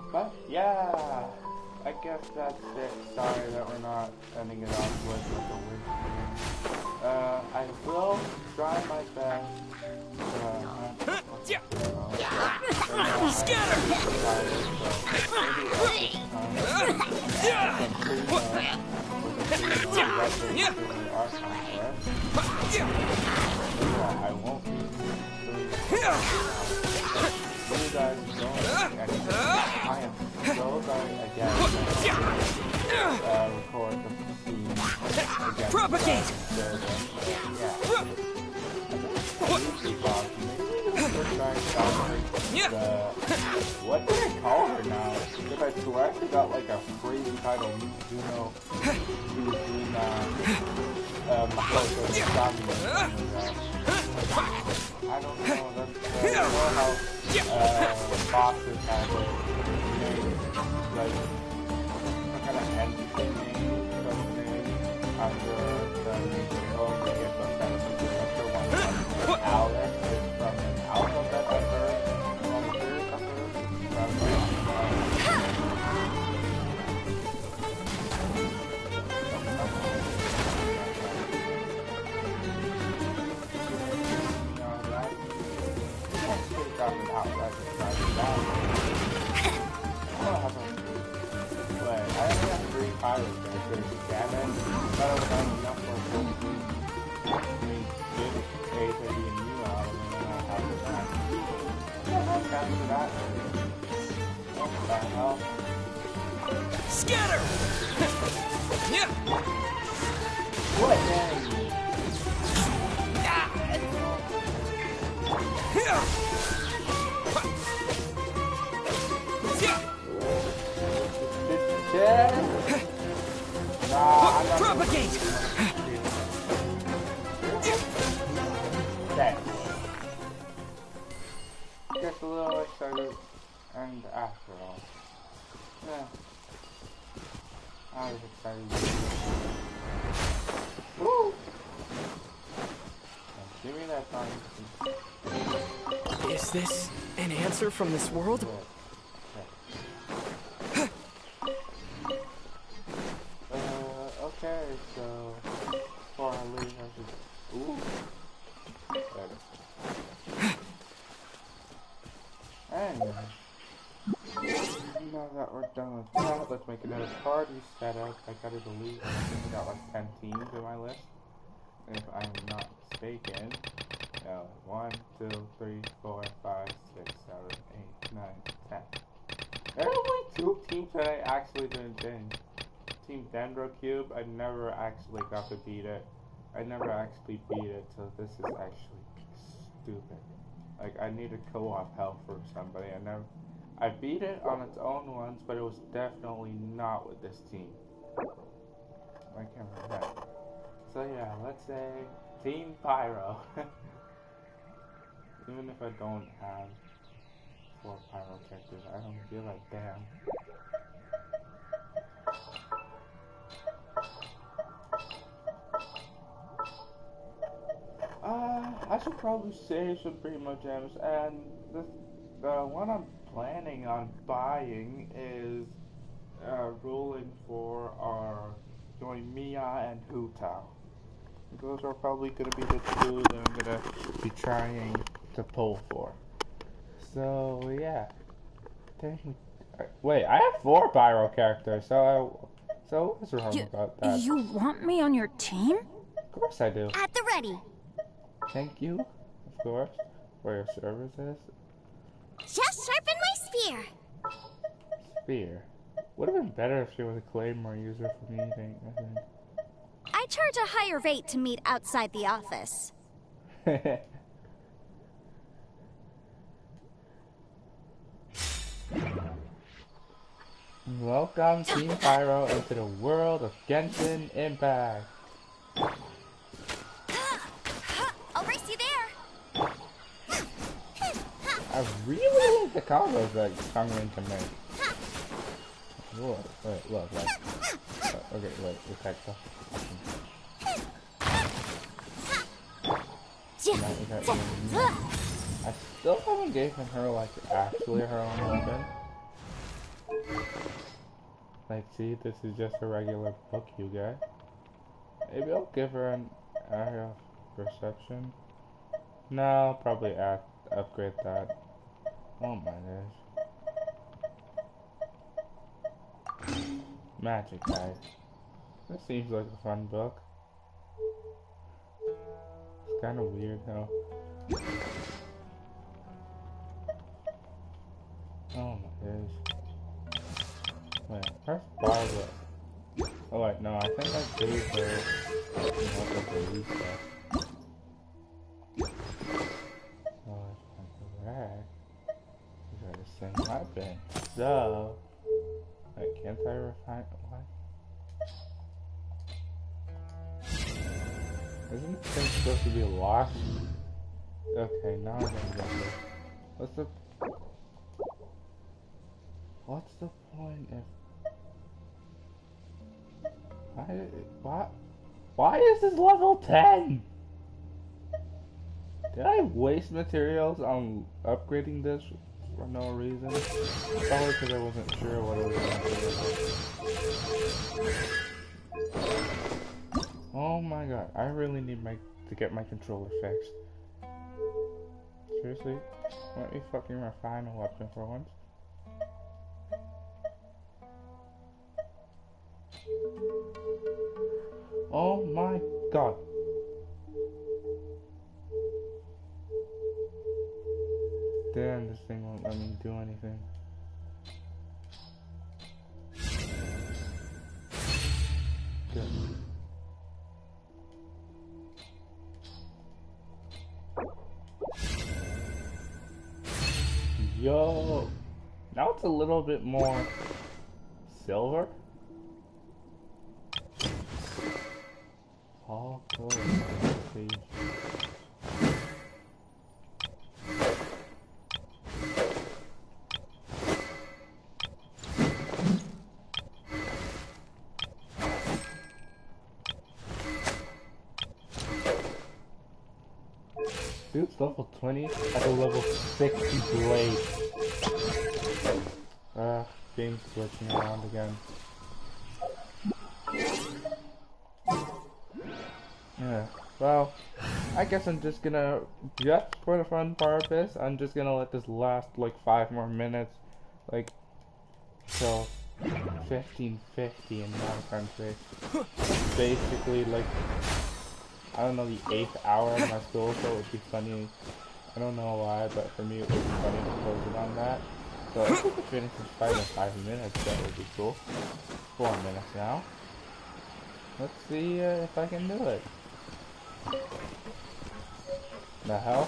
But yeah, I guess that's it. Sorry that we're not ending it off with a win. I will try my best. Scatter! I won't be. You guys don't anything. I am so sorry again. Record the scene again. Propagate! What did I call her now? Because I swear she got like a crazy title. You know, I don't know. That's more how bosses have it. Like some kind of entity name, something after the musical to get the benefits of the one. Alice is from an alphabet of her. From I only have 3 pilots that could examine, but I was not enough for a full team. I mean, good A to be a new out, and then I have the back. What the hell happened to that? What the hell? Scatter! Yeah! What then? Propagate! Okay. Just a little excited, and after all, yeah, I was excited. Woo! Now, give me that time. Is this an answer from this world? Okay, so before I leave, I should. Ooh. Better. Anyway, now that we're done with that, let's make another party setup. I gotta believe I think we got like 10 teams in my list, if I'm not mistaken. 1, 2, 3, 4, 5, 6, 7, 8, 9, 10. There are only 2 teams that I actually didn't change. Team Dendro Cube, I never actually got to beat it. I never actually beat it, so this is actually stupid. Like, I need to co-op help for somebody. I beat it on its own once, but it was definitely not with this team. I can't remember. So yeah, let's say Team Pyro. Even if I don't have 4 Pyro characters, I don't feel like damn. I should probably save some Primo Gems, and the one I'm planning on buying is ruling for our Mia and Hu Tao. Those are probably going to be the two that I'm going to be trying to pull for. So, yeah. Wait, I have 4 Pyro characters, so what's wrong about that? You want me on your team? Of course I do. At the ready. Thank you, of course, for your services. Just sharpen my spear. Spear? Would have been better if she was a Claymore user for me, I think. I charge a higher rate to meet outside the office. Welcome, Team Pyro, into the world of Genshin Impact. I'll race you there. I really like the combos that Sangren can make. Whoa, wait, look. Okay, wait, attack stuff. I still haven't given her, like, actually her own weapon. Like, see, this is just a regular book, you guys. Maybe I'll give her an area of perception. No, I'll probably upgrade that. Oh my gosh. Magic, guys. This seems like a fun book. It's kind of weird, though. Oh my gosh. Wait, where's Barbara? Oh wait, no, I think I gave her the baby stuff. Oh, it's correct. These are the same weapon. So, wait, can't I refine what? Isn't this thing supposed to be lost? Okay, now I'm gonna get this. What's the point if... Why is this level 10? Did I waste materials on upgrading this for no reason? Probably because I wasn't sure what it was going to do. Oh my god, I really need to get my controller fixed. Seriously? Let me fucking refine a weapon for once. Oh my god. Damn, this thing won't let me do anything. Good. Yo! Now it's a little bit more silver. All colors, please. Dude's level 20 at a level 60 blade. Game's glitching around again. Yeah, well, I guess I'm just gonna, just for the fun purpose, I'm just gonna let this last like 5 more minutes, like, till 15:50 in my country. Basically, like, I don't know, the 8th hour of my school, so it would be funny. I don't know why, but for me it would be funny to close it on that. So if we could finish this fight in 5 minutes, that would be cool. 4 minutes now. Let's see if I can do it. The hell?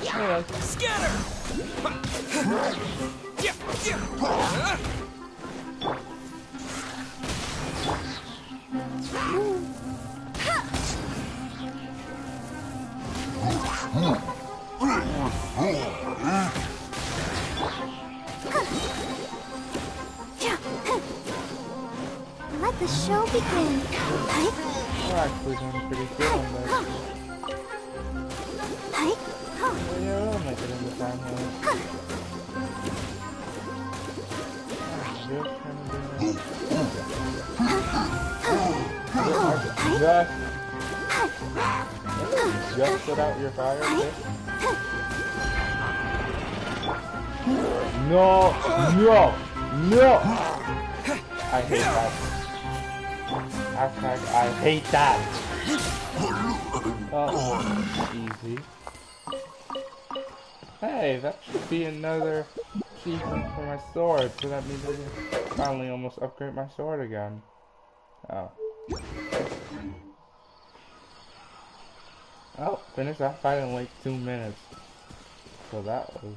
Yeah. Scatter! Let the show begin. We're actually doing pretty good on this. Yeah, we'll make it in the time limit. Just put out your fire, okay? No! No! No! I hate that. Hashtag I hate that. Oh, easy. Hey, that should be another achievement for my sword, so that means I can finally almost upgrade my sword again. Oh. Oh, finished that fight in like 2 minutes. So that was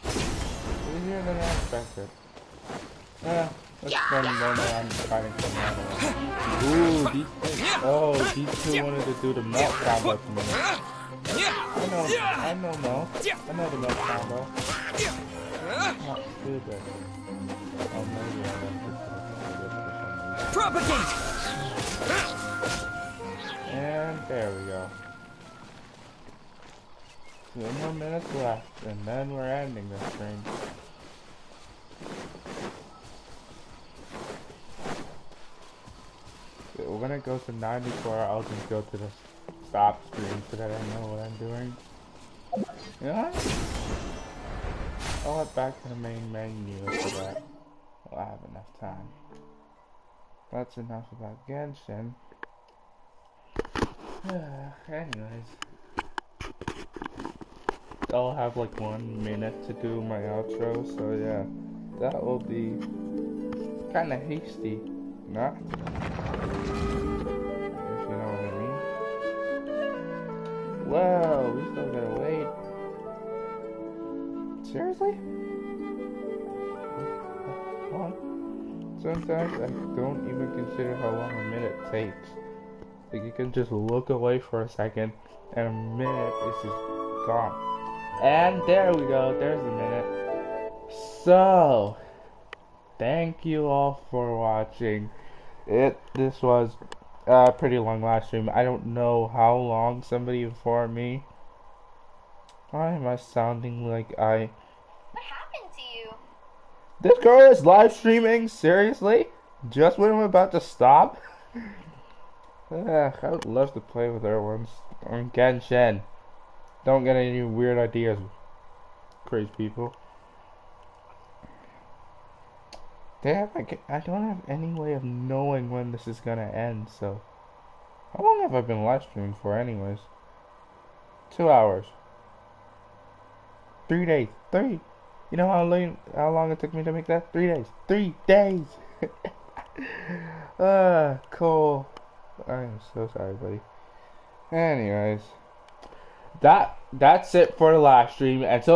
easier than I expected. Let's spend more time fighting some animals. Ooh, these two wanted to do the melt combo to me. I know the melt combo. Not stupid. Oh, maybe I propagate! And there we go. 2 more minutes left, and then we're ending this stream. We're gonna go to 94. I'll just go to the stop screen so that I know what I'm doing. Yeah? I'll head back to the main menu for that. I'll have enough time. That's enough about Genshin. Anyways. I'll have like 1 minute to do my outro, so yeah. That will be kinda hasty. Nah? If you know what I mean. Whoa, we still gotta wait. Seriously? Sometimes I don't even consider how long a minute takes. Like you can just look away for a second and a minute is just gone. And there we go, there's a minute. So, thank you all for watching. This was a pretty long live stream. I don't know how long. Somebody informed me. Why am I sounding like I... What happened to you? This girl is live streaming? Seriously? Just when I'm about to stop? I would love to play with her once on Genshin. Don't get any weird ideas, crazy people. Damn, I don't have any way of knowing when this is gonna end, so... How long have I been live streaming for anyways? 2 hours. 3 days. 3! You know how long it took me to make that? 3 days. 3 days! Cool. I am so sorry, buddy. Anyways. That's it for the live stream. Until